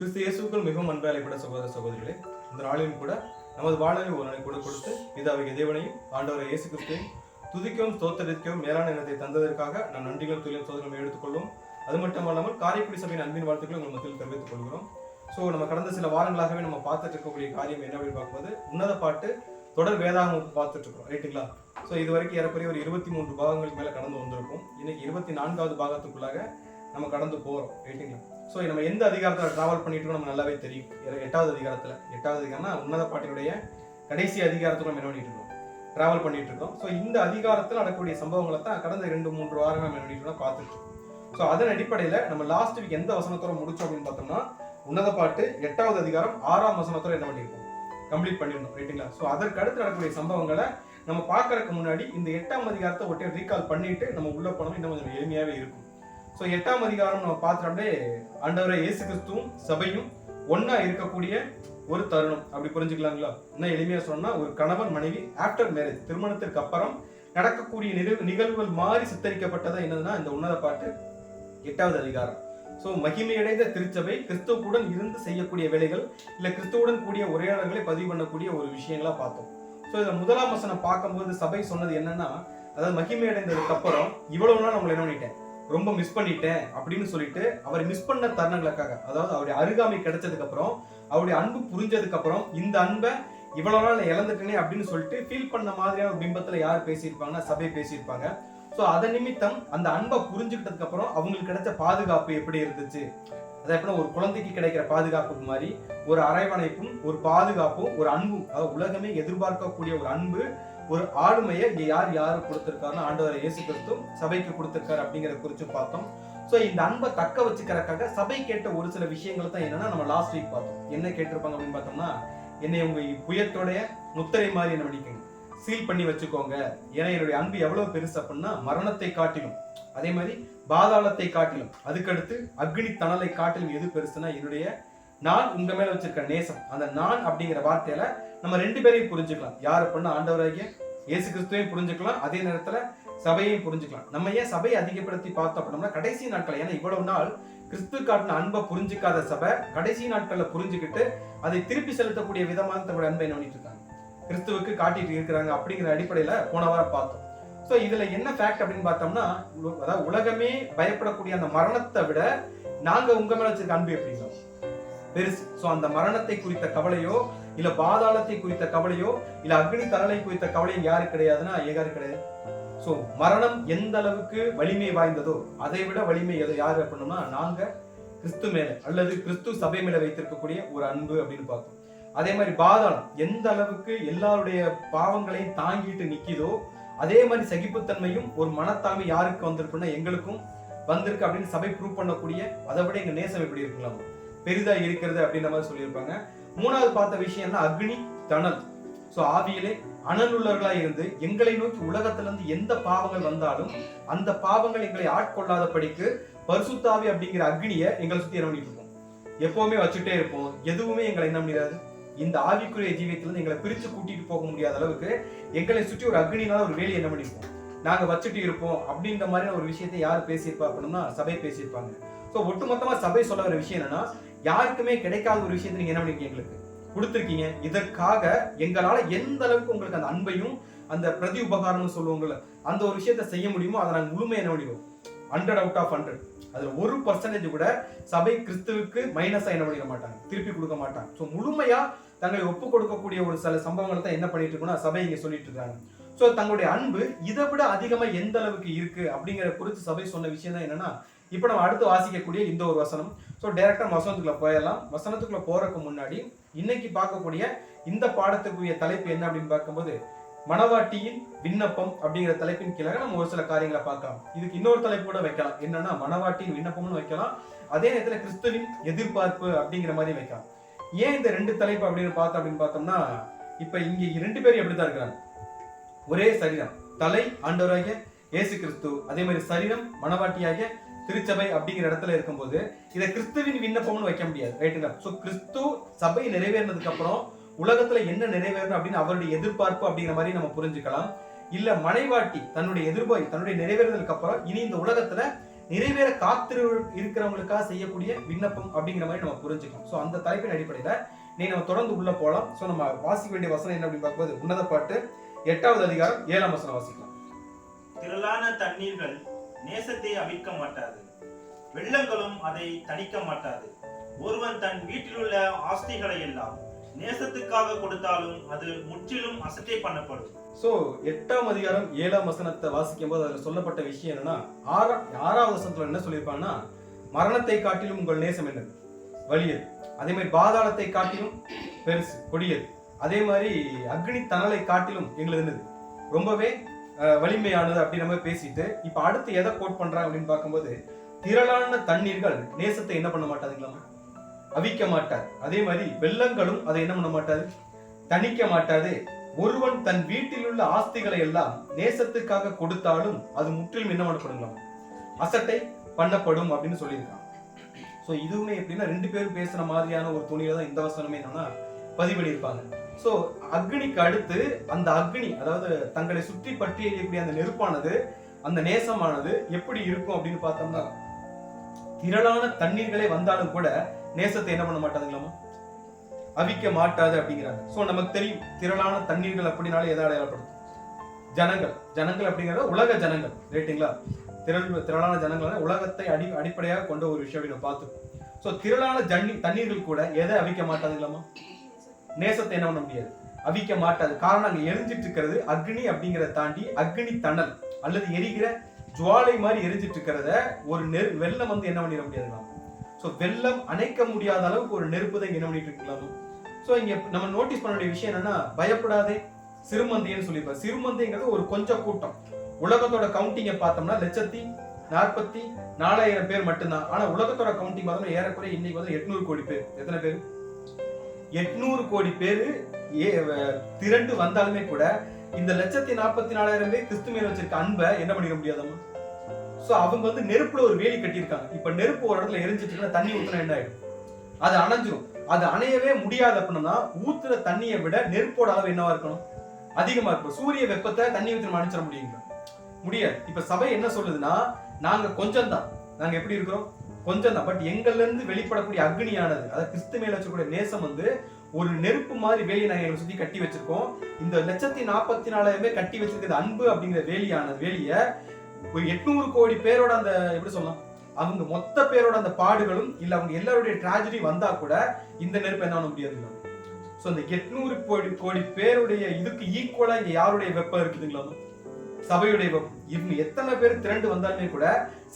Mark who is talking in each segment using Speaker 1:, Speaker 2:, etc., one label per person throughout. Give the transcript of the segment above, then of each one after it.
Speaker 1: கிறிஸ்து இயேசுக்குள் மிகவும் அன்பழைப்பட சகோதர சகோதரிகளே, இந்த நாளிலும் கூட நமது வாழ்வில் ஒரு நாளை கூட கொடுத்து பிதாவை தேவனையும் ஆண்டவரை இயேசு கிறிஸ்துவையும் துதிக்கவும் ஸ்தோத்தரிக்கவும் மேலான இனத்தை தந்ததற்காக நான் நன்றிகள் துளியும் சோதனை எடுத்துக்கொள்வோம். அது மட்டும் இல்லாமல் காரைக்குடி சபையின் அன்பின் வாழ்த்துக்களை உங்கள் மத்தியில் தெரிவித்துக் கொள்கிறோம். நம்ம கடந்த சில வாரங்களாகவே நம்ம பார்த்துட்டு இருக்கக்கூடிய காரியம் என்ன அப்படின்னு பார்க்கும்போது உன்னத பாட்டு தொடர் வேதாகம் பார்த்துட்டு இருக்கோம், ரைட்டுங்களா? இது வரைக்கும் ஏறக்குறைய ஒரு 23 பாகங்களுக்கு மேல கடந்து வந்திருக்கும். இன்னைக்கு 24வது பாகத்துக்குள்ளாக நம்ம கடந்து போறோம், ரைட்டுங்களா? நம்ம எந்த அதிகாரத்தில் டிராவல் பண்ணிட்டு இருக்கோம் நம்ம நல்லாவே தெரியும். 8வது அதிகாரம்னா உன்னத பாட்டினுடைய கடைசி அதிகாரத்துக்கு நம்ம என்ன பண்ணிட்டு இருக்கோம், டிராவல் பண்ணிட்டு இருக்கோம். இந்த அதிகாரத்தில் நடக்கக்கூடிய சம்பவங்களை தான் கடந்த 2-3 வாரங்கள் நம்ம என்ன பண்ணிட்டு இருக்கோம், பார்த்துட்டு இருக்கோம். அதன் அடிப்படையில நம்ம லாஸ்ட் வீக் எந்த வசனத்தோட முடிச்சோம் அப்படின்னு பார்த்தோம்னா உன்னத பாட்டு 8வது அதிகாரம் 6ஆம் வசனத்தோட என்ன பண்ணிருக்கோம், கம்ப்ளீட் பண்ணிடணும், ரைட்டுங்களா? அதற்கு அடுத்து நடக்கக்கூடிய சம்பவங்களை நம்ம பார்க்கறதுக்கு முன்னாடி இந்த 8ஆம் அதிகாரத்தை ஒட்டே ரீகால் பண்ணிட்டு நம்ம உள்ள போனோம், இன்னும் கொஞ்சம் எளிமையாவே இருக்கும். 8ஆம் அதிகாரம் நம்ம பார்த்துட்டோம்னா ஆண்டவரே இயேசு கிறிஸ்துவும் சபையும் ஒன்னா இருக்கக்கூடிய ஒரு தருணம், அப்படி புரிஞ்சுக்கலாங்களா? இன்னும் எளிமையா சொன்னா ஒரு கணவன் மனைவி ஆஃப்டர் மேரேஜ், திருமணத்திற்கு அப்புறம் நடக்கக்கூடிய நிகழ்வுகள் மாறி சித்தரிக்கப்பட்டதா என்னதுன்னா இந்த உன்னத பாட்டு 8வது அதிகாரம். மகிமையடைந்த திருச்சபை கிறிஸ்துவுடன் இருந்து செய்யக்கூடிய வேலைகள் இல்ல கிறிஸ்துவுடன் கூடிய உரையாடல்களை பதிவு பண்ணக்கூடிய ஒரு விஷயங்களா பார்த்தோம். இதை முதலாம் வசனம் பார்க்கும்போது சபை சொன்னது என்னன்னா, அதாவது மகிமையடைந்ததுக்கு அப்புறம் இவ்வளவு நாள் நம்மள என்ன பண்ணிட்டேன், ரொம்ப மிஸ் பண்ணிட்டேன் அப்படின்னு சொல்லிட்டு அவரை மிஸ் பண்ண தருணங்களுக்காக, அதாவது அவருடைய அருகாமை கிடைச்சதுக்கு அப்புறம் அவருடைய அன்பு புரிஞ்சதுக்கு அப்புறம் இந்த அன்பை இவ்வளவு நாள் இழந்துட்டேனே அப்படின்னு சொல்லிட்டு ஃபீல் பண்ண மாதிரியான ஒரு பிம்பத்துல யார் பேசியிருப்பாங்கன்னா சபை பேசியிருப்பாங்க. அதன் நிமித்தம் அந்த அன்பை புரிஞ்சுக்கிட்டதுக்கு அப்புறம் அவங்களுக்கு கிடைச்ச பாதுகாப்பு எப்படி இருந்துச்சு, அது எப்படின்னா ஒரு குழந்தைக்கு கிடைக்கிற பாதுகாப்புக்கு மாதிரி ஒரு அரவணைப்பும் ஒரு பாதுகாப்பும் ஒரு அன்பும், அதாவது உலகமே எதிர்பார்க்கக்கூடிய ஒரு அன்பு ஒரு ஆளுமையை இங்க யாரு கொடுத்திருக்காருன்னா ஆண்டவர் இயேசு கிறிஸ்து சபைக்கு கொடுத்திருக்காரு அப்படிங்கறத குறித்து பார்த்தோம். இந்த அன்பை தக்க வச்சுக்கிறதுக்காக சபை கேட்ட ஒரு சில விஷயங்கள் தான் என்னன்னா நம்ம லாஸ்ட் வீக் பார்த்தோம். என்ன கேட்டிருப்பாங்க அப்படின்னு பார்த்தோம்னா, என்னை உங்க புயத்தோடைய முத்திரை மாதிரி என்ன பண்ணிக்கோங்க, சீல் பண்ணி வச்சுக்கோங்க. ஏன்னா என்னுடைய அன்பு எவ்வளவு பெருசு அப்படின்னா மரணத்தை காட்டிலும், அதே மாதிரி பாதாளத்தை காட்டிலும், அதுக்கடுத்து அக்னி தணலை காட்டிலும் எது பெருசுன்னா என்னுடைய நான் உங்க மேல வச்சிருக்க நேசம். அந்த நான் அப்படிங்கிற வார்த்தையில நம்ம 2 பேரையும் புரிஞ்சுக்கலாம். யார் அப்படின்னா ஆண்டவராகிய இயேசு கிறிஸ்துவையும் புரிஞ்சுக்கலாம், அதே நேரத்துல சபையையும் புரிஞ்சுக்கலாம். நம்ம ஏன் சபையை அதிகப்படுத்தி பார்த்தோம் அப்படின்னா கடைசி நாட்கள், ஏன்னா இவ்வளவு நாள் கிறிஸ்து காட்டின அன்பை புரிஞ்சுக்காத சபை கடைசி நாட்கள்ல புரிஞ்சுக்கிட்டு அதை திருப்பி செலுத்தக்கூடிய விதமான தன்னுடைய அன்பை என்ன பண்ணிட்டு இருக்காங்க, கிறிஸ்துவுக்கு காட்டிட்டு இருக்கிறாங்க அப்படிங்கிற அடிப்படையில போன வாரம் பார்த்தோம். இதுல என்ன ஃபேக்ட் அப்படின்னு பார்த்தோம்னா, அதாவது உலகமே பயப்படக்கூடிய அந்த மரணத்தை விட நாங்க உங்க மேல வச்சிருக்க அன்பு எப்படிங்க பெருசு. அந்த மரணத்தை குறித்த கவலையோ இல்ல பாதாளத்தை குறித்த கவலையோ இல்ல அக்னி தரலை குறித்த கவலையும் யாரு கிடையாதுன்னா யாரு கிடையாது. மரணம் எந்த அளவுக்கு வலிமை வாய்ந்ததோ அதை விட வலிமை யாரு அப்படின்னா நாங்க கிறிஸ்து மேல அல்லது கிறிஸ்து சபை மேல வைத்திருக்கக்கூடிய ஒரு அன்பு அப்படின்னு பார்த்தோம். அதே மாதிரி பாதாளம் எந்த அளவுக்கு எல்லாருடைய பாவங்களையும் தாங்கிட்டு நிக்கிதோ அதே மாதிரி சகிப்புத்தன்மையும் ஒரு மனத்தாழ்மை யாருக்கு வந்திருக்குன்னா எங்களுக்கும் வந்திருக்கு அப்படின்னு சபை ப்ரூவ் பண்ணக்கூடிய, அதை விட எங்க நேசம் எப்படி இருக்கலாம் பெரிதா இருக்கிறது அப்படின்ற மாதிரி சொல்லியிருப்பாங்க. 3வது பார்த்த விஷயம்னா அக்னி தணல். ஆவியிலே அனல் உள்ளவர்களா இருந்து எங்களை நோக்கி உலகத்துல இருந்து எந்த பாவங்கள் வந்தாலும் அந்த பாவங்கள் எங்களை ஆட்கொள்ளாதபடிக்கு பரிசுத்தாவி அப்படிங்கிற அக்னியை எங்களை சுத்தி என்ன பண்ணிட்டு இருப்போம், எப்பவுமே வச்சுட்டே இருப்போம். எதுவுமே எங்களை என்ன முடியாது, இந்த ஆவிக்குரிய ஜீவியத்திலிருந்து எங்களை பிரிச்சு கூட்டிட்டு போக முடியாத அளவுக்கு எங்களை சுற்றி ஒரு அக்னினால ஒரு வேலையை என்ன பண்ணிருப்போம், நாங்க வச்சுட்டு இருப்போம் அப்படின்ற மாதிரியான ஒரு விஷயத்தை யார் பேசியிருப்பா அப்படின்னா சபை பேசியிருப்பாங்க. ஒட்டுமொத்தமா சபை சொல்ல வர விஷயம் என்னன்னா, யாருக்குமே கிடைக்காத ஒரு விஷயத்தை நீங்க என்ன பண்ணிருக்கீங்க, எங்களுக்கு கொடுத்திருக்கீங்க. இதற்காக எங்களால எந்த அளவுக்கு உங்களுக்கு அந்த அன்பையும் அந்த பிரதி உபகாரம்னு சொல்லுவாங்கல்ல அந்த ஒரு விஷயத்தை செய்ய முடியுமோ அதை நாங்க முழுமையா என்ன பண்ணிடுவோம், 100 out of 100. அதுல 1% கூட சபை கிறிஸ்துவுக்கு மைனஸா என்ன பண்ணிட மாட்டாங்க, திருப்பி கொடுக்க மாட்டாங்க. முழுமையா தங்களை ஒப்பு கொடுக்கக்கூடிய ஒரு சில சம்பவங்களை தான் என்ன பண்ணிட்டு இருக்கோம்னா சபை இங்க சொல்லிட்டு இருக்காங்க. தங்களுடைய அன்பு இதை விட அதிகமா எந்த அளவுக்கு இருக்கு அப்படிங்கிற குறித்து சபை சொன்ன விஷயம் தான் என்னன்னா, இப்ப நம்ம அடுத்து வாசிக்கக்கூடிய இந்த ஒரு வசனம். டைரக்டா வசனத்துக்குள்ள போயிடலாம். வசனத்துக்குள்ள போறதுக்கு முன்னாடி இன்னைக்கு பார்க்கக்கூடிய இந்த பாடத்துக்குரிய தலைப்பு என்ன அப்படின்னு பார்க்கும்போது மணவாட்டியின் விண்ணப்பம் அப்படிங்கிற தலைப்பின் கீழே நம்ம ஒரு சில காரியங்களை பார்க்கலாம். இதுக்கு இன்னொரு தலைப்பு கூட வைக்கலாம், என்னன்னா மணவாட்டியின் விண்ணப்பம்னு வைக்கலாம், அதே நேரத்துல கிறிஸ்துவின் எதிர்பார்ப்பு அப்படிங்கிற மாதிரி வைக்கலாம். ஏன் இந்த 2 தலைப்பு அப்படின்னு பார்த்தோம்னா, இப்ப இங்க 2 பேரும் எப்படித்தான் இருக்கிறாங்க, ஒரே சரீரம், தலை ஆண்டவராகிய இயேசு கிறிஸ்து, அதே மாதிரி சரீரம் மணவாட்டியாகிய திருச்சபை அப்படிங்கிற இடத்துல இருக்கும்போது இதை கிறிஸ்துவின் விண்ணப்பம்னு வைக்க முடியாது, ரைட்டுங்களா? கிறிஸ்து சபை நிறைவேறினதுக்கு அப்புறம் உலகத்துல என்ன நிறைவேறணும் அப்படின்னு அவருடைய எதிர்பார்ப்பு அப்படிங்கிற மாதிரி நம்ம புரிஞ்சுக்கலாம். இல்ல மனைவாட்டி தன்னுடைய நிறைவேறுதலுக்கு அப்புறம் இனி இந்த உலகத்துல நிறைவேற காத்திரு இருக்கிறவங்களுக்காக செய்யக்கூடிய விண்ணப்பம் அப்படிங்கிற மாதிரி நம்ம புரிஞ்சுக்கலாம். ஸோ அந்த தலைப்பின் அடிப்படையில நம்ம தொடர்ந்து உள்ள போகலாம். ஸோ நம்ம வாசிக்க வேண்டிய வசனம் என்ன அப்படின்னு பார்க்கும்போது உன்னத பாட்டு 8வது அதிகாரம் 7ஆம் வசனம் வாசிக்கலாம்.
Speaker 2: திரளான தண்ணீர்கள் நேசத்தை அவிழ்க்க மாட்டாது, வெள்ளங்களும் அதை தணிக்க மாட்டாது. ஒருவன் தன் வீட்டிலுள்ள ஆஸ்திகளை எல்லாம் நேசத்துக்காக கொடுத்தாலும் அது முற்றிலும் அசட்டை பண்ணப்படும்.
Speaker 1: சோ 8ஆம் அதிகாரம் 7ஆம் வசனத்தை வாசிக்கும் போது அதுல சொல்லப்பட்ட விஷயம் என்னன்னா, 6ஆவது வசனத்துல என்ன சொல்லியிருப்பாங்கன்னா, மரணத்தை காட்டிலும் உங்கள் நேசம் என்னது, வலியது. அதே மாதிரி பாதாளத்தை காட்டிலும் பெருசு, கொடியது. அதே மாதிரி அக்னி தணலை காட்டிலும் எங்களுக்கு என்னது, ரொம்பவே வலிமையானது அப்படின்னு நம்ம பேசிட்டு இப்ப அடுத்து எதை கோட் பண்றாங்க அப்படின்னு பார்க்கும்போது, திரளான தண்ணீர்கள் நேசத்தை என்ன பண்ண மாட்டாதுங்களா, அவிக்க மாட்டாது. அதே மாதிரி வெள்ளங்களும் அதை என்ன பண்ண மாட்டாது, தணிக்க மாட்டாது. ஒருவன் தன் வீட்டில் உள்ள ஆஸ்திகளை எல்லாம் நேசத்துக்காக கொடுத்தாலும் அது முற்றிலும் என்ன பண்ணப்படலாம், அசட்டை பண்ணப்படும் அப்படின்னு சொல்லியிருக்கான். சோ இதுவுமே எப்படின்னா 2 பேரும் பேசுற மாதிரியான ஒரு துணியில தான் இந்த வசனமே என்னன்னா பதிவெளியிருப்பாங்க. சோ அக்னிக்கு அடுத்து அந்த அக்னி, அதாவது தங்களை சுற்றி பற்றி எரியக்கூடிய அந்த நெருப்பானது, அந்த நேசமானது எப்படி இருக்கும் அப்படின்னு பார்த்தோம்னா, திரளான தண்ணீர்களே வந்தாலும் கூட நேசத்தை என்ன பண்ண மாட்டாதுங்களாமா, அவிக்க மாட்டாது அப்படிங்கிறாங்க. சோ நமக்கு தெரியும் திரளான தண்ணீர்கள் அப்படின்னாலே எதை அடையாளப்படும், ஜனங்கள் அப்படிங்கிறத உலக ஜனங்கள், ரைட்டுங்களா. திரளான ஜனங்கள் உலகத்தை அடிப்படையாக கொண்ட ஒரு விஷயம் அப்படின்னு பார்த்தோம். சோ திரளான தண்ணீர்கள் கூட எதை அவிக்க மாட்டாதுங்களாமா, நேசத்தை என்ன பண்ண முடியாது, அவிக்க மாட்டாது. காரணம் அங்க எரிஞ்சிட்டு இருக்கிறது அக்னி அப்படிங்கிறத தாண்டி அக்னி தணல் அல்லது எரிகிற ஜுவாலை மாதிரி எரிஞ்சிட்டு இருக்கிறத ஒரு வெள்ளம் வந்து என்ன பண்ணிட முடியாதுங்களா. சோ வெள்ளம் அணைக்க முடியாத அளவுக்கு ஒரு நெருப்பு தான் என்ன பண்ணிட்டு இருக்கலாமா. சோ இங்க நம்ம நோட்டீஸ் பண்ண வேண்டிய விஷயம் என்னன்னா, பயப்படாதே சிறுமந்தைன்னு சொல்லியிருப்பாரு. சிறுமந்தைங்கிறது ஒரு கொஞ்சம் கூட்டம். உலகத்தோட கவுண்டிங்கை பார்த்தோம்னா 1,44,000 பேர் மட்டும்தான். ஆனா உலகத்தோட கவுண்டிங் பார்த்தோம்னா ஏறக்குறைய இன்னைக்கு வந்து 800 கோடி பேர். எத்தனை பேர், 800 கோடி பேரு திரண்டு வந்தாலுமே கூட இந்த 1,44,000 பேர் கிறிஸ்து மேல வச்சிருக்க அன்பை என்ன பண்ணிட முடியாதமா. சோ அவங்க வந்து நெருப்புல ஒரு வேலி கட்டியிருக்காங்க. இப்ப நெருப்பு ஒரு இடத்துல எரிஞ்சிட்டு தண்ணி ஊத்துனா என்ன ஆயிடும், அது அணைஞ்சிரும். அது அணையவே முடியாது அப்படின்னா ஊத்துற தண்ணியை விட நெருப்போட அளவு என்னவா இருக்கணும், அதிகமா இருக்கும். சூரிய வெப்பத்தை தண்ணி ஊற்றி நம்ம அணைச்சிட முடியுங்களா, முடியாது. இப்ப சபை என்ன சொல்லுதுன்னா, நாங்க கொஞ்சம் தான், நாங்க எப்படி இருக்கிறோம், கொஞ்சம் தான். பட் எங்கள்ல இருந்து வெளிப்படக்கூடிய அக்னியானது, அதாவது கிறிஸ்து மேல வச்சிருக்கூடிய நேசம் வந்து ஒரு நெருப்பு மாதிரி வேலியை நாங்க எங்களை சுத்தி கட்டி வச்சிருக்கோம். இந்த 1,44,000 கட்டி வச்சிருக்கிறது அன்பு அப்படிங்கிற வேலிய ஒரு 800 கோடி பேரோட அந்த எப்படி சொல்லலாம், அவங்க மொத்த பேரோட அந்த பாடுகளும் இல்ல அவங்க எல்லாருடைய டிராஜடி வந்தா கூட இந்த நெருப்பு என்ன பண்ண முடியாதுங்களா. சோ இந்த 800 கோடி பேருடைய இதுக்கு ஈக்குவலா இங்க யாருடைய வெப்பம் இருக்குதுங்களா, சபையுடைய வெப்பம். இவங்க எத்தனை பேர் திரண்டு வந்தாலுமே கூட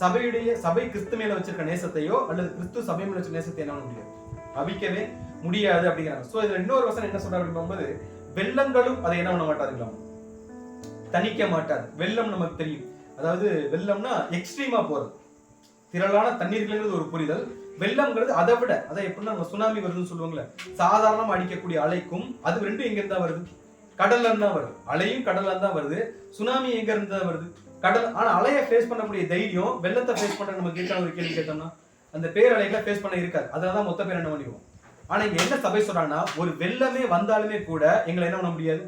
Speaker 1: சபை கிறிஸ்து மேல வச்சிருக்க நேசத்தையோ அல்லது கிறிஸ்து சபை மேல வச்சிருக்க நேசத்தை என்ன பண்ண முடியாது, அவிக்கவே முடியாது அப்படிங்கிறாங்க. சோ இதுல இன்னொரு வசனம் என்ன சொல்றாரு அப்படிங்கும்போது, வெள்ளங்களும் அதை என்ன பண்ண மாட்டாதுங்களா, தணிக்க மாட்டாது. வெள்ளம் நமக்கு தெரியும், அதாவது வெள்ளம்னா எக்ஸ்ட்ரீமா போறது, திரளான தண்ணீர்கள் ஒரு புரிதல். வெள்ளம்ங்கிறது அதை விட, அதை எப்படின்னா நம்ம சுனாமி வருதுன்னு சொல்லுவாங்கல்ல, சாதாரணமா அடிக்கக்கூடிய அலைக்கும் அது ரெண்டும் எங்க இருந்தா வருது, கடல்ல இருந்தா வருது. அலையும் கடல்ல இருந்தா வருது, சுனாமி எங்க இருந்தா வருது, கடல். ஆனா அலையை ஃபேஸ் பண்ணக்கூடிய தைரியம் வெள்ளத்தை ஃபேஸ் பண்ற நம்ம கேட்க ஒரு கேள்வி கேட்டோம்னா அந்த பேரலைகளை ஃபேஸ் பண்ண இருக்காது. அதனாலதான் மொத்த பேர் என்ன பண்ணிடுவோம். ஆனா இங்க என்ன சபை சொல்றாங்கன்னா, ஒரு வெள்ளமே வந்தாலுமே கூட எங்களை என்ன பண்ண முடியாது,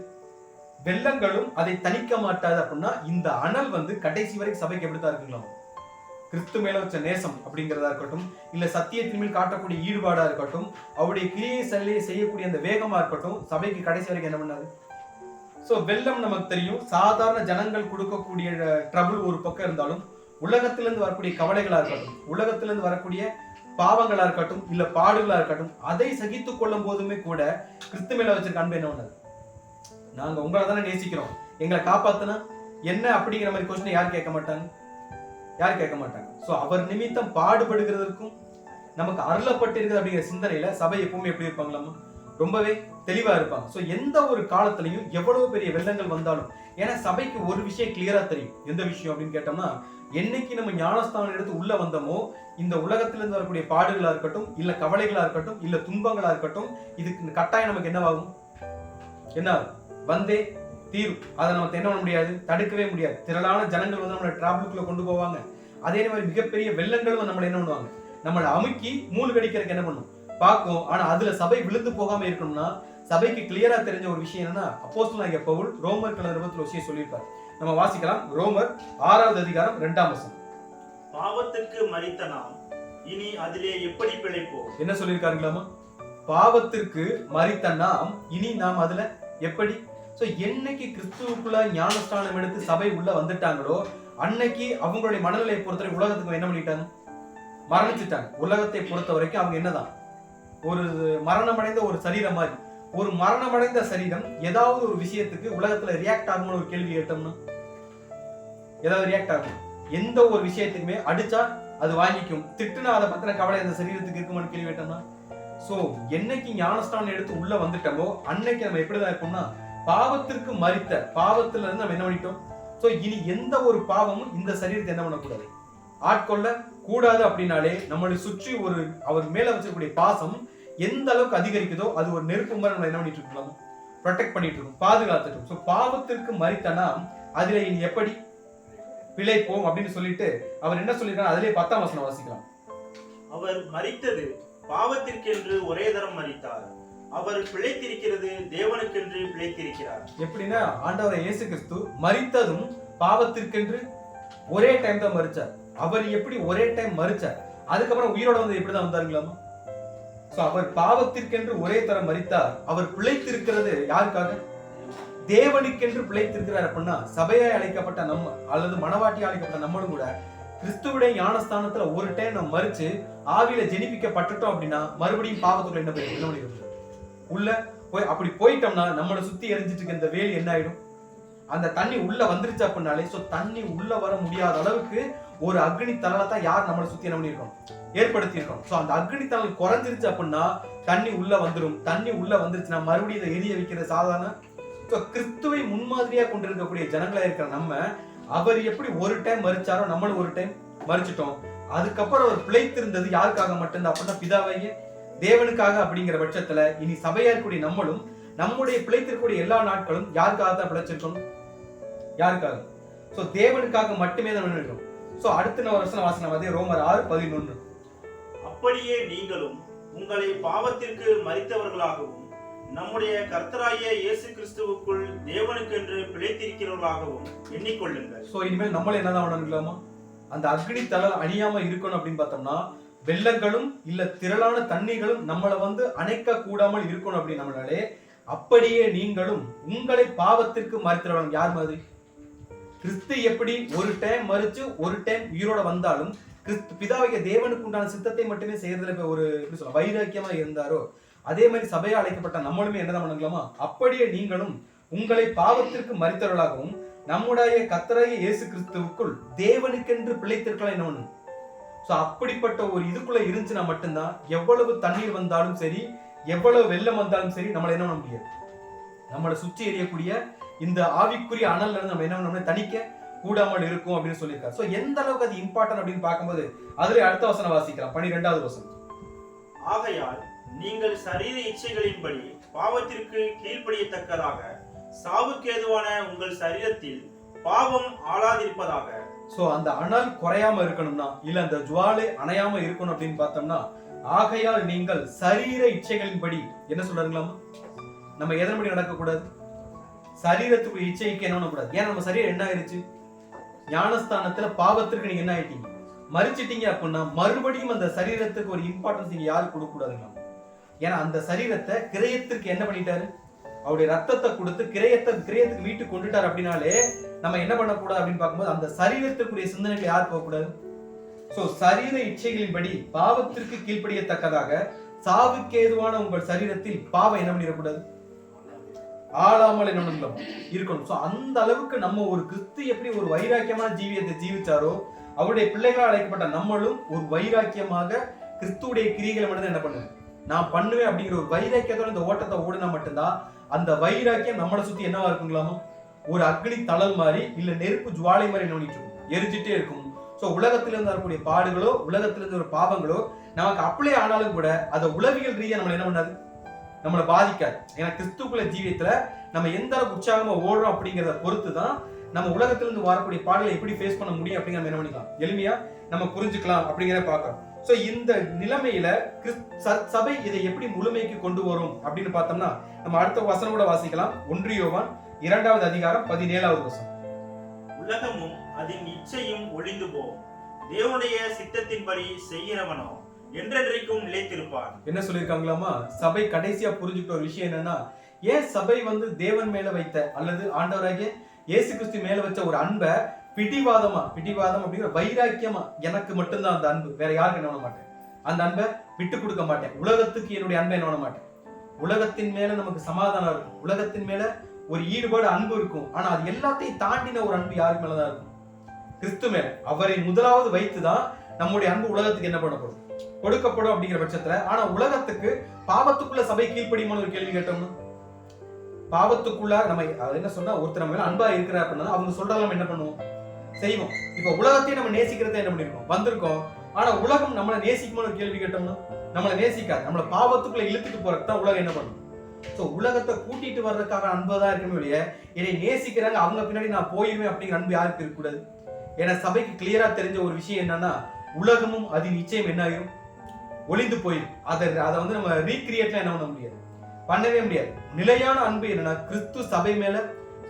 Speaker 1: வெள்ளங்களும் அதை தணிக்க மாட்டாது. அப்படின்னா இந்த அனல் வந்து கடைசி வரைக்கும் சபைக்கு எப்படித்தான் இருக்குங்களா, கிறிஸ்து மேல வச்ச நேசம் அப்படிங்கிறதா இருக்கட்டும், இல்ல சத்தியத்தின் மேல் காட்டக்கூடிய ஈடுபாடா இருக்கட்டும், அவருடைய கிரியை செயலையை செய்யக்கூடிய அந்த வேகமா இருக்கட்டும், சபைக்கு கடைசி வரைக்கும் என்ன பண்ணாது. சோ வெள்ளம் நமக்கு தெரியும், சாதாரண ஜனங்கள் கொடுக்கக்கூடிய ட்ரபிள் ஒரு பக்கம் இருந்தாலும், உலகத்திலிருந்து வரக்கூடிய கவலைகளா இருக்கட்டும், உலகத்திலிருந்து வரக்கூடிய பாவங்களா இருக்கட்டும், இல்ல பாடுகளா இருக்கட்டும், அதை சகித்துக் கொள்ளும் போதுமே கூட கிறிஸ்து மேல வச்சிருக்க அன்பு என்ன பண்ணாது. நாங்க உங்களை தானே நேசிக்கிறோம், எங்களை காப்பாத்துனா என்ன அப்படிங்கிற மாதிரி கொஸ்டின் யாரும் கேட்க மாட்டாங்க. சோ அவர் நிமித்தம் பாடுபடுகிறதற்கும் நமக்கு அருளப்பட்டிருக்கிறது அப்படிங்கிற சிந்தனையில சபை எப்பவுமே எப்படி இருப்பாங்களாமா, ரொம்பவே தெளிவா இருப்பாங்க. சோ எந்த ஒரு காலத்திலையும் எவ்வளவு பெரிய வெள்ளங்கள் வந்தாலும், ஏன்னா சபைக்கு ஒரு விஷயம் கிளியரா தெரியும். எந்த விஷயம் அப்படின்னு கேட்டோம்னா, என்னைக்கு நம்ம ஞானஸ்தானம் எடுத்து உள்ள வந்தோமோ, இந்த உலகத்திலிருந்து வரக்கூடிய பாடுகளா இருக்கட்டும், இல்ல கவலைகளா இருக்கட்டும், இல்ல துன்பங்களா இருக்கட்டும், இதுக்கு கட்டாயம் நமக்கு என்னவாகும், என்ன வந்தே தீரும். அதை நம்ம என்ன பண்ண முடியாது, தடுக்கவே முடியாது. திரளான ஜனங்கள் வந்து நம்மளை டிராபிக்குள்ள கொண்டு போவாங்க. அதே மாதிரி மிகப்பெரிய வெள்ளங்களும் நம்மளை என்ன பண்ணுவாங்க, நம்மளை அமுக்கி மூழ்கடிக்கிறதுக்கு என்ன பண்ணும் பார்க்கும். ஆனா அதுல சபை விழுந்து போகாம இருக்கணும்னா, சபைக்கு கிளியரா தெரிஞ்ச ஒரு விஷயம் என்னன்னா, அப்போஸ்தலனாகிய பவுல் ரோமர் 20 விஷயம் சொல்லியிருப்பார். நம்ம வாசிக்கலாம். ரோமர் 6வது அதிகாரம் 2ஆம் வசனம்.
Speaker 2: பாவத்துக்கு மரித்த நாம் இனி அதிலே எப்படி பிழைப்போம்?
Speaker 1: என்ன சொல்லியிருக்காருங்களாமா? பாவத்திற்கு மரித்த நாம் இனி நாம் அதுல எப்படி? சோ என்னைக்கு கிறிஸ்துவுக்குள்ள ஞானஸ்தானம் எடுத்து சபை உள்ள வந்துட்டாங்களோ அன்னைக்கு அவங்களுடைய மனநிலையை பொறுத்தவரை உலகத்துக்கு என்ன பண்ணிட்டாங்க? மரணிச்சுட்டாங்க. உலகத்தை பொறுத்த வரைக்கும் அவங்க என்னதான் ஒரு மரணமடைந்த ஒரு சரீரம் மாதிரி. ஒரு மரணமடைந்த சரீரம் ஏதாவது ஒரு விஷயத்துக்கு உலகத்துல ரியாக்ட் ஆகும்னு ஒரு கேள்வி கேட்டோம்னா ஏதாவது ரியாக்ட் ஆகும். எந்த ஒரு விஷயத்துக்குமே அடிச்சா அது வாங்கிக்கும், திட்டுனா அதை பத்தின கவலை அந்த சரீரத்துக்கு இருக்குமான்னு கேள்வி கேட்டோம்னா. சோ என்னைக்கு ஞானஸ்தானம் எடுத்து உள்ள வந்துட்டோமோ அன்னைக்கு நம்ம எப்படிதான் இருக்கோம்னா பாவத்திற்கு மரித்த, பாவத்துல இருந்து நம்ம என்ன பண்ணிட்டோம். சோ இனி எந்த ஒரு பாவமும் இந்த சரீரத்தை என்ன பண்ணக்கூடாது, ஆட்கொள்ள கூடாது. அப்படின்னாலே நம்மளை சுற்றி ஒரு அவர் மேல வச்சிருக்கக்கூடிய பாசம் எந்த அளவுக்கு அதிகரிக்குதோ அது ஒரு நெருப்பு மாதிரி நம்ம என்ன பண்ணிட்டு இருக்கோம், ப்ரொடெக்ட் பண்ணிட்டு இருக்கோம், பாதுகாத்துட்டு. சோ பாவத்திற்கு மரித்தனா அதுல இனி எப்படி பிழைப்போம் அப்படின்னு சொல்லிட்டு அவர் என்ன சொல்லிருக்காரு, அதிலே 10ஆம் வசனம் வாசிக்கலாம்.
Speaker 2: அவர் மரித்தது பாவத்திற்கென்று ஒரே தரம் மரித்தார், அவர் பிழைத்திருக்கிறது தேவனுக்கென்று பிழைத்திருக்கிறார். எப்படின்னா
Speaker 1: ஆண்டவர் இயேசு கிறிஸ்து மரித்ததும் பாவத்திற்கென்று ஒரே டைம் தான் மரிச்சார். அவர் எப்படி ஒரே டைம் மரிச்சார், அதுக்கப்புறம் உயிரோட வந்து எப்படிதான் வந்தாருங்களாமா? சோ அவர் பாவத்திற்கென்று ஒரே தரம் மரித்தார், அவர் பிழைத்திருக்கிறது யாருக்காக? தேவனுக்கென்று பிழைத்திருக்கிறார். அப்படின்னா சபையாய் அழைக்கப்பட்ட நம்ம அல்லது மனவாட்டி அழைக்கப்பட்ட நம்மளும் கூட கிறிஸ்துவுடைய ஞானஸ்தானத்துல ஒரு டைம் நம்ம மரிச்சு ஆவியில ஜெனிப்பிக்கப்பட்டுட்டோம் அப்படின்னா மறுபடியும் பாவத்துக்குள்ள என்ன பண்ணிருக்கோம் உள்ள போய். அப்படி போயிட்டோம்னா நம்மளை சுத்தி எரிஞ்சிட்டு இருக்க இந்த வேலி என்ன ஆயிடும், அந்த தண்ணி உள்ள வந்துருச்சு அப்படின்னாலே சோ தண்ணி உள்ள வர முடியாத அளவுக்கு ஒரு அக்னி தணலத்தான் யார் நம்மளை சுத்தி என்ன பண்ணிருக்கோம், ஏற்படுத்தி இருக்கோம். சோ அந்த அக்னி தணல் குறைஞ்சிருச்சு அப்படின்னா தண்ணி உள்ள வந்துடும். தண்ணி உள்ள வந்துருச்சுன்னா மறுபடியும் இதை எரிய வைக்கிறது சாதாரண. கிறிஸ்துவை முன்மாதிரியா கொண்டிருக்கக்கூடிய ஜனங்களா இருக்கிற நம்ம அவர் எப்படி ஒரு டைம் மரிச்சாரோ நம்மளும் ஒரு டைம் மரிச்சிட்டோம். அதுக்கப்புறம் அவர் பிழைத்திருந்தது யாருக்காக மட்டும்தான் அப்படின்னா பிதாவையே தேவனுக்காக. அப்படிங்கிற பட்சத்துல இனி சபையா இருக்கக்கூடிய நம்மளும் நம்முடைய பிழைத்திருக்கக்கூடிய எல்லா நாட்களும் யாருக்காக தான் பிழைச்சிருக்கணும், யாருக்காக? சோ தேவனுக்காக மட்டுமே தான் இருக்கும். சோ அடுத்த வருஷம் வாசனம் அதே ரோமர் 6:11.
Speaker 2: அப்படியே நீங்களும் உங்களை பாவத்திற்கு மரித்தவர்களாகவும் நம்முடைய கர்த்தராகிய இயேசு கிறிஸ்துவுக்குள் தேவனுக்கென்று பிழைத்திருக்கிறவர்களாகவும் எண்ணிக்கொள்ளுங்கள்.
Speaker 1: சோ இனிமேல் நம்மள என்னதான் பண்ணணுங்களாமா, அந்த அக்னி தணல் அணியாம இருக்கணும் அப்படின்னு பார்த்தோம்னா வெள்ளங்களும் இல்ல திரளான தண்ணீர்களும் நம்மளை வந்து அணைக்க கூடாமல் இருக்கணும் அப்படின்னு நம்மளாலே அப்படியே நீங்களும் உங்களை பாவத்திற்கு மரித்தவர்கள். யார் மாதிரி? கிறிஸ்து எப்படி ஒரு டைம் மரிச்சு ஒரு டைம் உயிரோட வந்தாலும் கிறிஸ்து பிதாவைய தேவனுக்கு உண்டான சித்தத்தை மட்டுமே செய்யறதுல ஒரு வைராக்கியமா இருந்தாரோ அதே மாதிரி சபையா அழைக்கப்பட்ட நம்மளுமே என்னதான் பண்ணுங்களாமா, அப்படியே நீங்களும் உங்களை பாவத்திற்கு மரித்தவர்களாகவும் நம்முடைய கர்த்தராகிய இயேசு கிறிஸ்துவுக்குள் தேவனுக்கென்று பிழைத்திருக்கலாம் என்ன பண்ணும். சோ அப்படிப்பட்ட ஒரு இதுக்குள்ள இருந்துச்சுன்னா மட்டும்தான் எவ்வளவு தண்ணீர் வந்தாலும் சரி, எவ்வளவு வெள்ளம் வந்தாலும் சரி நம்மள என்ன பண்ண முடியாது, நம்மளை சுற்றி எரியக்கூடிய இந்த ஆவிக்குரிய அனல்ல இருந்து நம்ம என்ன பண்ணணும், தணிக்க கூடாமல் இருக்கும் அப்படின்னு சொல்லியிருக்காரு. சோ எந்த அளவுக்கு அது இம்பார்ட்டன்ட் அப்படின்னு பார்க்கும்போது அதுல அடுத்த வசனம் வாசிக்கலாம், 12வது வசனம்.
Speaker 2: ஆகையால் நீங்கள் சரீர இச்சைகளின்படி பாவத்திற்கு கீழ்ப்படியத்தக்கதாக சாவுக்கு ஏதுவான உங்கள் சரீரத்தில் பாவம் ஆளாதிருப்பதாக.
Speaker 1: சோ அந்த அனல் குறையாம இருக்கணும்னா இல்ல அந்த ஜுவாலை அணையாம இருக்கணும் அப்படின்னு பார்த்தோம்னா ஆகையால் நீங்கள் சரீர இச்சைகளின்படி என்ன சொல்றாங்களாமா, நம்ம எதன்படி நடக்க கூடாது, சரீரத்துக்கு இச்சைக்கு என்ன பண்ணக்கூடாது. ஏன்னா நம்ம சரீரம் என்ன ஆயிருச்சு, ஞானஸ்தானத்துல பாவத்திற்கு நீங்க என்ன ஆயிட்டீங்க, மரிச்சிட்டீங்க அப்படின்னா மறுபடியும் அந்த சரீரத்துக்கு ஒரு இம்பார்ட்டன்ஸ் நீங்க யாரும் கொடுக்க கூடாதுங்களா. ஏன்னா அந்த சரீரத்தை கிரயத்திற்கு என்ன பண்ணிட்டாரு, அவருடைய ரத்தத்தை கொடுத்து கிரயத்துக்கு வீட்டுக்கு கொண்டுட்டாரு. அப்படின்னாலே நம்ம என்ன பண்ணக்கூடாது அப்படின்னு பார்க்கும்போது அந்த சரீரத்துக்குரிய சிந்தனைகள் யார் போகக்கூடாது. சோ சரீர இச்சைகளின்படி பாவத்திற்கு கீழ்ப்படியத்தக்கதாக சாவுக்கு ஏதுவான உங்கள் சரீரத்தில் பாவம் என்ன பண்ணிடக்கூடாது, ஆளாமல் என்ன இருக்கணும். சோ அந்த அளவுக்கு நம்ம ஒரு கிறிஸ்து எப்படி ஒரு வைராக்கியமான ஜீவியத்தை ஜீவிச்சாரோ அவருடைய பிள்ளைகளால் அழைக்கப்பட்ட நம்மளும் ஒரு வைராக்கியமாக கிறிஸ்துடைய கிரியைகளை மட்டும் என்ன பண்ணுவேன் நான் பண்ணுவேன் அப்படிங்கிற ஒரு வைராக்கியத்தோட இந்த ஓட்டத்தை ஓடினா மட்டும்தான் அந்த வைராக்கியம் நம்மளை சுத்தி என்னவா இருக்குங்களாமோ, ஒரு அக்னி தளல் மாதிரி இல்ல நெருப்பு ஜுவாலை மாதிரி என்ன பண்ணிட்டு இருக்கும், எரிஞ்சிட்டே இருக்கும். சோ உலகத்திலிருந்து வரக்கூடிய பாடுகளோ உலகத்திலிருந்து ஒரு பாவங்களோ நமக்கு அப்ளை ஆனாலும் கூட அதை உளவியல் ரீதியா நம்மள என்ன பண்ணாது, நம்மளை பாதிக்காது. ஏன்னா கிறிஸ்துக்குள்ள ஜீவியத்துல நம்ம எந்த அளவுக்கு உற்சாகமா ஓடுறோம் அப்படிங்கிறத பொறுத்து தான் நம்ம உலகத்திலிருந்து வரக்கூடிய பாடலை எப்படி ஃபேஸ் பண்ண முடியும் அப்படிங்கிற என்ன பண்ணிக்கலாம், எளிமையா நம்ம புரிஞ்சுக்கலாம் அப்படிங்கிற பார்க்கலாம். சோ இந்த நிலைமையில சபை இதை எப்படி முழுமைக்கு கொண்டு வரும் அப்படின்னு பார்த்தோம்னா நம்ம அடுத்த வசனம் கூட வாசிக்கலாம். 1 யோவான் 2வது அதிகாரம் 17வது வசனம்.
Speaker 2: உலகமும் அதன் இச்சையும் ஒளிந்து போகும், தேவனுடைய சித்தத்தின்படி செய்கிறவனோ என்றென்றைக்கும் நிலைத்திருப்பான்.
Speaker 1: என்ன சொல்லியிருக்காங்களாமா? சபை கடைசியா புரிஞ்சுக்கிட்ட ஒரு விஷயம் என்னன்னா, ஏன் சபை தேவன் மேல வைத்த அல்லது ஆண்டவராகிய இயேசு கிறிஸ்து மேல வச்ச ஒரு அன்பை பிடிவாதம் அப்படிங்கிற வைராக்கியமா, எனக்கு மட்டும்தான் அந்த அன்பு, வேற யாருக்கு என்ன பண்ண மாட்டேன், அந்த அன்பை விட்டு கொடுக்க மாட்டேன், உலகத்துக்கு என்னுடைய அன்பை என்ன பண்ண மாட்டேன். உலகத்தின் மேல நமக்கு சமாதானம் இருக்கும், உலகத்தின் மேல ஒரு ஈடுபாடு அன்பு இருக்கும். ஆனா அது எல்லாத்தையும் தாண்டின ஒரு அன்பு யாருக்கு மேலதான் இருக்கும்? கிறிஸ்து மேல. அவரை முதலாவது வைத்துதான் நம்முடைய அன்பு உலகத்துக்கு என்ன பண்ணப்படும், கொடுக்கப்படும் அப்படிங்கிற பட்சத்துல. ஆனா உலகத்துக்கு பாவத்துக்குள்ள சபை கீழ்ப்படியுமான ஒரு கேள்வி கேட்டோம்னா, பாவத்துக்குள்ள நம்ம என்ன சொன்னா, ஒருத்தர் நம்ம மேல அன்பா இருக்கிற அப்படின்னா அவங்க சொல்றாங்க, நம்ம என்ன பண்ணுவோம், செய்வோம். இப்ப உலகத்தையும் நம்ம நேசிக்கிறத என்ன பண்ணிருக்கோம், வந்திருக்கோம். ஆனா உலகம் நம்மளை நேசிக்குமான ஒரு கேள்வி கேட்டோம்னா நம்மளை நேசிக்காது, நம்மளை பாவத்துக்குள்ள இழுத்துட்டு போறதுக்கு தான் உலகம் என்ன பண்ணும். சோ உலகத்தை கூட்டிட்டு வர்றதுக்காக அன்புதான் இருக்கணும் இல்லையா. என்னை நேசிக்கிறாங்க, அவங்க பின்னாடி நான் போயிருவேன் அப்படிங்கிற அன்பு யாருக்கு இருக்கக்கூடாது. ஏன்னா சபைக்கு கிளியரா தெரிஞ்ச ஒரு விஷயம் என்னன்னா, உலகமும் அது நிச்சயம் என்ன ஆகும், ஒளிந்து போயிடும். அதை நம்ம ரீக்ரியேட்லாம் என்ன பண்ண முடியாது, பண்ணவே முடியாது. நிலையான அன்பு என்னன்னா, கிறிஸ்து சபை மேல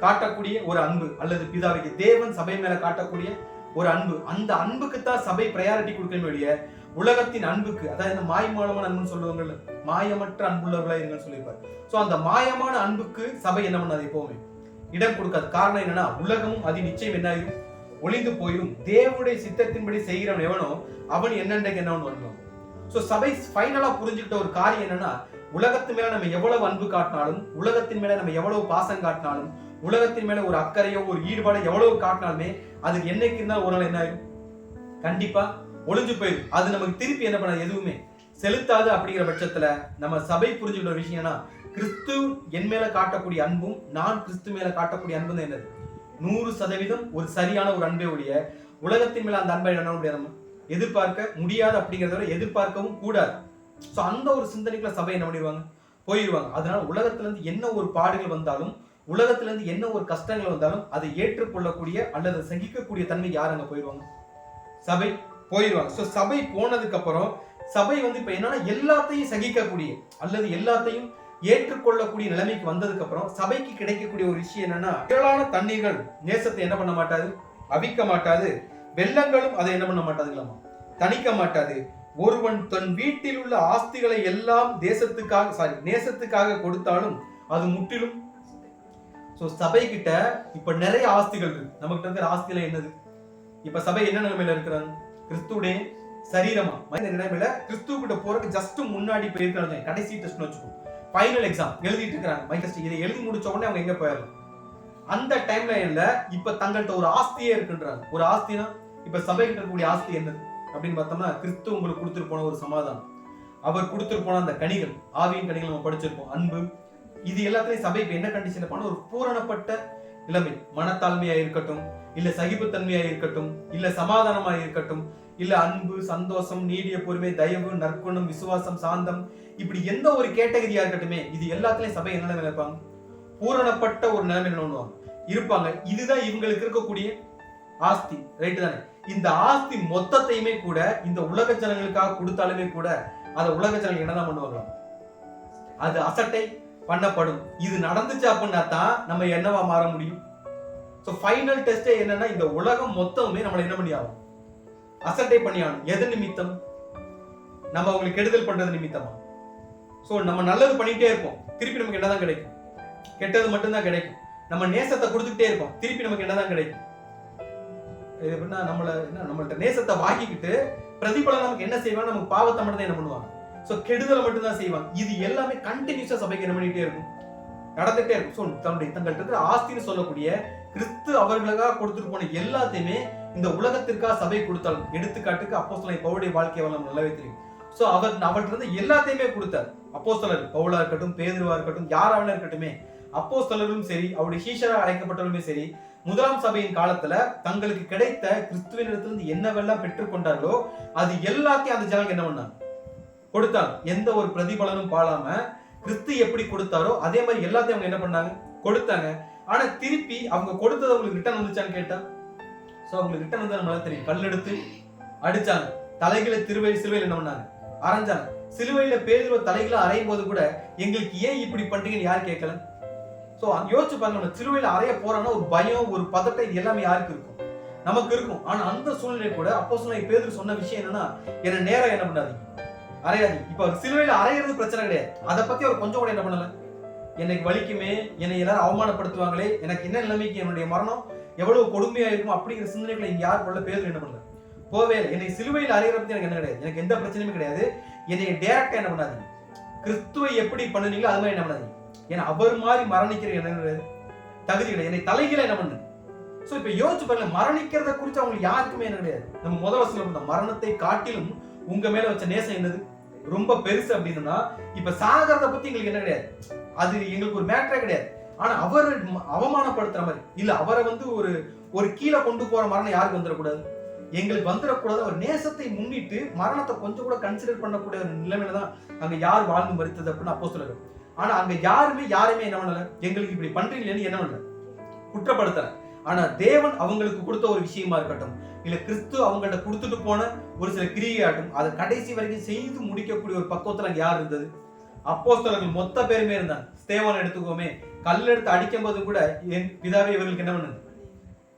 Speaker 1: காட்டக்கூடிய ஒரு அன்பு, அல்லது பிதாவுக்கு தேவன் சபை மேல காட்டக்கூடிய ஒரு அன்பு. அந்த அன்புக்கு தான் சபை ப்ரையாரிட்டி கொடுக்கணும் இல்லையா. உலகத்தின் அன்புக்கு, அதாவது மாயமான அன்புன்னு சொல்லுவாங்கல்ல, மாயமற்ற அன்புள்ளவர்களா இருங்கன்னு சொல்லியிருப்பாரு. சோ அந்த மாயமான அன்புக்கு சபை என்ன பண்ணாது, எப்பவுமே இடம் கொடுக்காது. காரணம் என்னன்னா, உலகமும் அது நிச்சயம் என்ன ஆகும், ஒளிந்து போயிடும். தேவனுடைய சித்தத்தின்படி செய்கிறவன் எவனோ அவன் என்னென்றைக்கு என்ன வரணும். சோ சபை ஃபைனலா புரிஞ்சுக்கிட்ட ஒரு காரியம் என்னன்னா, உலகத்து மேல நம்ம எவ்வளவு அன்பு காட்டினாலும், உலகத்தின் மேல நம்ம எவ்வளவு பாசம் காட்டினாலும், உலகத்தின் மேல ஒரு அக்கறையோ ஒரு ஈடுபாடோ எவ்வளவு காட்டினாலுமே அதுக்கு என்னைக்கு இருந்தாலும் ஒரு நாள் என்ன ஆகும், கண்டிப்பா ஒளிஞ்சு போயிடும். அது நமக்கு திருப்பி என்ன பண்ண எதுவுமே செலுத்தாது. அப்படிங்கிற பட்சத்துல நம்ம சபை புரிஞ்சுக்கிட்ட ஒரு விஷயம்னா, கிறிஸ்து என் மேல காட்டக்கூடிய அன்பும் நான் கிறிஸ்து மேல காட்டக்கூடிய அன்பு தான் என்னது, 100% ஒரு சரியான ஒரு அன்பை உடைய. உலகத்தின் மேல அந்த அன்பை என்ன முடியாது, நம்ம எதிர்பார்க்க முடியாது. அப்படிங்கிறத எதிர்பார்க்கவும் கூடாது. சோ அந்த ஒரு சிந்தனைக்குள்ள சபை என்ன பண்ணிடுவாங்க, போயிடுவாங்க. அதனால உலகத்துல இருந்து என்ன ஒரு பாடுகள் வந்தாலும், உலகத்துல இருந்து என்ன ஒரு கஷ்டங்கள் வந்தாலும் அதை ஏற்றுக்கொள்ளக்கூடிய அல்லது சகிக்கக்கூடிய தன்மை யார் அங்க போயிடுவாங்க, சபை போயிடுவாங்க. சோ சபை போனதுக்கு அப்புறம் சபை இப்ப என்னன்னா, எல்லாத்தையும் சகிக்கக்கூடிய அல்லது எல்லாத்தையும் ஏற்றுக்கொள்ளக்கூடிய நிலைமைக்கு வந்ததுக்கு அப்புறம் சபைக்கு கிடைக்கக்கூடிய ஒரு விஷயம் என்னன்னா, திரளான தண்ணீர்கள் நேசத்தை என்ன பண்ண மாட்டாது, அவிக்க மாட்டாது. வெள்ளங்களும் அதை என்ன பண்ண மாட்டாதுங்களாமா, தணிக்க மாட்டாது. ஒருவன் தன் வீட்டில் உள்ள ஆஸ்திகளை எல்லாம் நேசத்துக்காக கொடுத்தாலும் அது முற்றிலும். சோ சபை கிட்ட இப்ப நிறைய ஆஸ்திகள் இருக்கு. நமக்கு இருக்கிற ஆஸ்திகளை என்னது, இப்ப சபை என்ன நிலைமையில இருக்கிறாங்க, கிறிஸ்துடைய சரீரமா இந்த நிலைமையில கிறிஸ்துவ கிட்ட போறதுக்கு ஜஸ்ட் முன்னாடி போயிருக்காங்க. கடைசி டெஸ்ட் வச்சுக்கோ, ஃபைனல் எக்ஸாம் எழுதிட்டு இருக்காங்க, மைக் இதை எழுதி முடிச்ச உடனே அவங்க எங்க போயிடலாம். அந்த டைம்ல இப்ப தங்கள்கிட்ட ஒரு ஆஸ்தியே இருக்குன்றாங்க. ஒரு ஆஸ்தினா இப்ப சபை கிட்ட இருக்கக்கூடிய ஆஸ்தி என்னது அப்படின்னு பார்த்தோம்னா, கிறிஸ்து உங்களுக்கு கொடுத்துட்டு போன ஒரு சமாதானம், அவர் கொடுத்துட்டு போன அந்த கனிகள், ஆவியின் கனிகள் நம்ம படிச்சிருப்போம், அன்பு. இது எல்லாத்தையும் சபை இப்ப என்ன கண்டிஷன்ல போன ஒரு பூரணப்பட்ட நிலைமை, மனத்தாழ்மையா இருக்கட்டும், இல்ல சகிப்புத்தன்மையா இருக்கட்டும், இல்ல சமாதானமா இருக்கட்டும், இல்ல அன்பு, சந்தோஷம், நீடிய பொறுமை, தயவு, நற்குணம், விசுவாசம், சாந்தம், இப்படி எந்த ஒரு கேட்டகரியா இருக்கட்டுமே, இது எல்லாத்துலயும் சபை என்ன நிலைமையில இருப்பாங்க, பூரணப்பட்ட ஒரு நிலைமையில இருப்பாங்க. இதுதான் இவங்களுக்கு இருக்கக்கூடிய ஆஸ்தி, ரைட்டு தானே. இந்த ஆஸ்தி மொத்தத்தையுமே கூட இந்த உலக ஜனங்களுக்காக கொடுத்தாலுமே கூட அதை உலக ஜனங்கள் என்னதான் பண்ணுவாங்க, அது அசட்டை பண்ணப்படும். இது நடந்துச்சு அப்படின்னா தான் நம்ம என்னவா மாற முடியும். சோ ஃபைனல் டெஸ்டே என்னன்னா, இந்த உலகம் மொத்தமே நம்மள என்ன பண்ணி ஆகும், அசட்டை பண்ணி ஆகணும். எது நிமித்தம், நம்ம அவங்களுக்கு கெடுதல் பண்றது நிமித்தமா. சோ நம்ம நல்லது பண்ணிட்டே இருப்போம், திருப்பி நமக்கு என்னதான் கிடைக்கும், கெட்டது மட்டும்தான் கிடைக்கும். நம்ம நேசத்தை கொடுத்துக்கிட்டே இருப்போம், திருப்பி நமக்கு என்னதான் கிடைக்கும். இது எப்படின்னா, நம்மள்ட்ட நேசத்தை வாங்கிக்கிட்டு பிரதிபலன் நமக்கு என்ன செய்வாங்க, நமக்கு பாவத்தை மட்டும் தான் என்ன பண்ணுவாங்க, சோ கெடுதலை மட்டும் தான் செய்வாங்க. இது எல்லாமே கண்டினியூஸா சபைக்கு என்ன பண்ணிட்டே இருக்கும், நடந்துட்டே இருக்கும். சோ தங்கள்கிட்ட இருக்கிற ஆஸ்தின்னு சொல்லக்கூடிய கிறிஸ்து அவர்களுக்காக கொடுத்துட்டு போன எல்லாத்தையுமே இந்த உலகத்திற்காக சபை கொடுத்தாலும், எடுத்துக்காட்டுக்கு அப்போஸ்தலன் பவுலுடைய வாழ்க்கையை நம்ம நல்லாவே தெரியும். சோ அவர்கிட்ட இருந்து எல்லாத்தையுமே கொடுத்தார். அப்போஸ்தலர் பவுலா இருக்கட்டும், பேதுருவா இருக்கட்டும், யாராவது இருக்கட்டுமே, அப்போஸ்தலர்களும் சரி, அவருடைய சீஷராக அழைக்கப்பட்டவர்களுமே சரி, முதலாம் சபையின் காலத்துல தங்களுக்கு கிடைத்த கிறிஸ்துவினிடத்திலிருந்து என்னவெல்லாம் பெற்றுக்கொண்டார்களோ அது எல்லாத்தையும் அந்த ஜனங்க என்ன பண்ணாங்க, கொடுத்தாங்க. எந்த ஒரு பிரதிபலனும் பாழாம கிறிஸ்து எப்படி கொடுத்தாரோ அதே மாதிரி எல்லாத்தையும் அவங்க என்ன பண்ணாங்க, கொடுத்தாங்க. ஆனா திருப்பி அவங்க கொடுத்தது அவங்களுக்கு ரிட்டர்ன் வந்துச்சான்னு கேட்டா, சோ அவங்களுக்கு ரிட்டர்ன் வந்து நம்மளால தெரியும், கல் எடுத்து அடிச்சாங்க, தலைகளை சிலுவையில் என்ன பண்ணாங்க, அரைஞ்சாங்க. சிலுவையில பேதுருவ தலைகளை அரையும் போது கூட எங்களுக்கு ஏன் இப்படி பண்றீங்கன்னு யார் கேட்கல. சோ யோசிச்சு பாருங்க, நம்ம சிலுவையில அறைய போறோம்னா ஒரு பயம், ஒரு பதட்டம், இது எல்லாமே யாருக்கு இருக்கும், நமக்கு இருக்கும். ஆனா அந்த சூழ்நிலை கூட அப்போஸ்தலனாகிய பேதுரு சொன்ன விஷயம் என்னன்னா, என்ன நேரா என்ன பண்ணாதீங்க, அறையாதீங்க. இப்ப அவர் சிலுவையில அறையிறது பிரச்சனை கிடையாது. அதை பத்தி அவர் கொஞ்சம் கூட என்ன பண்ணல. எனக்கு வலிக்குமே, என்னை எல்லாரும் அவமானப்படுத்துவாங்களே, எனக்கு என்ன நிலைமைக்கு என்னுடைய மரணம் எவ்வளவு கொடுமையா இருக்கும் அப்படிங்கிற சிந்தனைகளை இங்க யார் போல பேதுரு என்ன பண்ணல, போவே இல்லை. என்னை சிலுவையில் அறையிற பத்தி எனக்கு என்ன கிடையாது, எனக்கு எந்த பிரச்சனையுமே கிடையாது. என்னை டைரக்டா என்ன பண்ணாதீங்க, கிறிஸ்துவை எப்படி பண்ணுனீங்களோ அது மாதிரி என்ன பண்ணாதீங்க. ஏன்னா அவர் மாதிரி மரணிக்கிற என்ன தகுதி கிடையாது. என்னை தலைகீழ என்ன பண்ணு. சோ இப்ப யோசிச்சு பாருங்க, மரணிக்கிறத குறித்து அவங்களுக்கு யாருக்குமே என்ன கிடையாது. நம்ம முதல் வசனம் மரணத்தை காட்டிலும் உங்க மேல வச்ச நேசம் என்னது ரொம்ப பெருசு அப்படின்னா, இப்ப சாகிறத பத்தி எங்களுக்கு என்ன கிடையாது, அது எங்களுக்கு ஒரு மேட்டரே கிடையாது. ஆனா அவர் அவமானப்படுத்துற மாதிரி இல்ல, அவரை ஒரு கீழே கொண்டு போற மரணம் யாருக்கு வந்துடக்கூடாது, எங்களுக்கு வந்துடக்கூடாது. ஒரு நேசத்தை முன்னிட்டு மரணத்தை கொஞ்சம் கூட கன்சிடர் பண்ணக்கூடிய ஒரு நிலைமையில தான் அங்க யார் வாழ்ந்து மரித்தது அப்படின்னு அப்போஸ்தலர். ஆனா அங்க யாருமே என்ன பண்ணல, எங்களுக்கு இப்படி பண்றீங்களேன்னு என்ன பண்ணல, குற்றப்படுத்தல. ஆனா தேவன் அவங்களுக்கு கொடுத்த ஒரு விஷயமா இருக்கட்டும், இல்ல கிறிஸ்து அவங்கள்ட்ட கொடுத்துட்டு போன ஒரு சில கிரியையாட்டும், அதை கடைசி வரைக்கும் செய்து முடிக்கக்கூடிய ஒரு பக்குவத்துல அங்க யார் இருந்தது, அப்போஸ்தலர்கள் மொத்த பேருமே இருந்தாங்க. ஸ்தேவானை எடுத்துக்கோமே, கல் எடுத்து அடிக்கும் போது கூட என் பிதாவே இவர்களுக்கு என்ன பண்ணுது,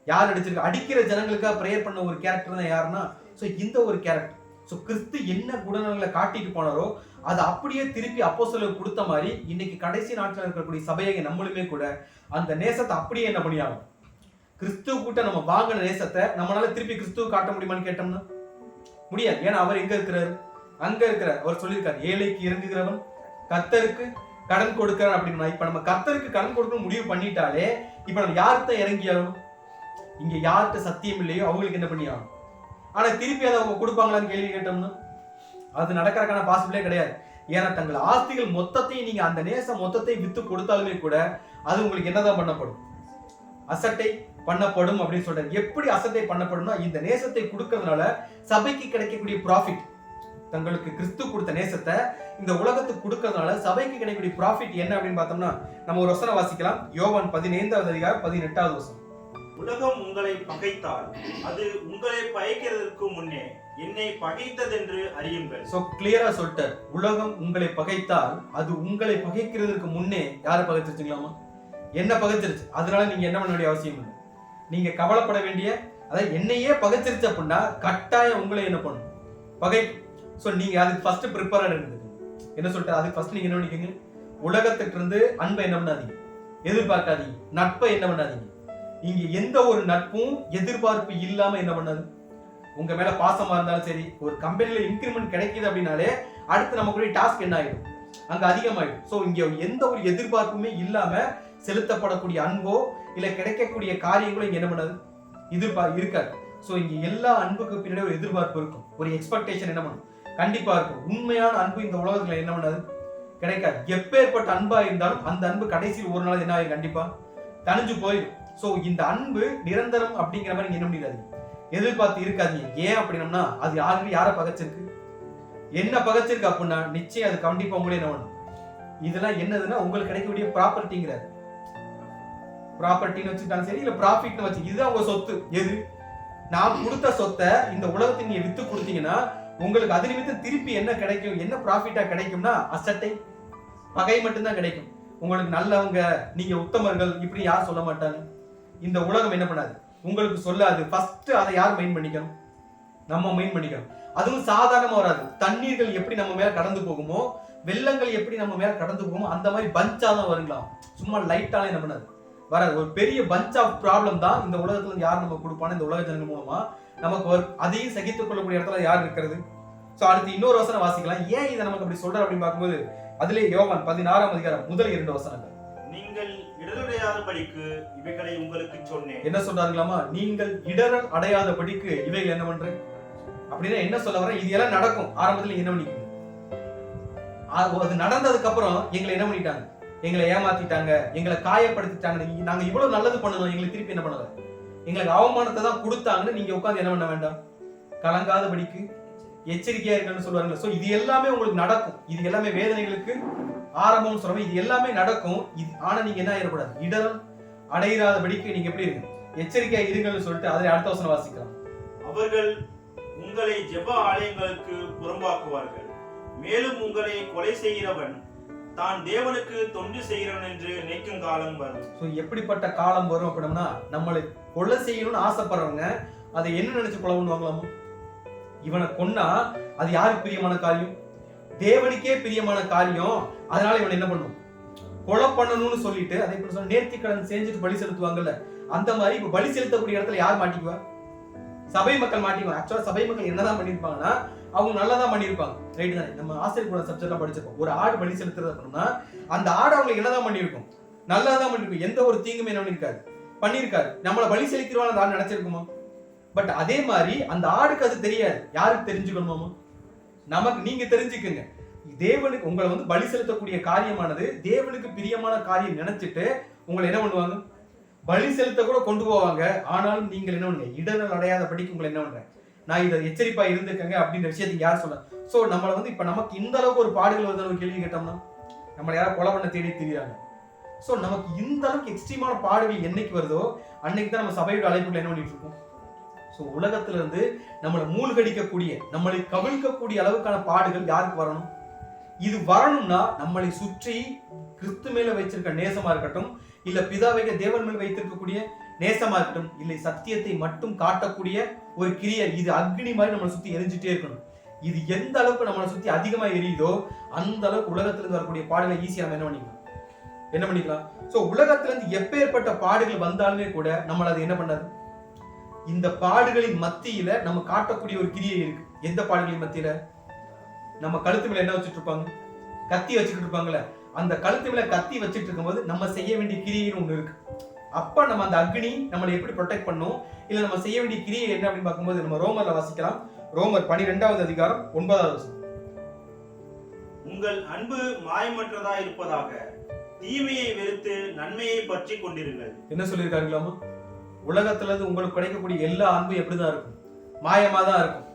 Speaker 1: யார் அடிச்சிருக்க, அடிக்கிற ஜனங்களுக்காக பிரேயர் பண்ண ஒரு கேரக்டர் தான் யாருன்னா, சோ இந்த ஒரு கேரக்டர். சோ கிறிஸ்து என்ன குணநலங்களை காட்டிட்டு போனாரோ அதை அப்படியே திருப்பி அப்போஸ்தலருக்கு கொடுத்த மாதிரி இன்னைக்கு கடைசி நாட்கள் இருக்கக்கூடிய சபையை நம்மளுமே கூட அந்த நேசத்தை அப்படியே என்ன பண்ணியாகும், கிறிஸ்துவ கூட்ட நம்ம வாங்கின நேசத்தை நம்மளால திருப்பி கிறிஸ்துவ காட்ட முடியுமான்னு கேட்டோம்னா முடியாது. ஏன்னா அவர் எங்க இருக்கிறாரு, அங்க இருக்கிறார். அவர் சொல்லியிருக்காரு, ஏழைக்கு இறங்குகிறவன் கர்த்தருக்கு கடன் கொடுக்கிறான் அப்படின்னா, இப்ப நம்ம கர்த்தருக்கு கடன் கொடுக்கணும் முடிவு பண்ணிட்டாலே இப்ப நம்ம யார்கிட்ட இறங்கியாகணும், இங்க யார்கிட்ட சத்தியம் இல்லையோ அவங்களுக்கு என்ன பண்ணி ஆகணும். ஆனா திருப்பி அதை அவங்க கொடுப்பாங்களான்னு கேள்வி கேட்டோம்னா அது நடக்கிறதுக்கான பாசிபிளே கிடையாது. ஏன்னா தங்கள் ஆஸ்திகள் மொத்தத்தையும் நீங்க அந்த நேச மொத்தத்தை வித்து கொடுத்தாலுமே கூட அது உங்களுக்கு என்னதான் பண்ணப்படும், அசட்டை பண்ணப்படும் அப்படின்னு சொல்றாரு. எப்படி அசட்டை பண்ணப்படும்னா, இந்த நேசத்தை கொடுக்கறதுனால சபைக்கு கிடைக்கக்கூடிய ப்ராஃபிட், தங்களுக்கு கிறிஸ்து கொடுத்த நேசத்தை இந்த உலகத்துக்கு கொடுக்கறதுனால சபைக்கு கிடைக்கக்கூடிய ப்ராஃபிட் என்ன அப்படின்னு பார்த்தோம்னா, நம்ம ஒரு வசனம் வாசிக்கலாம். யோவான் 15வது அதிகாரம் 18வது வசனம்.
Speaker 2: உலகம் உங்களை பகைத்தால் அது உங்களை பகைக்கிறதற்கு முன்னே என்னை பகைத்ததென்று அறியுங்கள்.
Speaker 1: சோ கிளியரா சொல்லிட்டார், உலகம் உங்களை பகைத்தால் அது உங்களை பகைக்கிறதுக்கு முன்னே யாரை பகைச்சிருச்சுங்களாமா, என்ன பகைச்சிருச்சு. அதனால நீங்க என்ன பண்ண வேண்டிய அவசியம் இல்லை, நீங்க கவலைப்பட வேண்டிய, அதாவது என்னையே பகைச்சிருச்சு அப்படின்னா கட்டாயம் உங்களை என்ன பண்ணும், பகை. சோ நீங்க அதுக்கு ஃபர்ஸ்ட் ப்ரிப்பேரா இருந்தது. என்ன சொல்லிட்டு அதுக்கு ஃபர்ஸ்ட் நீங்க என்ன பண்ணிக்கங்க, உலகத்திட்ட இருந்து அன்பை என்ன பண்ணாதீங்க, எதிர்பார்க்காதீங்க. நட்பை என்ன பண்ணாதீங்க, இங்க எந்த ஒரு நட்பும் எதிர்பார்ப்பு இல்லாம என்ன பண்ணாது, உங்க மேல பாசமா இருந்தாலும் சரி, ஒரு கம்பெனில இன்கிரிமெண்ட் கிடைக்குது அப்படின்னாலே அடுத்து நமக்குரிய டாஸ்க் என்ன ஆயிடும், அங்க அதிகமாயிடும். சோ இங்க எந்த ஒரு எதிர்பார்ப்புமே இல்லாம செலுத்தப்படக்கூடிய அன்போ இல்ல கிடைக்கக்கூடிய காரியங்களோ இங்க என்ன பண்ணாது, இருக்காது. சோ இங்க எல்லா அன்புக்கு பின்னாடி ஒரு எதிர்பார்ப்பு இருக்கும், ஒரு எக்ஸ்பெக்டேஷன் என்ன பண்ணும், கண்டிப்பா இருக்கும். உண்மையான அன்பு இந்த உலகத்துல என்ன பண்ணாது, கிடைக்காது. எப்பேற்பட்ட அன்பா இருந்தாலும் அந்த அன்பு கடைசியில் ஒரு நாள் என்ன ஆயிரும், கண்டிப்பா தனிஞ்சு போயிடும். சோ இந்த அன்பு நிரந்தரம் அப்படிங்கிற மாதிரி என்ன முடியாது, எதிர்பார்த்து இருக்காதீங்க. ஏன் அப்படின்னா அது ஆல்ரெடி யாரை பகைச்சிருக்கு, என்ன பகைச்சிருக்கு அப்படின்னா நிச்சயம் அது கண்டிப்பா உங்களே என்ன பண்ணும். இதெல்லாம் என்னதுன்னா உங்களுக்கு கிடைக்கக்கூடிய ப்ராப்பர்ட்டிங்கிறாரு. ப்ராப்பர்ட்டின்னு வச்சுக்கிட்டாலும் சரி, இல்ல ப்ராஃபிட்னு வச்சு, இதுதான் உங்க சொத்து. எது, நான் கொடுத்த சொத்தை இந்த உலகத்தை நீங்க வித்து கொடுத்தீங்கன்னா உங்களுக்கு அது நிமித்தம் திருப்பி என்ன கிடைக்கும், என்ன ப்ராஃபிட்டா கிடைக்கும்னா அசட்டை, பகை மட்டும்தான் கிடைக்கும். உங்களுக்கு நல்லவங்க, நீங்க உத்தமர்கள் இப்படி யார் சொல்ல மாட்டாங்க. இந்த உலகம் என்ன பண்ணாது, உங்களுக்கு சொல்லாது. ஃபர்ஸ்ட் அதை யார் மெயின் பண்ணிக்கணும், நம்ம மெயின் பண்ணிக்கணும். அதுவும் சாதாரணமா வராது. தண்ணீர்கள் எப்படி நம்ம மேல கடந்து போகுமோ, வெள்ளங்கள் எப்படி நம்ம மேல கடந்து போகுமோ அந்த மாதிரி பஞ்சா தான் வருங்களாம். சும்மா லைட்டால என்ன பண்ணாது, வராது. ஒரு பெரிய பஞ்ச் ஆஃப் ப்ராப்ளம் தான் இந்த உலகத்துல யார் நம்ம கொடுப்பான, இந்த உலக ஜனங்கள் மூலமா நமக்கு அதையும் சகித்துக் கொள்ளக்கூடிய இடத்துல யார் இருக்கிறது. சோ அடுத்து இன்னொரு வசனம் வாசிக்கலாம். ஏன் இதை நமக்கு அப்படி சொல்ற அப்படின்னு பார்க்கும்போது, அதிலே யோவான் 16ஆம் அதிகாரம் முதல் 2 வசனங்கள்.
Speaker 2: நீங்கள் இடரடையாதபடிக்கு இவைகளை உங்களுக்கு சொன்னேன்.
Speaker 1: என்ன சொல்றாங்களாமா, நீங்கள் இடரல் அடையாதபடிக்கு இவைகள் என்ன பண்றேன் அப்படின்னா என்ன சொல்ல வர, இது எல்லாம் நடக்கும். ஆரம்பத்துல என்ன பண்ணிக்கணும், அது நடந்ததுக்கு அப்புறம் எங்களை என்ன பண்ணிட்டாங்க, எங்களை ஏமாத்திட்டாங்க, எங்களை காயப்படுத்திட்டாங்க. நாங்க இவ்வளவு நல்லது பண்ணணும், எங்களை திருப்பி என்ன பண்ணல, எங்களுக்கு அவமானத்தை தான் கொடுத்தாங்கன்னு நீங்க உட்கார்ந்து என்ன பண்ண வேண்டாம், கலங்காதபடிக்கு எச்சரிக்கையா இருக்கணும்னு சொல்லுவாங்க. சோ இது எல்லாமே உங்களுக்கு நடக்கும். இது எல்லாமே வேதனைகளுக்கு ஆரம்பம் சொல்றோம். இது எல்லாமே நடக்கும். ஆனா நீங்க என்ன ஆயிடக்கூடாது, இடரல் அடையாதபடிக்கு நீங்க எப்படி இருக்கு, எச்சரிக்கையா இருங்கன்னு சொல்லிட்டு அதில் அடுத்த வசனம் வாசிக்கலாம்.
Speaker 2: அவர்கள் உங்களை ஜெப ஆலயங்களுக்கு புறம்பாக்குவார்கள், மேலும் உங்களை கொலை செய்கிறவன் தான் தேவனுக்கு தொண்டு செய்கிறவன் என்று நினைக்கும் காலம் வரும்.
Speaker 1: சோ எப்படிப்பட்ட காலம் வரும் அப்படின்னா, நம்மளை கொலை செய்யணும்னு ஆசைப்படுறவங்க அதை என்ன நினைச்சு கொலை பண்ணுவாங்களாமா? இவனை கொன்னா அது யாருக்கு பிரியமான காரியம்? தேவனுக்கே பிரியமான காரியம். அதனால இவன் என்ன பண்ணும்? கொலை பண்ணணும்னு சொல்லிட்டு அதை இப்ப சொல்ல நேர்த்திக்கடன் செஞ்சுட்டு பலி செலுத்துவாங்கல்ல, அந்த மாதிரி இப்ப பலி செலுத்தக்கூடிய இடத்துல யார் மாட்டிக்குவா? சபை மக்கள் மாட்டிக்குவாங்க. ஆக்சுவலா சபை மக்கள் என்னதான் பண்ணிருப்பாங்கன்னா அவங்க நல்லா தான் பண்ணிருப்பாங்க, ரைட் தானே? நம்ம ஆசிரியர் கூட சப்ஜெக்ட்லாம் படிச்சிருப்போம். ஒரு ஆடு பலி செலுத்துறது அப்படின்னா அந்த ஆடு அவங்களுக்கு என்னதான் பண்ணிருக்கும்? நல்லா தான் பண்ணிருக்கும். எந்த ஒரு தீங்குமே என்ன பண்ணிருக்காரு. நம்மள பலி செலுத்திடுவான்னு அந்த ஆடு நினைச்சிருக்குமா? பட் அதே மாதிரி அந்த ஆடுக்கு அது தெரியாது. யாருக்கு தெரிஞ்சுக்கணுமாமா? நமக்கு. நீங்க தெரிஞ்சுக்குங்க, தேவனுக்கு உங்களை வந்து பலி செலுத்தக்கூடிய காரியமானது தேவனுக்கு பிரியமான காரியம் நினைச்சிட்டு உங்களை என்ன பண்ணுவாங்க? பலி செலுத்த கூட கொண்டு போவாங்க. ஆனாலும் நீங்கள் என்ன பண்ணுங்க? இடர்கள் அடையாத படிக்கு உங்களை என்ன பண்றேன், நான் இதை எச்சரிப்பா இருந்துக்கங்க அப்படின்ற விஷயத்துக்கு யார் சொல்ல? சோ நம்மள வந்து இப்ப நமக்கு இந்த அளவுக்கு ஒரு பாடுகள் வருது ஒரு கேள்வி கேட்டோம்னா நம்மள யாரும் கொலை பண்ண தேடி திரியாங்க. சோ நமக்கு இந்த அளவுக்கு எக்ஸ்ட்ரீமான பாடுகள் என்னைக்கு வருதோ அன்னைக்கு தான் நம்ம சபையோட அழைப்புல என்ன பண்ணிட்டு இருக்கோம். சோ உலகத்துல இருந்து நம்மளை மூழ்கடிக்கக்கூடிய, நம்மளை கவிழ்க்கக்கூடிய அளவுக்கான பாடுகள் யாருக்கு வரணும்? இது வரணும்னா நம்மளை சுற்றி கிறிஸ்து மேல வைச்சிருக்க நேசமா இருக்கட்டும், இல்ல பிதாவைக்கு தேவன் மேல் வைத்திருக்கக்கூடிய நேசமா இருக்கட்டும், இல்லை சத்தியத்தை மட்டும் காட்டக்கூடிய ஒரு கிரியை, இது அக்னி மாதிரி நம்மளை சுத்தி எரிஞ்சுட்டே இருக்கணும். இது எந்த அளவுக்கு நம்மளை சுத்தி அதிகமா எரியுதோ அந்த அளவுக்கு உலகத்துல இருந்து வரக்கூடிய பாடுகளை ஈஸியா நம்ம என்ன பண்ணிக்கலாம். சோ உலகத்துல இருந்து எப்பேற்பட்ட பாடுகள் வந்தாலுமே கூட நம்மள அது என்ன பண்ணாது. இந்த பாடுகளின் மத்தியில நம்ம காட்டக்கூடிய ஒரு கிரியை இருக்கு. எந்த பாடுகளின் மத்தியில? நம்ம கழுத்து மேல என்ன வச்சுட்டு இருப்பாங்க? கத்தி வச்சுட்டு இருப்பாங்கல்ல, அந்த கழுத்து மேல கத்தி வச்சுட்டு இருக்கும்போது நம்ம செய்ய வேண்டிய கிரியைன்னு ஒண்ணு இருக்கு. அப்ப நம்ம அந்த அக்னி நம்மளை எப்படி ப்ரொடெக்ட் பண்ணும், இல்ல நம்ம செய்ய வேண்டிய கிரியை என்ன அப்படின்னு பார்க்கும்போது நம்ம ரோமர்ல வாசிக்கலாம். ரோமர் 12வது அதிகாரம் 9வது வசனம்.
Speaker 2: உங்கள் அன்பு மாயமற்றதா இருப்பதாக, தீமையை வெறுத்து நன்மையை பற்றி கொண்டிருங்கள். என்ன
Speaker 1: சொல்லியிருக்காங்களாமா? உலகத்துல இருந்து உங்களுக்கு கிடைக்கக்கூடிய எல்லா அன்பு எப்படிதான் இருக்கும்? மாயமா தான் இருக்கும்.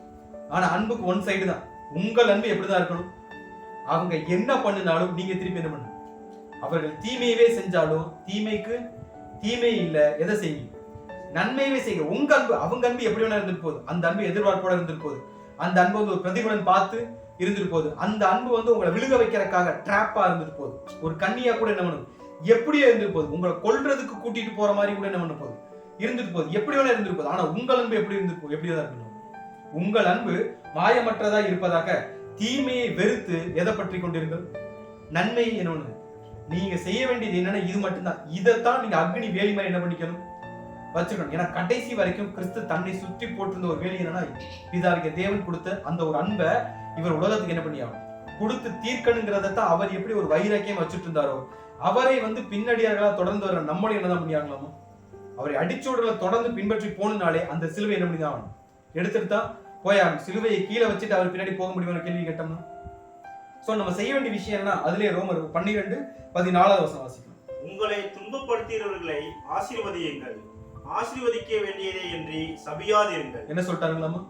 Speaker 1: ஆனா அன்புக்கு ஒன் சைடு தான். உங்கள் அன்பு எப்படிதான் இருக்கணும்? அவங்க என்ன பண்ணினாலும் நீங்க திருப்பி என்ன பண்ணணும்? அவர்கள் தீமையவே செஞ்சாலும் தீமைக்கு தீமை இல்ல, எதை செய்யுங்க? நன்மையவே செய்யுங்க. உங்க அன்பு அவங்க அன்பு எப்படி வேணா இருந்துட்டு போகுது. அந்த அன்பு எதிர்பார்ப்போட இருந்துட்டு போகுது. அந்த அன்பு வந்து ஒரு பிரதிபலன் பார்த்து இருந்துட்டு போகுது. அந்த அன்பு வந்து உங்களை விழுக வைக்கிறதுக்காக ட்ராப்பா இருந்துட்டு போகுது. ஒரு கண்ணியா கூட என்ன பண்ணும், எப்படியோ இருந்துட்டு போகுது. உங்களை கொல்றதுக்கு கூட்டிட்டு போற மாதிரி கூட என்ன பண்ண போகுது, இருந்துட்டு போகுது. எப்படி வேணா இருந்துட்டு போகுது. ஆனா உங்கள் அன்பு எப்படி இருந்துட்டு போகுது? எப்படிதான் இருக்கணும்? உங்கள் அன்பு மாயமற்றதா இருப்பதாக, தீமையை வெறுத்து எதை பற்றி கொண்டிருங்கள்? நன்மை என்ன? நீங்க செய்ய வேண்டியது என்னன்னா இது மட்டும்தான். இதைத்தான் நீங்க அக்னி வேலி மாதிரி என்ன பண்ணிக்கணும், வச்சுக்கணும். ஏன்னா கடைசி வரைக்கும் கிறிஸ்து தன்னை சுற்றி போட்டிருந்த ஒரு வேலி என்னன்னா, பிதாவிக்கு தேவன் கொடுத்த அந்த ஒரு அன்பை இவர் உலகத்துக்கு என்ன பண்ணியாகும் கொடுத்து தீர்க்கணுங்கிறதான் அவர் எப்படி ஒரு வைராக்கியம் வச்சுட்டு இருந்தாரோ, அவரை வந்து பின்னடியார்களா தொடர்ந்து வர நம்மளும் என்னதான் பண்ணியாகலாமோ, அவரை அடிச்சோடுல தொடர்ந்து பின்பற்றி போனாலே அந்த சிலுவை என்ன பண்ணிதான் எடுத்துட்டு போயாகும். சிலுவையை கீழே வச்சுட்டு அவர் பின்னாடி போக முடியும்னு கேள்வி கேட்டோம்னா, சோ நம்ம செய்ய வேண்டிய விஷயம் என்ன? அதுலயே ரோமர் 12:14 வசனம் வாசிக்கலாம்.
Speaker 2: உங்களை துன்பப்படுத்துகிறவர்களை ஆசீர்வதியுங்கள், ஆசீர்வதிக்க வேண்டியதே என்று சபியாதிருங்கள்.
Speaker 1: என்ன சொல்லிட்டாங்களாமா?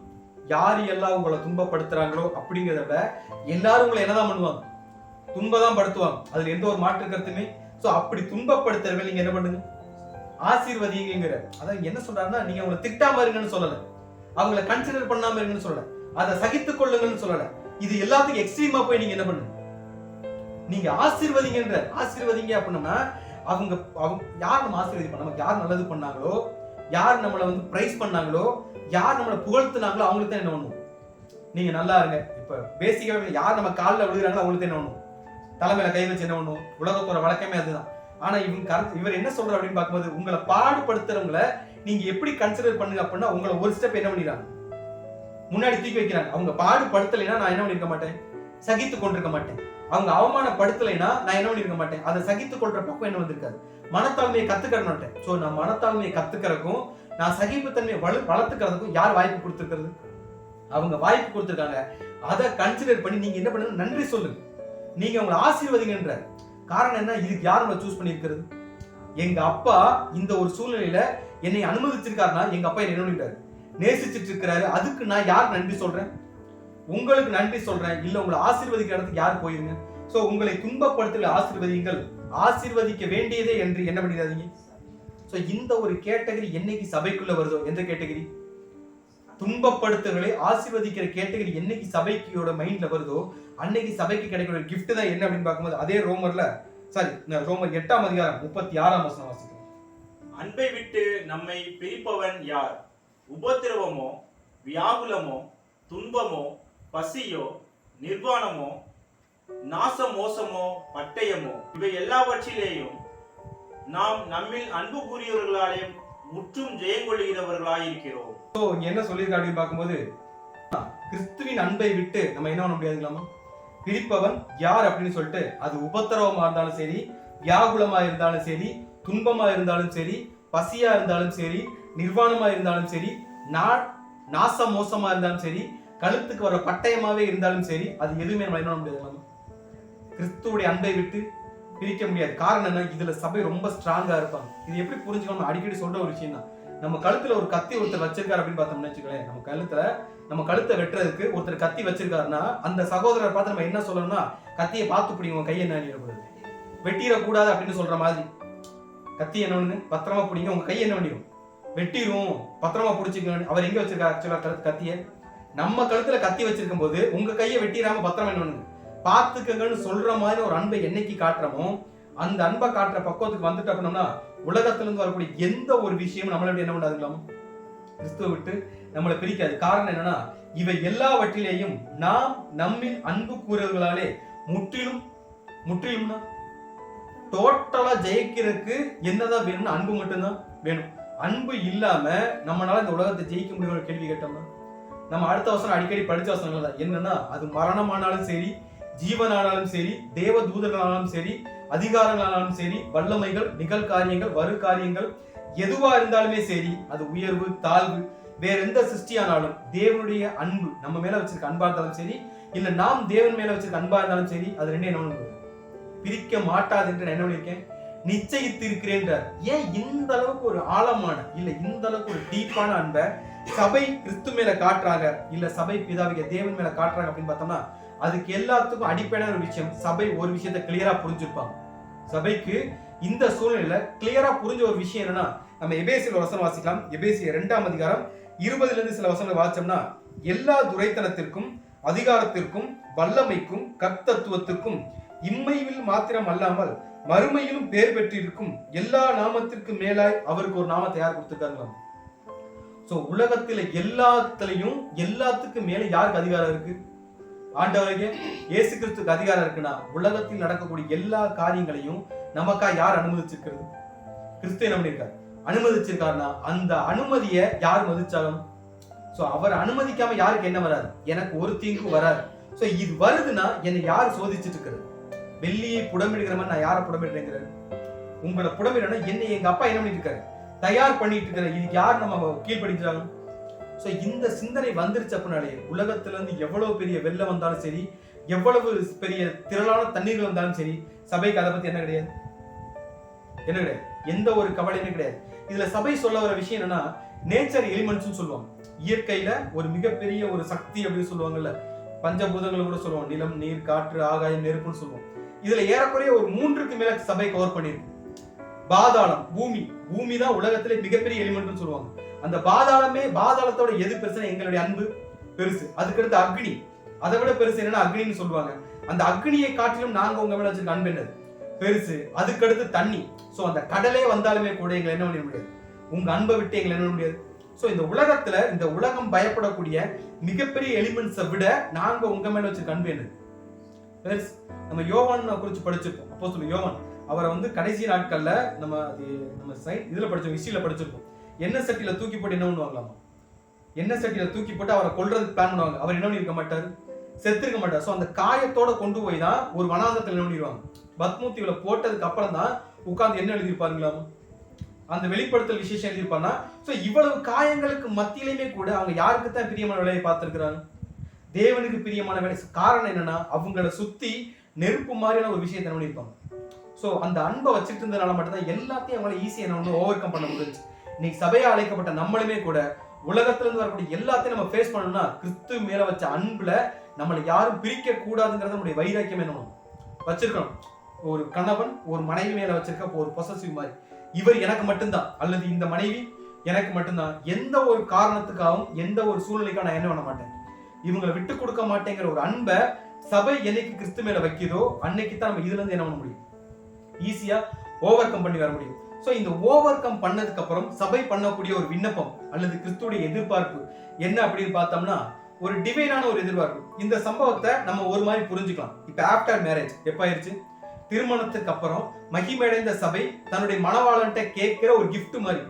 Speaker 1: யார் எல்லாம் உங்களை துன்பப்படுத்துறாங்களோ அப்படிங்கிறத விட எல்லாரும் உங்களை என்னதான் பண்ணுவாங்க, துன்பதான் படுத்துவாங்க. அதுல எந்த ஒரு மாற்று கருத்துமே. சோ அப்படி துன்பப்படுத்துறவங்க நீங்க என்ன பண்ணுங்க, ஆசீர்வதிங்கிற. அதான் என்ன சொல்றாருன்னா, நீங்க அவங்களை திட்டாம இருங்கன்னு சொல்லல, அவங்களை கன்சிடர் பண்ணாம இருங்கன்னு சொல்லல, அதை சகித்துக் கொள்ளுங்கன்னு சொல்லல. இது எல்லாத்துக்கும் எக்ஸ்ட்ரீமா போய் நீங்க என்ன பண்ணுங்க, நீங்க ஆசீர்வதிங்கன்ற. ஆசீர்வதிங்க அப்படின்னா அவங்க யார் நம்ம ஆசீர்வதிப்போம், நமக்கு யார் நல்லது பண்ணாங்களோ, யார் நம்மளை வந்து பிரைஸ் பண்ணாங்களோ, யார் நம்மளை புகழ்த்துனாங்களோ அவங்களுக்கு தான் என்ன பண்ணுவோம், நீங்க நல்லா இருங்க. இப்ப பேசிக்காக யார் நம்ம காலில் விழுகிறாங்களோ அவங்களுக்கு என்ன பண்ணுவோம், தலைமையில கை வச்சு என்ன பண்ணுவோம். உலகத்தோட வழக்கமே அதுதான். ஆனா இவர் என்ன சொல்ற அப்படின்னு பார்க்கும்போது, உங்களை பாடுபடுத்துறவங்களை நீங்க எப்படி கன்சிடர் பண்ணுங்க அப்படின்னா, உங்களை ஒரு ஸ்டெப் என்ன பண்ணிடுறாங்க, முன்னாடி தூக்கி வைக்கிறாங்க. அவங்க பாடுபடுத்தலைன்னா நான் என்ன பண்ணிருக்க மாட்டேன், சகித்து கொண்டிருக்க மாட்டேன். அவங்க அவமானப்படுத்தலைன்னா நான் என்ன பண்ணிருக்க மாட்டேன், அதை சகித்து கொள்ற பக்கம் என்ன வந்திருக்காது, மனத்தாழ்மையை கத்துக்கிற மாட்டேன். சோ நான் மனத்தாழ்மையை கத்துக்கிறதுக்கும் நான் சகிப்புத்தன்மையை வளர்த்துக்கிறதுக்கும் யார் வாய்ப்பு கொடுத்துருக்கிறது, அவங்க வாய்ப்பு கொடுத்துருக்காங்க. அதை கன்சிடர் பண்ணி நீங்க என்ன பண்ணுங்க, நன்றி சொல்லுங்க. நீங்க உங்களை ஆசீர்வதிங்கன்ற காரணம் என்ன, இதுக்கு யார் உங்களை சூஸ் பண்ணிருக்கிறது? எங்க அப்பா இந்த ஒரு சூழ்நிலையில என்னை அனுமதிச்சிருக்காருன்னா எங்க அப்பா என்ன பண்ணிட்டாரு, நேசிச்சிட்டு இருக்கிறாரு. அதுக்கு நான் யார் நன்றி சொல்றேன், உங்களுக்கு நன்றி சொல்றேன். இல்ல உங்களை ஆசீர்வதிக்கிற இடத்துக்கு யார் போயிருங்க. சோ உங்களை துன்பப்படுத்துகிற ஆசீர்வதிங்கள், ஆசீர்வதிக்க வேண்டியதே என்று என்ன பண்ணிடாதீங்க. சோ இந்த ஒரு கேட்டகரி என்னைக்கு சபைக்குள்ள வருதோ, எந்த கேட்டகரி, துன்பப்படுத்துகளை ஆசீர்வதிக்கிற கேட்டகரி என்னைக்கு சபைக்கோட மைண்ட்ல வருதோ அன்னைக்கு சபைக்கு கிடைக்கிற ஒரு கிஃப்ட் தான் என்ன அப்படின்னு பார்க்கும்போது, அதே ரோமர் 8ஆம் அதிகாரம் 36ஆம் வசனம் வாசிக்கிறோம்.
Speaker 2: அன்பை விட்டு நம்மை பிரிப்பவன் யார்? உபத்திரவமோ, வியாகுலமோ, துன்பமோ, பசியோ, நிர்வாணமோ, நாசமோசமோ, பட்டயமோ, இவை எல்லாவற்றிலேயும் நாம் நம்மில் அன்பு கூறியவர்களாலே முற்றும் ஜெயங்கொள்கிறவர்களாயிருக்கிறோம்.
Speaker 1: இங்க என்ன சொல்லியிருக்காங்க அப்படின்னு பார்க்கும்போது, கிறிஸ்துவின் அன்பை விட்டு நம்ம என்ன பண்ண முடியாதுங்களாமா? பிரிப்பவன் யார் அப்படின்னு சொல்லிட்டு, அது உபத்திரவமா இருந்தாலும் சரி, வியாகுலமா இருந்தாலும் சரி, துன்பமா இருந்தாலும் சரி, பசியா இருந்தாலும் சரி, நிர்வாணமா இருந்தாலும் சரி, நாச மோசமா இருந்தாலும் சரி, கழுத்துக்கு வர பட்டயமாவே இருந்தாலும் சரி, அது எதுவுமே நம்ம என்ன பண்ண முடியாது. கிறிஸ்துவோடைய அன்பை விட்டு பிரிக்க முடியாது. காரணம் என்ன? இதுல சபை ரொம்ப ஸ்ட்ராங்கா இருப்பாங்க. இது எப்படி புரிஞ்சுக்கணும்? அடிக்கடி சொல்ற ஒரு விஷயம் தான். நம்ம கழுத்துல ஒரு கத்தி ஒருத்தர் வச்சிருக்காரு அப்படின்னு பார்த்தோம்னு வச்சுக்கோங்களேன். நம்ம கழுத்தை வெட்டுறதுக்கு ஒருத்தர் கத்தி வச்சிருக்காருன்னா, அந்த சகோதரரை பார்த்து நம்ம என்ன சொல்லணும்னா, கத்தியை பார்த்து பிடிங்க, உங்க கையை என்ன பண்ணிடக்கூடாது, வெட்டிடக்கூடாது அப்படின்னு சொல்ற மாதிரி. கத்தி என்ன ஒண்ணு, பத்திரமா பிடிங்க, உங்க கை என்ன பண்ணிடும், வெட்டிடும், பத்திரமா பிடிச்சிக்க. அவர் எங்க வச்சிருக்காரு ஆக்சுவலா கத்தியை? நம்ம கழுத்துல கத்தி வச்சிருக்கும் போது உங்க கையை வெட்டிடாம பத்திரமா என்ன பண்ணுங்க, பார்த்துக்கங்கன்னு சொல்ற மாதிரி ஒரு அன்பை என்னைக்கு காட்டுறோமோ, அந்த அன்பை காட்டுற பக்குவத்துக்கு வந்துட்டு அப்படின்னா, உலகத்துல இருந்து வரக்கூடிய எந்த ஒரு விஷயமும் நம்மள என்ன பண்ணாதுங்களாமோ, கிறிஸ்துவை விட்டு நம்மளை பிரிக்காது. காரணம் என்னன்னா, இவை எல்லாவற்றிலேயும் நாம் நம்மில் அன்பு கூறுவர்களாலே முற்றிலும்னா டோட்டலா ஜெயிக்கிறதுக்கு என்னதான் வேணும்னா அன்பு மட்டும்தான் வேணும். அன்பு இல்லாம நம்மளால இந்த உலகத்தை ஜெயிக்க முடியும் கேள்வி கேட்டோம்னா, நம்ம அடுத்த வசனம் அடிக்கடி படிச்ச வசனங்கள் தான். என்னன்னா, அது மரணமானாலும் சரி, ஜீவனானாலும் சரி, தேவ தூதர்களானாலும் சரி, அதிகாரங்களானாலும் சரி, வல்லமைகள், நிகழ்காரியங்கள், வரு காரியங்கள், எதுவா இருந்தாலுமே சரி, அது உயர்வு தாழ்வு, வேற எந்த சிருஷ்டியானாலும் தேவனுடைய அன்பு நம்ம மேல வச்சிருக்க அன்பா இருந்தாலும் சரி, இல்ல நாம் தேவன் மேல வச்சிருக்க அன்பா இருந்தாலும் சரி, அது ரெண்டே என்ன பிரிக்க மாட்டாது என்று நான் என்ன பண்ணிருக்கேன், நிச்சயித்து இருக்கிறேன். ஏன் இந்த அளவுக்கு ஒரு ஆழமான இல்ல இந்த அளவுக்கு ஒரு டீப்பான அன்பை சபை கிறிஸ்து மேல காட்டுறாங்க, இல்ல சபை பிதாவிய தேவன் மேல காட்டுறாங்க அப்படின்னு பார்த்தோம்னா, அதுக்கு எல்லாத்துக்கும் அடிப்படையான ஒரு விஷயம், சபை ஒரு விஷயத்தை கிளியரா புரிஞ்சிருப்பாங்க. சபைக்கு இந்த சூழ்நிலையில கிளியரா புரிஞ்ச ஒரு விஷயம் என்னன்னா, நம்ம எபேசியர் வசனம் வாசிக்கலாம். எபேசியர் 2ஆம் அதிகாரம் 20ல இருந்து சில வசனங்களை வாசிச்சோம்னா, எல்லா துரைத்தனத்திற்கும், அதிகாரத்திற்கும், வல்லமைக்கும், கர்த்தத்துவத்திற்கும் இம்மையில் மாத்திரம் அல்லாமல் மறுமையிலும் பேர் பெற்றிருக்கும் எல்லா நாமத்திற்கு மேலாய் அவருக்கு ஒரு நாமத்தை யார் கொடுத்திருக்காங்களாம். சோ உலகத்துல எல்லாத்துக்கும் மேல யாருக்கு அதிகாரம் இருக்கு? ஆண்டவரே இயேசு கிறிஸ்துக்கு அதிகாரம் இருக்குன்னா, உலகத்தில் நடக்கக்கூடிய எல்லா காரியங்களையும் நமக்கா யார் அனுமதிச்சிருக்கிறது? கிறிஸ்து என்ன பண்ணிருக்காரு? அனுமதிச்சிருக்காருன்னா, அந்த அனுமதியை யார் மதிச்சாலும், சோ அவர் அனுமதிக்காம யாருக்கு என்ன வராது? எனக்கு ஒரு தீங்கும் வராது. சோ இது வருதுன்னா என்னை யார் சோதிச்சுட்டு இருக்கிறது? வெள்ளியை புடமிடுகிற மாதிரி நான் யாரை புடமிடுறேங்கிறாரு? உங்களை புடமிடனா என்னை எங்க அப்பா என்ன பண்ணிட்டு இருக்காரு? தயார் பண்ணிட்டு இருக்கிற. இதுக்கு யார் நம்ம கீழ்படிக்கிறாங்க? சோ இந்த சிந்தனை வந்துருச்சு அப்படின்னாலே, உலகத்துல இருந்து எவ்வளவு பெரிய வெள்ளம் வந்தாலும் சரி, எவ்வளவு பெரிய திரளான தண்ணீர்கள் வந்தாலும் சரி, சபைக்கு அதை பத்தி என்ன கிடையாது, எந்த ஒரு கவலையுமே கிடையாது. இதுல சபை சொல்ல வர விஷயம் என்னன்னா, நேச்சர் எலிமெண்ட்ஸ் சொல்லுவாங்க. இயற்கையில ஒரு மிகப்பெரிய ஒரு சக்தி அப்படின்னு சொல்லுவாங்கல்ல, பஞ்சபூதங்கள் கூட சொல்லுவோம், நிலம், நீர், காற்று, ஆகாயம், நெருப்புன்னு சொல்லுவோம். இதுல ஏறக்குறைய ஒரு 3க்கு மேல சபை கவர் பண்ணிருக்கு. பாதாளம், பூமி தான் உலகத்திலே மிகப்பெரிய எலிமெண்ட்னு சொல்லுவாங்க. அந்த பாதாளத்தோட எது பெருசுன்னா எங்களுடைய அன்பு பெருசு. அதுக்கடுத்து அக்னி, அதை விட பெருசு என்னன்னா அக்னின்னு சொல்லுவாங்க. அந்த அக்னியை காட்டிலும் நாங்க உங்க மேல வச்சிருக்க அன்பு என்னது பெருசு. அதுக்கடுத்து தண்ணி. சோ அந்த கடலே வந்தாலுமே கூட எங்களை என்ன பண்ண முடியாது, உங்க அன்பை விட்டு எங்களை என்ன பண்ண முடியாது. சோ இந்த உலகத்துல இந்த உலகம் பயப்படக்கூடிய மிகப்பெரிய எலிமெண்ட்ஸை விட நாங்க உங்க மேல வச்சிருக்க அன்பு என்னது பெருசு. நம்ம யோவான் குறிச்சு படிச்சிருப்போம். அப்போஸ்தலன் யோவான், அவரை கடைசி நாட்கள்ல நம்ம இதுல படிச்சோம், ஹிஸ்டரியில படிச்சிருப்போம். எண்ணெய் சட்டியில தூக்கி போட்டு என்ன பண்ணுவாங்களாமா, எண்ணெய் சட்டியில தூக்கி போட்டு அவரை கொல்றதுக்கு பிளான் பண்ணுவாங்க. அவர் என்ன பண்ணிருக்க மாட்டாரு, செத்துருக்க மாட்டார். சோ அந்த காயத்தோட கொண்டு போய் தான் ஒரு வனாந்தரத்துல என்ன பண்ணிடுவாங்க, பத்மூத்தியில போட்டதுக்கு அப்புறம் தான் உட்கார்ந்து என்ன எழுதியிருப்பாருங்களாமா, அந்த வெளிப்படுத்தல் விசேஷம் எழுதியிருப்பாங்கன்னா. சோ இவ்வளவு காயங்களுக்கு மத்தியிலுமே கூட அவங்க யாருக்கு தான் பிரியமான வேலையை பார்த்திருக்கிறாங்க, தேவனுக்கு பிரியமான வேலை. காரணம் என்னன்னா, அவங்கள சுத்தி நெருப்பு மாதிரியான ஒரு விஷயத்தை என்ன பண்ணிருப்பாங்க. சோ அந்த அன்பை வச்சுட்டு இருந்ததுனால மட்டும்தான் எல்லாத்தையும் அவங்களால ஈஸியா என்ன ஓவர் கம் பண்ண முடிஞ்சு. இன்னைக்கு சபையா அழைக்கப்பட்ட நம்மளுமே கூட உலகத்துல இருந்து வரக்கூடிய எல்லாத்தையும் நம்ம ஃபேஸ் பண்ணணும்னா, கிறிஸ்து மேல வச்ச அன்புல நம்மளை யாரும் பிரிக்க கூடாதுங்கிறத நம்முடைய வைராக்கியம் என்ன வச்சிருக்கணும். ஒரு கணவன் ஒரு மனைவி மேல வச்சிருக்க ஒரு பொசசிவ் மாதிரி, இவர் எனக்கு மட்டும்தான், அல்லது இந்த மனைவி எனக்கு மட்டும்தான், எந்த ஒரு காரணத்துக்காகவும் எந்த ஒரு சூழ்நிலைக்காக நான் என்ன பண்ண மாட்டேன், இவங்களை விட்டு கொடுக்க மாட்டேங்கிற ஒரு அன்பை சபை என்னைக்கு கிறிஸ்து மேல வைக்கிறதோ அன்னைக்கு தான் நம்ம இதுல இருந்து என்ன பண்ண முடியும், ஈஸியா ஓவர் கம் பண்ணி வர முடியும். ஸோ இந்த ஓவர் கம் பண்ணதுக்கு அப்புறம் சபை பண்ணக்கூடிய ஒரு விண்ணப்பம் அல்லது கிறிஸ்துடைய எதிர்பார்ப்பு என்ன அப்படின்னு பார்த்தோம்னா ஒரு டிவைனான ஒரு எதிர்பார்ப்பு. இந்த சம்பவத்தை நம்ம ஒரு மாதிரி புரிஞ்சுக்கலாம். இப்ப ஆஃப்டர் மேரேஜ் எப்ப ஆயிடுச்சு? திருமணத்துக்கு அப்புறம் மகிமையடைந்த சபை தன்னுடைய மணவாளன்ட்ட கேட்கிற ஒரு கிஃப்ட் மாதிரி.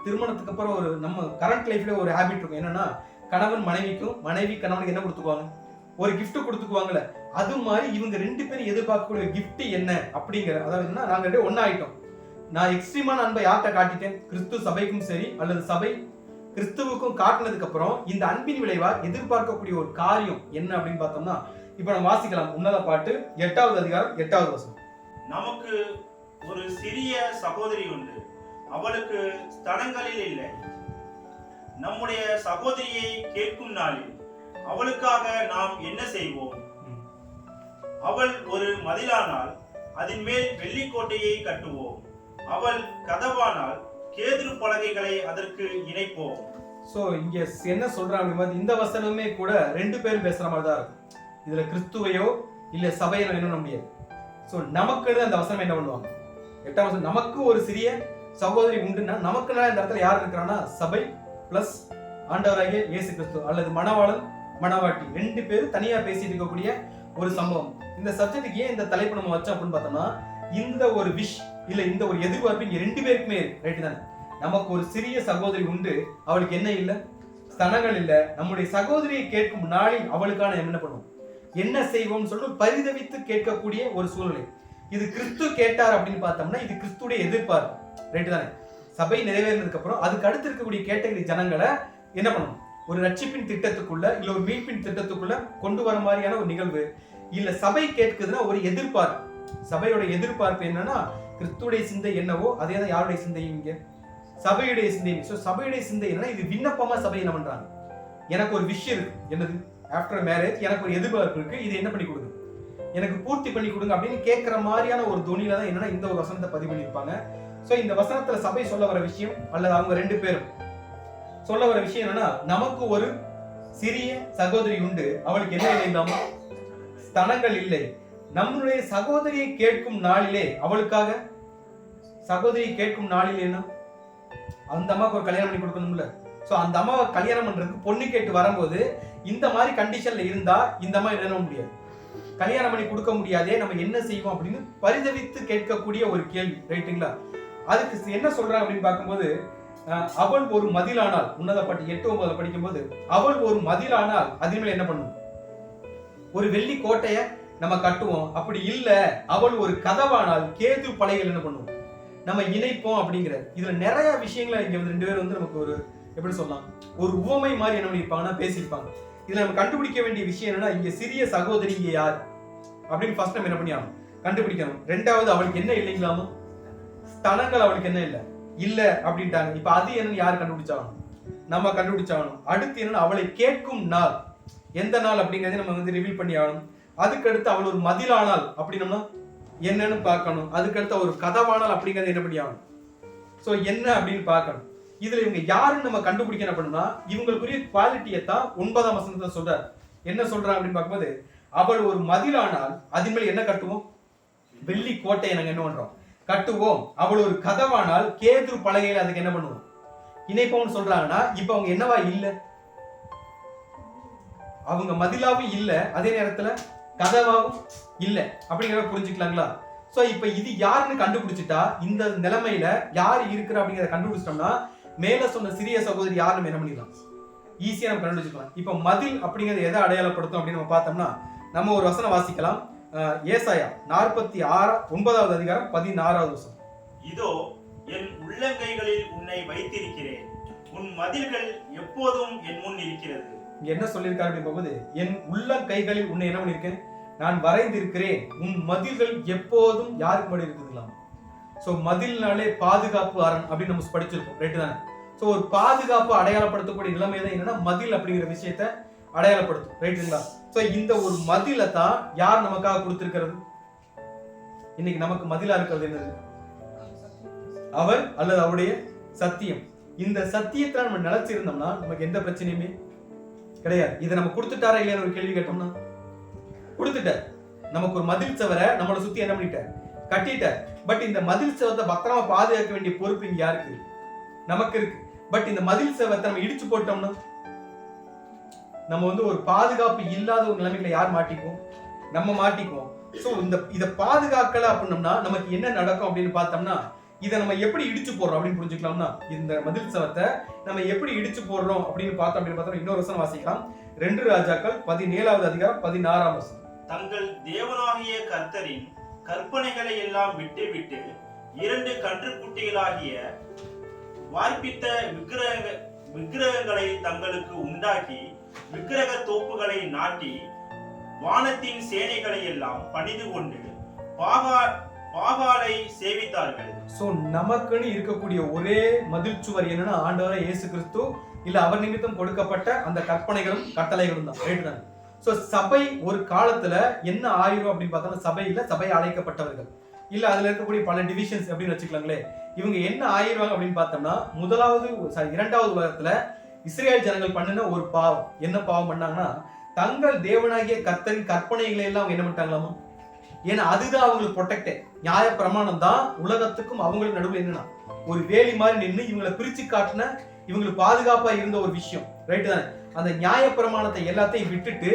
Speaker 1: திருமணத்துக்கு அப்புறம் ஒரு நம்ம கரண்ட் லைஃப்ல ஒரு ஹேபிட் இருக்கும். என்னன்னா கணவன் மனைவிக்கும் மனைவி கணவனுக்கு என்ன கொடுத்துக்குவாங்க? ஒரு கிஃப்ட் கொடுத்துக்குவாங்கல்ல. அது மாதிரி இவங்க ரெண்டு பேரும் எதிர்பார்க்கக்கூடிய கிஃப்ட் என்ன அப்படிங்கிற, அதாவது என்ன, நாங்க ரெண்டு ஒன்னா ஆயிட்டோம். நான் எக்ஸ்ட்ரீமான அன்பை யார்கிட்ட காட்டிட்டேன்? கிறிஸ்து சபைக்கும் சரி அல்லது சபை கிறிஸ்துவுக்கும் காட்டினதுக்கு அப்புறம் இந்த அன்பின் விளைவா எதிர்பார்க்கக்கூடிய ஒரு காரியம் என்ன அப்படின்னு பார்த்தோம்னா, இப்ப நம்ம வாசிக்கலாம் உன்னத பாட்டு 8வது அதிகாரம் 8வது வசனம்.
Speaker 2: நமக்கு ஒரு சிறிய சகோதரி உண்டு, அவளுக்கு ஸ்தலங்களில் இல்லை. நம்முடைய சகோதரியை கேட்கும் நாளில் அவளுக்காக நாம் என்ன செய்வோம்? அவள் ஒரு மதிலானால் அதன் மேல் வெள்ளிக்கோட்டையை கட்டுவோம். அவள் கதவானால் கேதுரு பலகைகளை அதற்கு இணைப்போம்.
Speaker 1: சோ இங்க என்ன சொல்றாங்க? இந்த வசனமே கூட ரெண்டு பேரும் பேசுற மாதிரி தான் இருக்கும். இதுல கிறிஸ்துவையோ இல்ல சபையோ என்ன பண்ண முடியாது. சோ நமக்கு அந்த வசனம் என்ன பண்ணுவாங்க? 8வது வசனம், நமக்கு ஒரு சிறிய சகோதரி உண்டுன்னா நமக்குன்னா இந்த இடத்துல யார் இருக்கிறான்னா சபை பிளஸ் ஆண்டவராகிய இயேசு கிறிஸ்து அல்லது மணவாளன் மணவாட்டி ரெண்டு பேரும் தனியா பேசிட்டு இருக்கக்கூடிய ஒரு சம்பவம். இந்த சப்ஜெக்டுக்கு ஏன் இந்த தலைப்பு நம்ம வச்சோம் அப்படின்னு பார்த்தோம்னா, இந்த ஒரு விஷ் இல்ல இந்த ஒரு எதிர்பார்ப்பு இங்க ரெண்டு பேருக்குமே இருக்கு. ரைட் தானே? நமக்கு ஒரு சிறிய சகோதரி உண்டு, அவளுக்கு என்ன இல்ல? ஸ்தனங்கள் இல்ல. நம்முடைய சகோதரியை கேட்கும் நாளில் அவளுக்கான என்ன பண்ணுவோம், என்ன செய்வோம்னு சொல்லிட்டு பரிதவித்து கேட்கக்கூடிய ஒரு சூழ்நிலை. இது கிறிஸ்து கேட்டார் அப்படின்னு பார்த்தோம்னா இது கிறிஸ்துடைய எதிர்பார்ப்பு. ரைட் தானே? சபை நிறைவேறினதுக்கு அப்புறம் அதுக்கு அடுத்து இருக்கக்கூடிய கேட்டகரி ஜனங்களை என்ன பண்ணணும்? ஒரு ரட்சிப்பின் திட்டத்துக்குள்ள இல்ல ஒரு மீட்பின் திட்டத்துக்குள்ள கொண்டு வர மாதிரியான ஒரு நிகழ்வு. இல்ல சபை கேட்குதுன்னா ஒரு எதிர்பார்ப்பு. சபையோட எதிர்பார்ப்பு என்னன்னா கிறிஸ்துடைய சிந்தை என்னவோ அதே தான் யாருடைய சிந்தையும் இங்க சபையுடைய சிந்தை. சபையுடைய சிந்தை என்னன்னா இது விண்ணப்பமா சபை என்ன பண்றாங்க? எனக்கு ஒரு விஷயம் இருக்கு, என்னது? ஆஃப்டர் மேரேஜ் எனக்கு ஒரு எதிர்பார்ப்பு இருக்கு, இது என்ன பண்ணி கொடுங்க, எனக்கு பூர்த்தி பண்ணி கொடுங்க அப்படின்னு கேட்கிற மாதிரியான ஒரு துணியில தான் என்னன்னா இந்த ஒரு வசனத்தை பதிவு பண்ணியிருப்பாங்க. சோ இந்த வசனத்துல சபை சொல்ல வர விஷயம் அல்லது அவங்க ரெண்டு பேரும் சொல்ல வர விஷயம் என்னன்னா, நமக்கு ஒரு சிறிய சகோதரி உண்டு, அவளுக்கு என்ன இல்லாம ஸ்தனங்கள் இல்லை. நம்முடைய சகோதரியை கேட்கும் நாளிலே அவளுக்காக சகோதரியை கேட்கும் நாளிலே என்ன, அந்த அம்மாவுக்கு ஒரு கல்யாணம் பண்ணி கொடுக்கணும்ல. சோ அந்த அம்மாவை கல்யாணம் பண்றதுக்கு பொண்ணு கேட்டு வரும்போது இந்த மாதிரி கண்டிஷன்ல இருந்தா இந்த அம்மா என்ன முடியாது, கல்யாணம் பண்ணி கொடுக்க முடியாதே, நம்ம என்ன செய்வோம் அப்படின்னு பரிதவித்து கேட்கக்கூடிய ஒரு கேள்வி. ரைட்டுங்களா? அதுக்கு என்ன சொல்றாங்க அப்படின்னு பார்க்கும்போது, அவள் ஒரு மதிலானால், உன்னத பாட்டு 8-9 படிக்கும்போது அவள் ஒரு மதிலானால் அதன் மேல என்ன பண்ணும்? ஒரு வெள்ளி கோட்டைய நம்ம கட்டுவோம். அப்படி இல்ல அவள் ஒரு கதவானால் கேது பலகைகள் என்ன பண்ணுவோம், நம்ம இணைப்போம் அப்படிங்கிற. இதுல நிறைய விஷயங்களை இங்க வந்து ரெண்டு பேரும் வந்து நமக்கு ஒரு எப்படி சொல்லலாம், ஒரு உவமை மாதிரி என்ன பண்ணிருப்பாங்கன்னா பேசியிருப்பாங்க. இதுல நம்ம கண்டுபிடிக்க வேண்டிய விஷயம் என்னன்னா, இங்க சிறிய சகோதரி இங்க யார் அப்படின்னு ஃபர்ஸ்ட் நம்ம என்ன பண்ணியாகணும், கண்டுபிடிக்கணும். ரெண்டாவது அவளுக்கு என்ன இல்லைங்களாமா, ஸ்தனங்கள் அவளுக்கு என்ன இல்லை இல்ல அப்படின்ட்டாங்க. இப்ப அது என்னன்னு யாரு கண்டுபிடிச்சாகணும், நம்ம கண்டுபிடிச்சாகணும். அடுத்து என்னன்னா அவளை கேட்கும் நாள் எந்த நாள் அப்படிங்கறத நம்ம வந்து ரிவீல் பண்ணி ஆகணும். அதுக்கடுத்து அவள் ஒரு மதிலானால் அப்படின்னம்னா என்னன்னு பார்க்கணும். அதுக்கடுத்து ஒரு கதவானால் அப்படிங்கறத என்ன பண்ணி ஆகணும், சோ என்ன அப்படின்னு பார்க்கணும். இதுல இவங்க யாருன்னு நம்ம கண்டுபிடிக்க என்ன பண்ணணும்னா, இவங்களுக்குரிய குவாலிட்டியை தான் 9ஆம் வசனத்துல சொல்றாரு. என்ன சொல்றாங்க அப்படின்னு பார்க்கும்போது, அவள் ஒரு மதிலானால் அதன் மேல் என்ன கட்டுவோம், வெள்ளி கோட்டையை நாங்க என்ன பண்றோம் கட்டுவோம். அவள் ஒரு கதவானால் கேதுரு பலகையில அதுக்கு என்ன பண்ணுவோம் இணைப்போம்னு சொல்றாங்கன்னா, இப்ப அவங்க என்னவா இல்ல, அவங்க மதிலாவும் இல்ல, அதே நேரத்துல கதவாவும் இல்ல அப்படிங்கிறத புரிஞ்சுக்கலாங்களா? சோ இப்ப இது யாருன்னு கண்டுபிடிச்சிட்டா, இந்த நிலைமையில யாரு இருக்கிற அப்படிங்கிறத கண்டுபிடிச்சிட்டோம்னா மேல சொன்ன சிறிய சகோதரி யாருன்னு என்ன பண்ணிடலாம், ஈஸியா நம்ம கண்டுபிடிச்சிக்கலாம். இப்ப மதில் அப்படிங்கிறது எதை அடையாளப்படுத்தும் அப்படின்னு நம்ம பார்த்தோம்னா, நம்ம ஒரு வசனம் வாசிக்கலாம். ஏசாயா 46-9வது அதிகாரம் 16வது வசனம்.
Speaker 2: இதோ என் உள்ளங்கைகளில் உன்னை வைத்திருக்கிறேன், உன் மதில்கள் எப்போதும் என் முன் இருக்கிறது.
Speaker 1: இங்க என்ன சொல்லியிருக்காரு அப்படின்னு போகுது, என் உள்ளங்கைகளில் உன்னை என்ன பண்ணிருக்கேன், நான் வரைந்திருக்கிறேன், உன் மதில்கள் எப்போதும் யாருக்கு படி இருக்குதுலாம். சோ மதில்னாலே பாதுகாப்பு அரண் அப்படின்னு நம்ம படிச்சிருக்கோம். ரைட்டு தானே? சோ ஒரு பாதுகாப்பு அடையாளப்படுத்தக்கூடிய நிலைமை தான் என்னன்னா மதில் அப்படிங்கிற விஷயத்த அடையாளப்படுத்தும். ரைட்டுங்களா? சோ இந்த ஒரு மதில தான் யார் நமக்காக கொடுத்திருக்கிறது, இன்னைக்கு நமக்கு மதிலா இருக்கிறது என்னது, அவர் அல்லது அவருடைய சத்தியம். இந்த சத்தியத்தை நம்ம நிலைச்சிருந்தோம்னா நமக்கு எந்த பிரச்சனையுமே கிடையாது. இதை நம்ம கொடுத்துட்டாரா இல்லையா ஒரு கேள்வி கேட்டோம்னா, கொடுத்துட்டார். நமக்கு ஒரு மதில் சவர நம்மளை சுத்தி என்ன பண்ணிட்டார், கட்டிட்டார். பட் இந்த மதில் செவத்தை பத்திரமா பாதுகாக்க வேண்டிய பொறுப்பு இங்க யாருக்கு? நமக்கு இருக்கு. பட் இந்த மதில் செவத்தை நம்ம இடிச்சு போட்டோம்னா நம்ம ஒரு பாதுகாப்பு இல்லாத ஒரு நிலைமையில யார் மாட்டிக்குவோம்? நம்ம மாட்டிக்குவோம். சோ இத பாதுகாக்கல அப்படின்னம்னா நமக்கு என்ன நடக்கும் அப்படின்னு பார்த்தோம்னா, இதை நம்ம எப்படி இடிச்சு போடுறோம் அப்படின்னு புரிஞ்சுக்கலாம்னா, இந்த மதில் செவத்தை நம்ம எப்படி இடிச்சு போடுறோம் அப்படின்னு பார்த்தோம் அப்படின்னு பார்த்தோம்னா இன்னொரு வசனம் வாசிக்கலாம். 2 ராஜாக்கள் 17வது அதிகாரம் 16ஆம் வசனம்.
Speaker 2: தங்கள் தேவனாகிய கர்த்தரின் கற்பனைகளை எல்லாம் விட்டு 2 கன்றுக்குட்டிகளாகிய வார்ப்பித்த விக்கிரகங்களை தங்களுக்கு உண்டாக்கி விக்கிரக தோப்புகளை நாட்டி வானத்தின் சேனைகளை எல்லாம் பணிந்து கொண்டு பாகாலை சேவித்தார்கள்.
Speaker 1: சோ நமக்குன்னு இருக்கக்கூடிய ஒரே மதில் சுவர் என்னன்னா ஆண்டவராகிய இயேசு கிறிஸ்து, இல்ல அவர் நிமித்தம் கொடுக்கப்பட்ட அந்த கற்பனைகளும் கட்டளைகளும் தான். ரைட் தான். சோ சபை ஒரு காலத்துல என்ன ஆயிரும் அப்படின்னு பார்த்தோம்னா, சபை அழைக்கப்பட்டவர்கள் இல்ல அதுல இருக்கக்கூடிய பல டிவிஷன்ஸ் அப்படின்னு வச்சுக்கலாங்களே, இவங்க என்ன ஆயிருவாங்க அப்படின்னு பார்த்தோம்னா, இரண்டாவது உலகத்துல இஸ்ரேல் ஜனங்கள் பண்ணின ஒரு பாவம். என்ன பாவம் பண்ணாங்கன்னா, தங்கள் தேவனாகிய கர்த்தரின் கற்பனைகளை எல்லாம் என்ன பண்ணிட்டாங்களாமா? ஏன்னா அதுதான் அவங்களுக்கு ப்ரொடெக்ட். நியாய பிரமாணம் தான் உலகத்துக்கும் அவங்களுக்கு நடுவில் என்னன்னா ஒரு வேலி மாதிரி நின்று இவங்களை பிரிச்சு காட்டின, இவங்களுக்கு பாதுகாப்பா இருந்த ஒரு விஷயம். ரைட்டு தானே? அந்த நியாய பிரமாணத்தை எல்லாத்தையும் விட்டுட்டு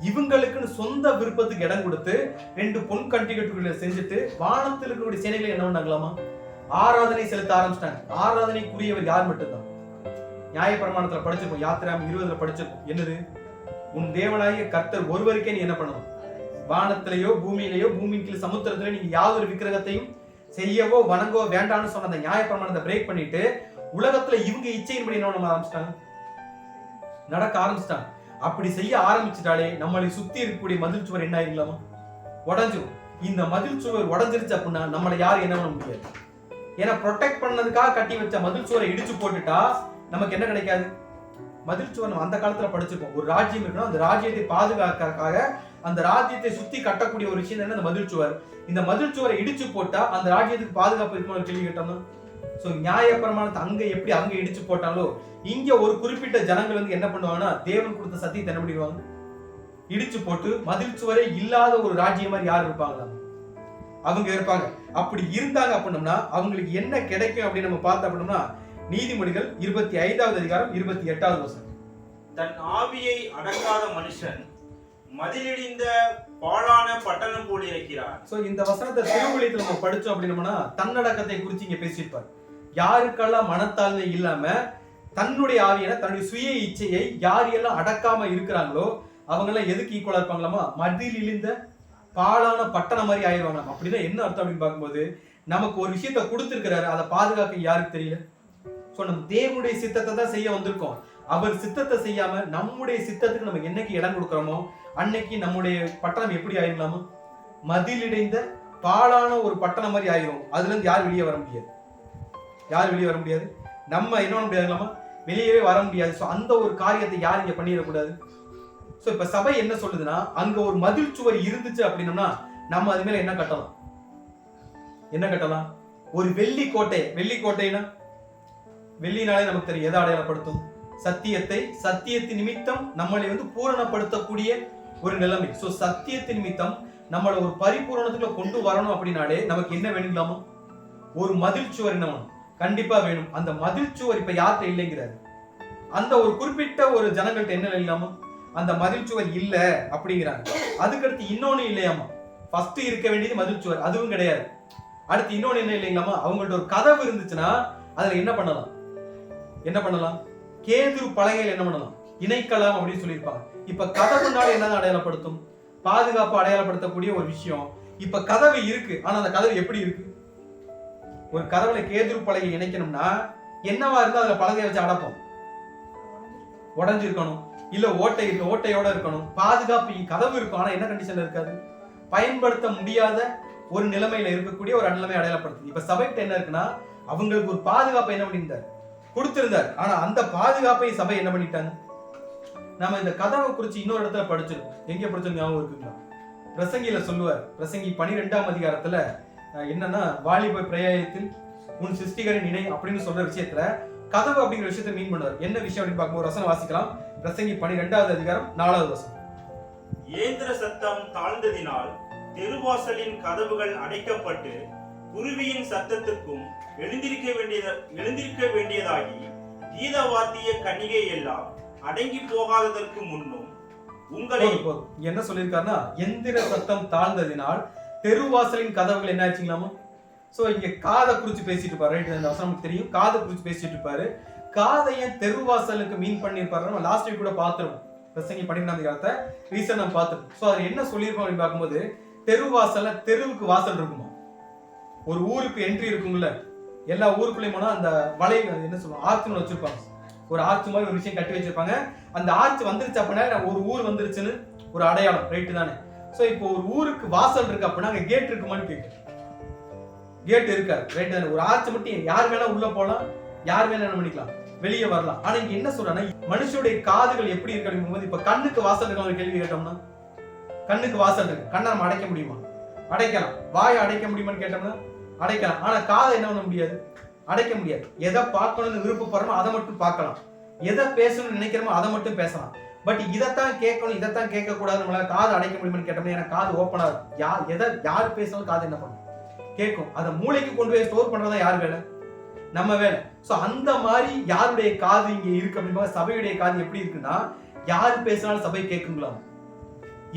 Speaker 1: இவங்களுக்குன்னு சொந்த விருப்பத்துக்கு இடம் கொடுத்து 2 பொன் கன்றுகளை செஞ்சுட்டு வானத்தில் இருக்கக்கூடிய சேனைகளை என்ன பண்ணாங்களாமா? ஆராதனை செலுத்த ஆரம்பிச்சிட்டாங்க. ஆராதனைக்குரியவர் யார் மட்டும்தான்? நியாய பிரமாணத்துல படிச்சிருக்கோம், யாத்திராம் 20ல படிச்சிருக்கோம். என்னது? உன் தேவனாகிய கர்த்தர் ஒருவருக்கே நீ என்ன பண்ணணும்? வானத்திலேயோ பூமியிலேயோ பூமியின் கீழ் சமுத்திரத்திலேயோ நீங்க யாதொரு விக்கிரகத்தையும் செய்யவோ வணங்கவோ வேண்டாம்னு சொன்ன அந்த நியாய பிரமாணத்தை பிரேக் பண்ணிட்டு உலகத்துல இவங்க இச்சையின்படி என்ன பண்ண ஆரம்பிச்சிட்டாங்க? நடக்க ஆரம்பிச்சிட்டாங்க. அப்படி செய்ய ஆரம்பிச்சிட்டாலே நம்மளை சுத்தி இருக்கக்கூடிய மதில் சுவர் என்ன ஆயிருக்கலாமா? உடஞ்சிரும். இந்த மதில் சுவர் உடஞ்சிருச்சு அப்படின்னா நம்மளை யாரும் என்ன பண்ண முடியாது. ஏன்னா ப்ரொடெக்ட் பண்ணதுக்காக கட்டி வச்ச மதில் சுவரை இடிச்சு போட்டுட்டா நமக்கு என்ன கிடைக்காது? மதில் சுவர் நம்ம அந்த காலத்துல படிச்சிருக்கோம். ஒரு ராஜ்யம் இருக்கணும், அந்த ராஜ்யத்தை பாதுகாக்கிறதுக்காக அந்த ராஜ்யத்தை சுத்தி கட்டக்கூடிய ஒரு விஷயம் என்ன? அந்த மதில் சுவர். இந்த மதில் சுவரை இடிச்சு போட்டா அந்த ராஜ்யத்துக்கு பாதுகாப்பு இருக்குன்னு கேள்வி கேட்டோம்னா, சோ நியாய பிரமாணத்தை அங்க இடிச்சு போட்டாலோ இங்க ஒரு குறிப்பிட்ட ஜனங்கள் என்ன பண்ணுவாங்கன்னா, தேவன் கொடுத்த சத்தியத்தை என்ன பண்ணிடுவாங்க? இடிச்சு போட்டு மதில் சுவரே இல்லாத ஒரு ராஜ்யம் மாதிரி யார் இருப்பாங்களா? அவங்க இருப்பாங்க. அப்படி இருந்தாங்க அப்படின்னம்னா அவங்களுக்கு என்ன கிடைக்கும் அப்படின்னு நம்ம பார்த்தோம் அப்படின்னா, நீதிமொழிகள் 25வது அதிகாரம் 28வது வசனம்.
Speaker 2: தன் ஆவியை அடக்காத மனுஷன் மதிலிடிந்த பாழான பட்டணம் போல் இருக்கிறார்.
Speaker 1: சோ இந்த வசனத்தை திருமொழியில நம்ம படிச்சோம் அப்படின்னா தன்னடக்கத்தை குறித்து இங்க பேசியிருப்பார். யாருக்கெல்லாம் மனத்தாழ்மை இல்லாம தன்னுடைய ஆவியான தன்னுடைய சுய இச்சையை யாரெல்லாம் அடக்காம இருக்கிறாங்களோ அவங்க எல்லாம் எதுக்கு ஈக்குவலா இருப்பாங்களாமா? மதில் இழிந்த பாழான பட்டணம் மாதிரி ஆயிடுவாங்க. அப்படின்னா என்ன அர்த்தம் அப்படின்னு பார்க்கும்போது, நமக்கு ஒரு விஷயத்த கொடுத்திருக்கிறாரு, அதை பாதுகாக்க யாருக்கு தெரியல. சோ நம்ம தேவனுடைய சித்தத்தை தான் செய்ய வந்திருக்கோம். அவர் சித்தத்தை செய்யாம நம்முடைய சித்தத்துக்கு நம்ம என்னைக்கு இடம் கொடுக்கிறோமோ அன்னைக்கு நம்முடைய பட்டணம் எப்படி ஆயிடலாமா? மதிலிடைந்த பாழான ஒரு பட்டணம் மாதிரி ஆயிரும். அதுல இருந்து யார் வெளியே வர முடியாது? நம்ம என்ன பண்ண முடியாதுலாமா? வெளியவே வர முடியாது. சோ அந்த ஒரு காரியத்தை யார் இங்க பண்ணிடக்கூடாது. சோ இப்ப சபை என்ன சொல்லுதுன்னா, அங்க ஒரு மதில் சுவர் இருந்துச்சு அப்படின்னா நம்ம அது மேல என்ன கட்டலாம்? ஒரு வெள்ளி கோட்டைனா வெள்ளினாலே நமக்கு தெரியும் எதை அடையாளப்படுத்தும்? சத்தியத்தின் நிமித்தம் நம்மளை பூரணப்படுத்தக்கூடிய ஒரு நிலைமை. சோ சத்தியத்தின் நிமித்தம் நம்மளை ஒரு பரிபூரணத்துக்குள்ள கொண்டு வரணும் அப்படின்னாலே நமக்கு என்ன வேணுங்களாமா? ஒரு மதில் சுவர் என்ன வேணும்? கண்டிப்பா வேணும். அந்த மதில் சுவர் இப்ப யார்கிட்ட இல்லைங்கிறாரு? அந்த ஒரு குறிப்பிட்ட ஒரு ஜனங்கள்ட்ட என்ன இல்லாம அந்த மதில் சுவர் இல்ல அப்படிங்கிறாங்க. அதுக்கடுத்து இன்னொன்னு இல்லையாமா? ஃபர்ஸ்ட் இருக்க வேண்டியது மதில் சுவர், அதுவும் கிடையாது. அடுத்து இன்னொன்னு என்ன இல்லைங்களாமா? அவங்கள்ட்ட ஒரு கதவு இருந்துச்சுன்னா அதுல என்ன பண்ணலாம்? கேதுரு பலகையில் என்ன பண்ணலாம்? இணைக்கலாம் அப்படின்னு சொல்லியிருப்பாங்க. இப்ப கதவுனால என்னதான் அடையாளப்படுத்தும்? பாதுகாப்பு அடையாளப்படுத்தக்கூடிய ஒரு விஷயம். இப்ப கதவு இருக்கு, ஆனா அந்த கதவு எப்படி இருக்கு? ஒரு கதவுல கேதுரு பலகை இணைக்கணும்னா என்னவா இருந்தா அதுல பலகையை வச்சு அடப்போம்? உடஞ்சிருக்கணும், இல்ல ஓட்டையோட இருக்கணும். பாதுகாப்பு கதவு இருக்கும், ஆனா என்ன கண்டிஷன்ல இருக்காது? பயன்படுத்த முடியாத ஒரு நிலைமையில இருக்கக்கூடிய ஒரு நிலைமை அடையாளப்படுத்துது. இப்ப சபைகிட்ட என்ன இருக்குன்னா, அவங்களுக்கு ஒரு பாதுகாப்பை என்ன பண்ணியிருந்தார்? கொடுத்திருந்தார். ஆனா அந்த பாதுகாப்பை சபை என்ன பண்ணிட்டாங்க? நம்ம இந்த கதவை குறிச்சு இன்னொரு இடத்துல படிச்சிருக்கோம். எங்க படிச்சோம் ஞாபகம் இருக்குங்களா? பிரசங்கியில சொல்லுவார். பிரசங்கி 12ஆம் அதிகாரத்துல என்னன்னா, வாலிப பிரயாயத்தில் உன் சிருஷ்டிகரின் இணை அப்படின்னு சொல்ற விஷயத்துல கதவு அப்படிங்கிற விஷயத்தை மீன் பண்ணுவார். என்ன விஷயம் அப்படின்னு பார்க்கும்போது வசனம் வாசிக்கலாம். பிரசங்கி 12வது அதிகாரம் 4வது வசனம்.
Speaker 2: ஏந்திர சத்தம் தாழ்ந்ததினால் தெருவாசலின் கதவுகள் அடைக்கப்பட்டு குருவியின் சத்தத்துக்கும் எழுந்திருக்க வேண்டியதாகி கீத வாத்திய கன்னிகை எல்லாம் அடங்கி போகாததற்கு முன்னும் உங்களை
Speaker 1: என்ன சொல்லியிருக்காருன்னா, எந்திர சத்தம் தாழ்ந்ததினால் தெருவாசலின் கதவுகள் என்ன ஆச்சுங்களாமா. சோ இங்க காதை குறிச்சு பேசிட்டு இருப்பாரு, ரைட்? அந்த வசனம் தெரியும், காதை குறிச்சு பேசிட்டு இருப்பாரு. காதைய தெருவாசலுக்கு மீன் பண்ணிருப்பாரு. நம்ம லாஸ்ட் வீக் கூட பார்த்துருவோம், பிரசங்கி 12ஆம் அதிகாரத்தை ரீசன் நம்ம பார்த்துருக்கோம். சோ அது என்ன சொல்லியிருப்போம் அப்படின்னு பார்க்கும்போது, தெருவாசல்ல தெருவுக்கு வாசல் இருக்குமா, ஒரு ஊருக்கு என்ட்ரி இருக்கும்ல, எல்லா ஊருக்குள்ளேயும் போனா அந்த வலை என்ன சொல்லுவோம், ஆர்ச்னு வச்சிருப்பாங்க, ஒரு ஆர்ச் மாதிரி ஒரு விஷயம் கட்டி வச்சிருப்பாங்க. அந்த ஆர்ச் வந்துருச்சு அப்படின்னா ஒரு ஊர் வந்துருச்சுன்னு ஒரு அடையாளம், ரைட்டு தானே? சோ இப்போ ஒரு ஊருக்கு வாசல் இருக்கு அப்படின்னா அங்க கேட் இருக்குமான்னு கேட்கு, கேட் இருக்காது, ரைட் தானே? ஒரு ஆர்ச் மட்டும் யார் வேணா உள்ள போலாம், யார் வேணா என்ன பண்ணிக்கலாம், வெளியே வரலாம். ஆனா இங்க என்ன சொல்றாங்கன்னா, மனுஷனுடைய காதுகள் எப்படி இருக்கு அப்படிங்கும்போது, இப்ப கண்ணுக்கு வாசல் இருக்க ஒரு கேள்வி கேட்டோம்னா, கண்ணுக்கு வாசல் இருக்கு, கண்ணை நம்ம அடைக்க முடியுமா? அடைக்கலாம். வாயை அடைக்க முடியுமான்னு கேட்டோம்னா அடைக்கலாம். ஆனா காதை என்ன பண்ண முடியாது, அடைக்க முடியாது. எதை பார்க்கணும்னு விருப்பப்படுறோமோ அதை மட்டும் பார்க்கலாம், எதை பேசணும்னு நினைக்கிறோமோ அதை மட்டும் பேசலாம். பட் இதைத்தான் கேட்கணும், இதைத்தான் கேட்க கூடாது, நம்மளால காது அடைக்க முடியுமான்னு கேட்டோம்னா எனக்கு காது ஓப்பனா இருக்கும். யார் பேசினாலும் காது என்ன பண்ணும், கேட்கும். அதை மூளைக்கு கொண்டு போய் ஸ்டோர் பண்றதா யார் வேலை, நம்ம வேலை. சோ அந்த மாதிரி யாருடைய காது இங்க இருக்கு அப்படின்னா, சபையுடைய காது எப்படி இருக்குன்னா, யாரு பேசினாலும் சபை கேட்குங்களா,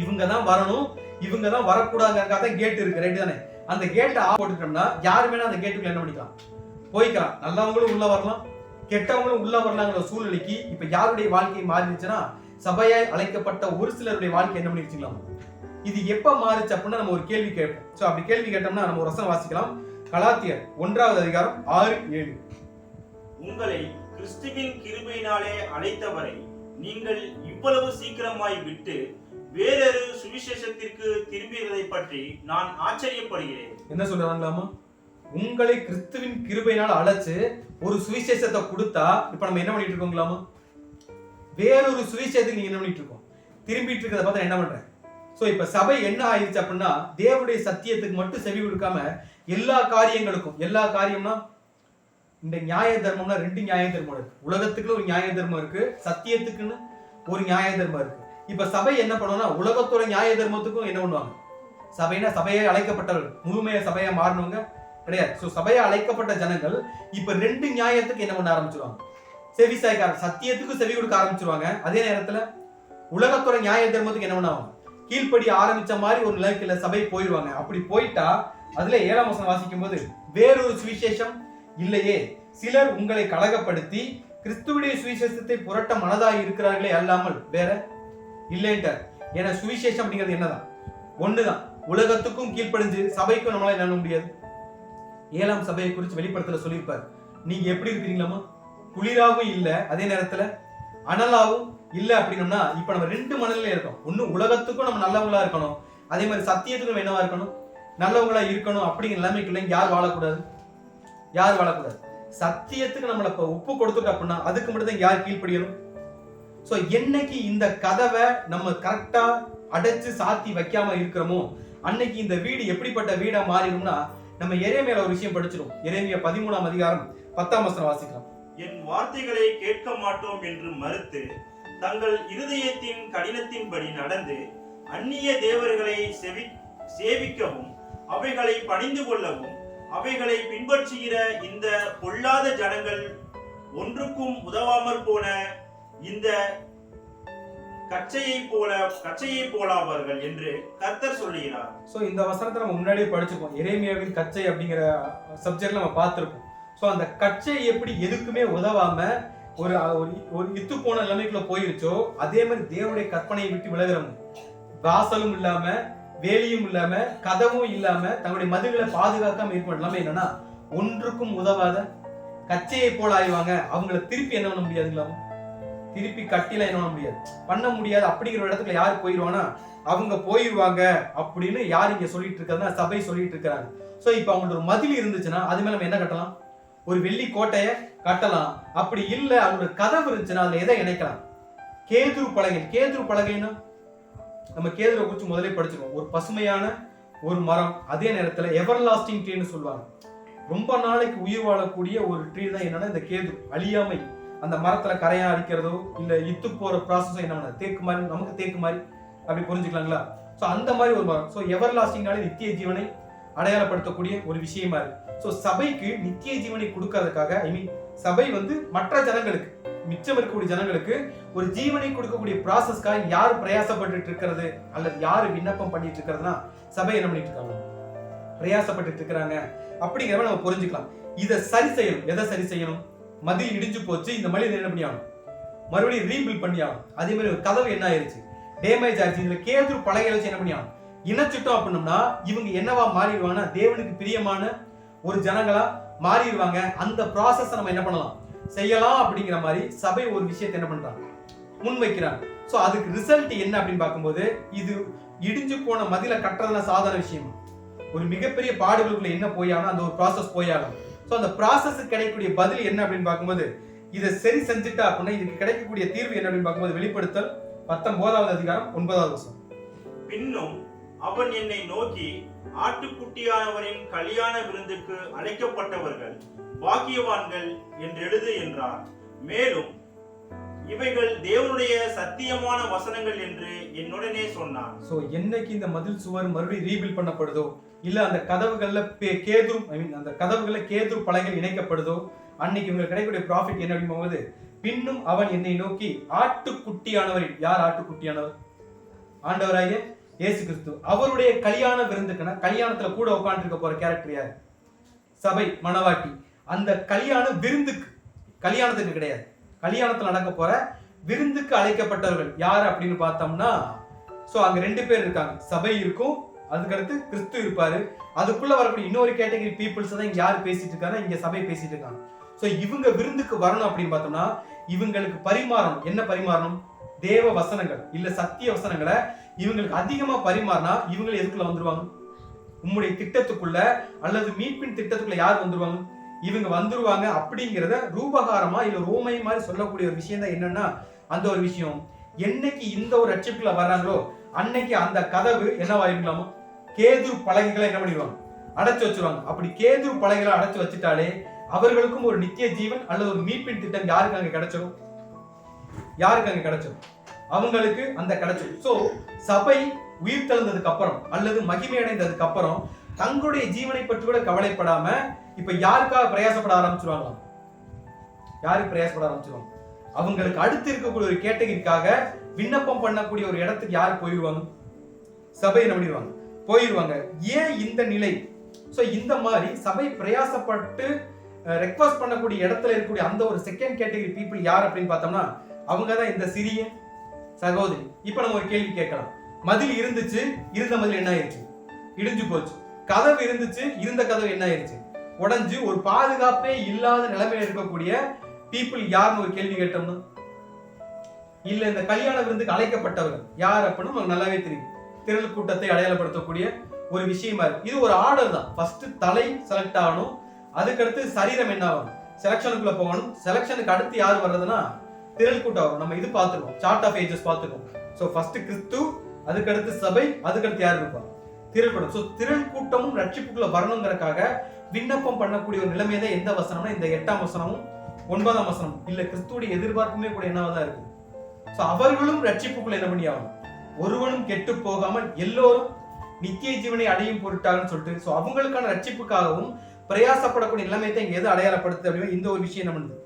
Speaker 1: இவங்க தான் வரணும், இவங்க தான் வரக்கூடாதுங்கிறதுக்காக கேட் இருக்கு, ரைட் தானே? அந்த கேட்டை போட்டுட்டோம்னா யாரு வேணா அந்த கேட்டுக்குள்ள என்ன பண்ணிக்கலாம், போய்க்கலாம். நல்லவங்களும் உள்ள வரலாம், கெட்டவங்களும் உள்ள வரலாங்கிற சூழ்நிலைக்கு இப்ப யாருடைய வாழ்க்கை மாறிடுச்சுன்னா, சபையாய் அழைக்கப்பட்ட ஒரு சிலருடைய வாழ்க்கை என்ன பண்ணிருச்சுங்களா. இது எப்ப மாறுச்சு அப்படின்னா நம்ம ஒரு கேள்வி கேட்போம். சோ அப்படி கேள்வி கேட்டோம்னா நம்ம ஒரு வசனம் வாசிக்கலாம். கலாத்தியர் 1ஆம் அதிகாரம் 6-7.
Speaker 2: உங்களை கிறிஸ்துவின் கிருபையினாலே அழைத்தவரை நீங்கள் இவ்வளவு சீக்கிரமாய் விட்டு வேறொரு சுவிசேஷத்திற்கு திரும்பியதை பற்றி நான் ஆச்சரியப்படுகிறேன்.
Speaker 1: என்ன சொல்றாங்களாமா, உங்களை கிறிஸ்துவின் கிருபையினால் அழைச்சு ஒரு சுவிசேஷத்தை கொடுத்தா இப்ப நம்ம என்ன பண்ணிட்டு இருக்கோங்களாமா, வேறொரு சுவிசேஷத்துக்கு நீங்க என்ன பண்ணிட்டு இருக்கோம், திரும்பிட்டு இருக்கிறத பார்த்தா என்ன பண்றேன். சோ இப்ப சபை என்ன ஆயிடுச்சு அப்படின்னா, தேவனுடைய சத்தியத்துக்கு மட்டும் செவி கொடுக்காம எல்லா காரியங்களுக்கும், எல்லா காரியம்னா இந்த நியாய தர்மம்னா 2 நியாய தர்மம் இருக்கு. உலகத்துக்குள்ள ஒரு நியாய தர்மம் இருக்கு, சத்தியத்துக்குன்னு ஒரு நியாய தர்மம் இருக்கு. இப்ப சபை என்ன பண்ணுவோம்னா, உலகத்தோட நியாய தர்மத்துக்கும் என்ன பண்ணுவாங்க, சபைனா சபையை அழைக்கப்பட்டவர்கள், முழுமையா சபையா மாறினவங்க கிடையாது. சோ சபையா அழைக்கப்பட்ட ஜனங்கள் இப்ப 2 நியாயத்துக்கு என்ன பண்ண ஆரம்பிச்சிருவாங்க, செவி சாய்க்க, சத்தியத்துக்கு செவி கொடுக்க ஆரம்பிச்சிருவாங்க. அதே நேரத்துல உலகத்தோட நியாய தர்மத்துக்கு என்ன பண்ணுவாங்க, கீழ்ப்படி ஆரம்பிச்ச மாதிரி ஒரு நிலைக்குள்ள சபை போயிடுவாங்க. அப்படி போயிட்டா அதுல 7ஆம் வசனம் வாசிக்கும் போது, வேறொரு சுவிசேஷம் இல்லையே, சிலர் உங்களை கலகப்படுத்தி கிறிஸ்துவுடைய சுவிசேஷத்தை புரட்ட மனதாய் இருக்கிறார்களே அல்லாமல் வேற இல்லைன்றார். ஏன்னா சுவிசேஷம் அப்படிங்கிறது என்னதான், ஒண்ணுதான். உலகத்துக்கும் கீழ்ப்படிஞ்சு சபைக்கும் நம்மளால என்ன முடியாது. 7ஆம் சபையை குறித்து வெளிப்படுத்தல சொல்லியிருப்பார், நீங்க எப்படி இருக்கிறீங்களாமா, குளிராவும் இல்ல, அதே நேரத்துல அனலாவும் இல்ல அப்படின்னோம்னா, இப்ப நம்ம 2 மனநிலையில இருக்கோம். ஒண்ணு உலகத்துக்கும் நம்ம நல்லவங்களா இருக்கணும், அதே மாதிரி சத்தியத்துக்கும் என்னவா இருக்கணும், நல்லவங்களா இருக்கணும். அப்படிங்கிற நிலைமைக்குள்ள யார் வாழக்கூடாது, யார் வாழக்கூடாது. சத்தியத்துக்கு நம்மள ஒப்பு கொடுத்துட்டோம் அப்படின்னா அதுக்கு மட்டும் தான் யார் கீழ்ப்படியணும். சோ என்னைக்கு இந்த கதவை நம்ம கரெக்டா அடைச்சு சாத்தி வைக்காம இருக்கிறோமோ அன்னைக்கு இந்த வீடு எப்படிப்பட்ட வீடா மாறிடும்னா, நம்ம எரேமியால ஒரு விஷயம் படிச்சிடும். எரேமியா 13ஆம் அதிகாரம் 10ஆம் வசனம் வாசிக்கலாம்.
Speaker 2: என் வார்த்தைகளை கேட்க மாட்டோம் என்று மறுத்து தங்கள் இருதயத்தின் கடினத்தின்படி நடந்து அந்நிய தேவர்களை சேவிக்கவும் அவைகளை பணிந்து கொள்ளவும் அவைகளை பின்பற்றுகிற இந்த பொல்லாத ஜனங்கள் ஒன்றுக்கும் உதவாமற் போன இந்த கச்சையை போலாவார்கள் என்று கர்த்தர் சொல்லுகிறார்.
Speaker 1: சோ இந்த வசனத்தை நம்ம முன்னாடியே படிச்சிருப்போம். எரேமியாவின் கச்சை அப்படிங்கிற சப்ஜெக்ட்ல நம்ம பார்த்திருப்போம். சோ அந்த கச்சை எப்படி எதுக்குமே உதவாம ஒரு ஒரு இத்து போன நிலைமைக்குள்ள போயிருச்சோ, அதே மாதிரி தேவனுடைய கற்பனையை விட்டு விலகிறவங்க, வாசலும் இல்லாம வேலியும் இல்லாம கதவும் இல்லாம தங்களுடைய மதில்களை பாதுகாக்காம இருக்கும் நிலைமை என்னன்னா, ஒன்றுக்கும் உதவாத கச்சையை போல ஆயிவாங்க. அவங்களை திருப்பி என்ன பண்ண முடியாதுங்களா, திருப்பி கட்டில என்ன பண்ண முடியாது அப்படிங்கிற இடத்துல யாரு போயிருவாங்கன்னா அவங்க போயிருவாங்க அப்படின்னு யார் இங்க சொல்லிட்டு இருக்கிறதுனா சபை சொல்லிட்டு இருக்கிறாங்க. சோ இப்ப அவங்களோட ஒரு மதில் இருந்துச்சுன்னா அது மேல நம்ம என்ன கட்டலாம், ஒரு வெள்ளி கோட்டையை கட்டலாம். அப்படி இல்ல அவங்களோட கதவு இருந்துச்சுன்னா அதுல எதை இணைக்கலாம், கேதுரு பலகை. கேதுரு பலகைன்னா நம்ம கேதுரை குறித்து முதலே படிச்சிருக்கோம். ஒரு பசுமையான ஒரு மரம், அதே நேரத்துல எவர் லாஸ்டிங் ட்ரீன்னு சொல்லுவாங்க. ரொம்ப நாளைக்கு உயிர் வாழக்கூடிய ஒரு ட்ரீ தான் என்னன்னா இந்த கேதுரு. அழியாமை, அந்த மரத்துல கரையா அடிக்கிறதோ இல்ல இத்து போற ப்ராசஸோ என்ன தேக்கு மாதிரி, நமக்கு தேக்கு மாதிரி அப்படி புரிஞ்சுக்கலாங்களா. ஸோ அந்த மாதிரி ஒரு மரம். ஸோ எவர்லாஸ்டிங்னாலே நித்திய ஜீவனை அடையாளப்படுத்தக்கூடிய ஒரு விஷயமா இருக்கு. ஸோ சபைக்கு நித்திய ஜீவனை கொடுக்கறதுக்காக சபை மற்ற ஜனங்களுக்கு, மிச்சம் இருக்கக்கூடிய ஜனங்களுக்கு ஒரு ஜீவனை கொடுக்கக்கூடிய ப்ராசஸ்க்காக யார் பிரயாசப்பட்டு இருக்கிறது அல்லது யார் விண்ணப்பம் பண்ணிட்டு இருக்கிறதுனா சபை என்ன பண்ணிட்டு இருக்காங்க, பிரயாசப்பட்டு இருக்கிறாங்க அப்படிங்கிறத நம்ம புரிஞ்சுக்கலாம். இதை சரி செய்யணும். எதை சரி செய்யணும்? மதில் இடிஞ்சு போச்சு, இந்த மதில் என்ன பண்ணி ஆகணும், மறுபடியும் ரீபில்ட் பண்ணி ஆகணும். அதே மாதிரி ஒரு கதவு என்ன ஆயிருச்சு, டேமேஜ் ஆயிடுச்சு, இதுல கேதுரு பலகை வச்சு என்ன பண்ணி ஆகணும், இணைச்சிட்டோம் அப்படின்னோம்னா இவங்க என்னவா மாறிடுவாங்கன்னா தேவனுக்கு பிரியமான ஒரு ஜனங்களா மாறிடுவாங்க. அந்த ப்ராசஸ் நம்ம என்ன பண்ணலாம், செய்யலாம். அப்படிங்கிற மாதிரி சபை ஒரு விஷயத்தை என்ன பண்றாங்க, முன்வைக்கிறாங்க. ஸோ அதுக்கு ரிசல்ட் என்ன அப்படின்னு பார்க்கும்போது, இது இடிஞ்சு போன மதில கட்டுறதுனா சாதாரண விஷயம், ஒரு மிகப்பெரிய பாடுகளுக்குள்ள என்ன போயாலும் அந்த ஒரு ப்ராசஸ் போயாலும். ஸோ அந்த ப்ராசஸுக்கு கிடைக்கக்கூடிய பதில் என்ன அப்படின்னு பார்க்கும்போது, இதை சரி செஞ்சுட்டா அப்படின்னா இதுக்கு கிடைக்கக்கூடிய தீர்வு என்ன அப்படின்னு பார்க்கும்போது வெளிப்படுத்தல் 19வது அதிகாரம் 9வது வசனம்.
Speaker 2: பின்னும் அவன் என்னை நோக்கி, ஆட்டுக்குட்டியானவரின் கல்யாண விருந்துக்கு அழைக்கப்பட்டவர்கள் பாக்கியவான்கள் என்று எழுது என்றார். மேலும் இவைகள் தேவனுடைய சத்தியமான வசனங்கள் என்று என்னுடனே சொன்னான்.
Speaker 1: சோ என்னைக்கு இந்த மதில் சுவர் மறுபடியும் ரீபில்ட் பண்ணப்படுதோ, இல்ல அந்த கதவுகள்ல அந்த கதவுகள்ல கேதுரு பலகைகள் இணைக்கப்படுதோ, அன்னைக்கு இவங்களுக்கு கிடைக்கக்கூடிய ப்ராஃபிட் என்ன அப்படின்னு போகுது. பின்னும் அவன் என்னை நோக்கி, ஆட்டுக்குட்டியானவரின், யார் ஆட்டுக்குட்டியானவர்? ஆண்டவராகிய இயேசு கிறிஸ்து. அவருடைய கல்யாண விருந்துக்குன்னா கல்யாணத்துல கூட உட்கார்ந்து இருக்க போற கேரக்டர் யார்? சபை, மணவாட்டி. அந்த கல்யாண விருந்துக்கு, கல்யாணத்துக்கு கிடையாது, கல்யாணத்துல நடக்க போற விருந்துக்கு அழைக்கப்பட்டவர்கள் யார் அப்படின்னு பார்த்தோம்னா, சோ அங்க 2 பேர் இருக்காங்க. சபை இருக்கும், அதுக்கடுத்து கிறிஸ்து இருப்பாரு. அதுக்குள்ள வரக்கூடிய இன்னொரு கேட்டகரி பீப்புள்ஸ் தான் இங்க யார் பேசிட்டு இருக்காங்க, இங்க சபை பேசிட்டு இருக்காங்க. சோ இவங்க விருந்துக்கு வரணும் அப்படின்னு பார்த்தோம்னா இவங்களுக்கு பரிமாறணும். என்ன பரிமாறணும்? தேவ வசனங்கள் இல்ல சத்திய வசனங்களை இவங்களுக்கு அதிகமா பரிமாறினா இவங்க எதுக்குள்ள வந்துருவாங்க? உம்முடைய திட்டத்துக்குள்ள அல்லது மீட்பின் திட்டத்துக்குள்ள யார் வந்துருவாங்க? இவங்க வந்துருவாங்க. அப்படிங்கிறத ரூபகாரமா இல்ல ரோமை மாதிரி சொல்லக்கூடிய ஒரு விஷயம் தான் என்னன்னா, அந்த ஒரு விஷயம் என்னைக்கு இந்த ஒரு ரட்சிப்புல வர்றாங்களோ அன்னைக்கு அந்த கதவு என்னவாயிருக்கலாமோ, கேதுரு பலகைகளை என்ன பண்ணிடுவாங்க, அடைச்சு வச்சிருவாங்க. அப்படி கேதுரு பலகைகளை அடைச்சு வச்சுட்டாலே அவர்களுக்கும் ஒரு நித்திய ஜீவன் அல்லது ஒரு மீட்பின் திட்டம் யாருக்கு அங்க கிடைச்சிடும்? யாருக்கு அங்க கிடைச்சிடும்? அவங்களுக்கு அந்த கிடைச்சிடும். சோ சபை உயிர் தெழுந்ததுக்கு அப்புறம் அல்லது மகிமை அடைந்ததுக்கு அப்புறம் தங்களுடைய ஜீவனை பற்றி கூட கவலைப்படாம இப்ப யாருக்காக பிரயாசப்பட ஆரம்பிச்சிருவாங்க? யாருக்கு பிரயாசப்பட ஆரம்பிச்சிருவாங்க? அவங்களுக்கு அடுத்து இருக்கக்கூடிய ஒரு கேட்டகரிக்காக விண்ணப்பம் பண்ணக்கூடிய ஒரு இடத்துக்கு யாரு போயிடுவாங்க? சபை என்ன பண்ணிடுவாங்க? போயிடுவாங்க. ஏன் இந்த நிலை? சோ இந்த மாதிரி சபை பிரயாசப்பட்டு ரெக்வஸ்ட் பண்ணக்கூடிய இடத்துல இருக்கக்கூடிய அந்த ஒரு செகண்ட் கேட்டகரி பீப்புள் யார் அப்படின்னு பார்த்தோம்னா அவங்க தான் இந்த சிறிய சகோதரி. இப்ப நம்ம ஒரு கேள்வி கேட்கலாம். மதில் இருந்துச்சு, இருந்த மதில் என்ன ஆயிடுச்சு? இடிஞ்சு போச்சு. கதவு இருந்துச்சு, இருந்த கதவு என்ன ஆயிடுச்சு? உடைஞ்சு ஒரு பாதுகாப்பே இல்லாத நிலைமையில இருக்கக்கூடிய பீப்புள் யாருன்னு ஒரு கேள்வி கேட்டோம்னா, இல்ல இந்த கல்யாண விருந்துக்கு அழைக்கப்பட்டவர்கள் யார் அப்படின்னு நமக்கு நல்லாவே தெரியும். திரள் கூட்டத்தை அடையாளப்படுத்தக்கூடிய ஒரு விஷயமா இருக்கு. இது ஒரு ஆர்டர் தான். ஃபர்ஸ்ட் தலை செலக்ட் ஆகணும், அதுக்கடுத்து சரீரம் என்ன ஆகணும், செலக்ஷனுக்குள்ள போகணும். செலக்ஷனுக்கு அடுத்து யார் வர்றதுன்னா திரள் கூட்டம் வரும். நம்ம இது பார்த்துருக்கோம், சார்ட் ஆஃப் ஏஜஸ் பார்த்துருக்கோம். ஸோ ஃபர்ஸ்ட் கிறிஸ்து, அதுக்கடுத்து சபை, அதுக்கடுத்து யார் இருப்பாங்க? திரள் கூட்டம். ஸோ திரள் கூட்டமும் ரட்சிப்புக்குள்ள வரணுங்கிறதுக்காக விண்ணப்பம் பண்ணக்கூடிய ஒரு நிலைமை தான் எந்த வசனம்னா இந்த 8ஆம் வசனமும் 9ஆம் வசனம். இல்ல கிறிஸ்துடைய எதிர்பார்ப்புமே கூட என்னவாதான் இருக்கு. ஸோ அவர்களும் ரட்சிப்புக்குள்ள என்ன பண்ணி ஆகணும்? ஒருவனும் கெட்டு போகாமல் எல்லோரும் நித்திய ஜீவனை அடையும் பொருட்டாகன்னு சொல்லிட்டு ஸோ அவங்களுக்கான ரட்சிப்புக்காகவும் பிரயாசப்படக்கூடிய நிலைமை தான் இங்க எது அடையாளப்படுத்துது அப்படின்னு இந்த ஒரு விஷயம் நம்ம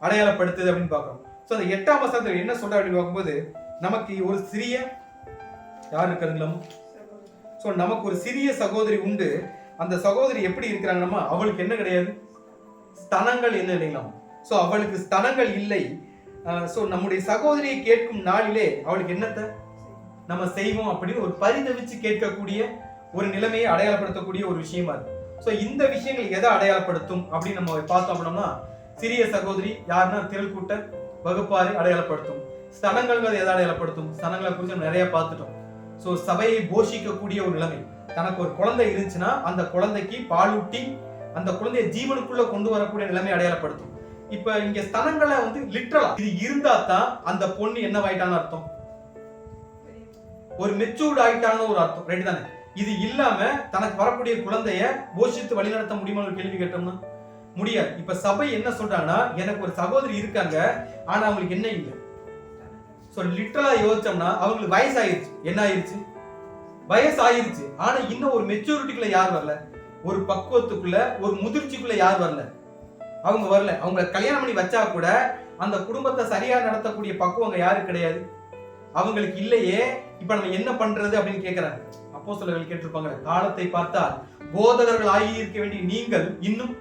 Speaker 1: அடையாளப்படுத்துது அப்படின்னு பார்க்கணும். ஸோ அந்த 8ஆம் வசனத்தில் என்ன சொல்ற அப்படின்னு பார்க்கும்போது, நமக்கு ஒரு சிறிய யார் இருக்கிறதுங்களா? ஸோ நமக்கு ஒரு சிறிய சகோதரி உண்டு. அந்த சகோதரி எப்படி இருக்கிறாங்கன்னா, அவளுக்கு என்ன கிடையாது? ஸ்தனங்கள் என்ன இல்லைங்களாம். ஸோ அவளுக்கு ஸ்தனங்கள் இல்லை. ஸோ நம்முடைய சகோதரியை கேட்கும் நாளிலே அவளுக்கு என்னத்தை நம்ம செய்வோம் அப்படின்னு ஒரு பரிதவிச்சு கேட்கக்கூடிய ஒரு நிலைமையை அடையாளப்படுத்தக்கூடிய ஒரு விஷயமா இருக்கு. ஸோ இந்த விஷயங்கள் எதை அடையாளப்படுத்தும் அப்படின்னு நம்ம பார்த்தோம் அப்படின்னா, சிறிய சகோதரி யாருன்னா திரள் கூட்ட வகுப்பாரி அடையாளப்படுத்தும். ஸ்தனங்கள் எதை அடையாளப்படுத்தும்? ஸ்தனங்களை குறித்து நம்ம நிறைய பார்த்துட்டோம். ஸோ சபையை போஷிக்கக்கூடிய ஒரு நிலைமை. தனக்கு ஒரு குழந்தை இருந்துச்சுன்னா அந்த குழந்தைக்கு பாலூட்டி அந்த குழந்தைய ஜீவனுக்குள்ள கொண்டு வரக்கூடிய நிலைமை அடையாளப்படுத்தும். இப்ப இங்க ஸ்தனங்களை லிட்டரலா இது இருந்தா தான் அந்த பொண்ணு என்னவாயிட்டான்னு அர்த்தம், ஒரு மெச்சூர்ட் ஆயிட்டான்னு ஒரு அர்த்தம், ரைட் தானே? இது இல்லாம தனக்கு வரக்கூடிய குழந்தைய போஷித்து வழிநடத்த முடியுமா ஒரு கேள்வி கேட்டோம்னா முடியாது. இப்ப சபை என்ன சொல்றாங்கன்னா, எனக்கு ஒரு சகோதரி இருக்காங்க, ஆனா அவங்களுக்கு என்ன இல்லை. ஸோ லிட்டரலா யோசிச்சோம்னா அவங்களுக்கு வயசாயிருச்சு. என்ன ஆயிருச்சு? வயசு ஆயிருச்சு, ஆனா இன்னும் ஒரு மெச்சூரிட்டிக்குள்ள யார் வரல, ஒரு பக்குவத்துக்குள்ள, ஒரு முதிர்ச்சிக்குள்ள யார் வரல, அவங்க வரல. அவங்க கல்யாணம் பண்ணி வச்சா கூட அந்த குடும்பத்தை சரியா நடத்தக்கூடிய பக்குவங்க யாரு கிடையாது, அவங்களுக்கு இல்லையே. இப்ப நம்ம என்ன பண்றது அப்படின்னு கேக்குறாங்க. அப்போஸ்தலர்கள் கேட்டிருப்பாங்க, காலத்தை பார்த்தால் போதகர்கள் ஆகி இருக்க வேண்டிய நீங்கள் இன்னும்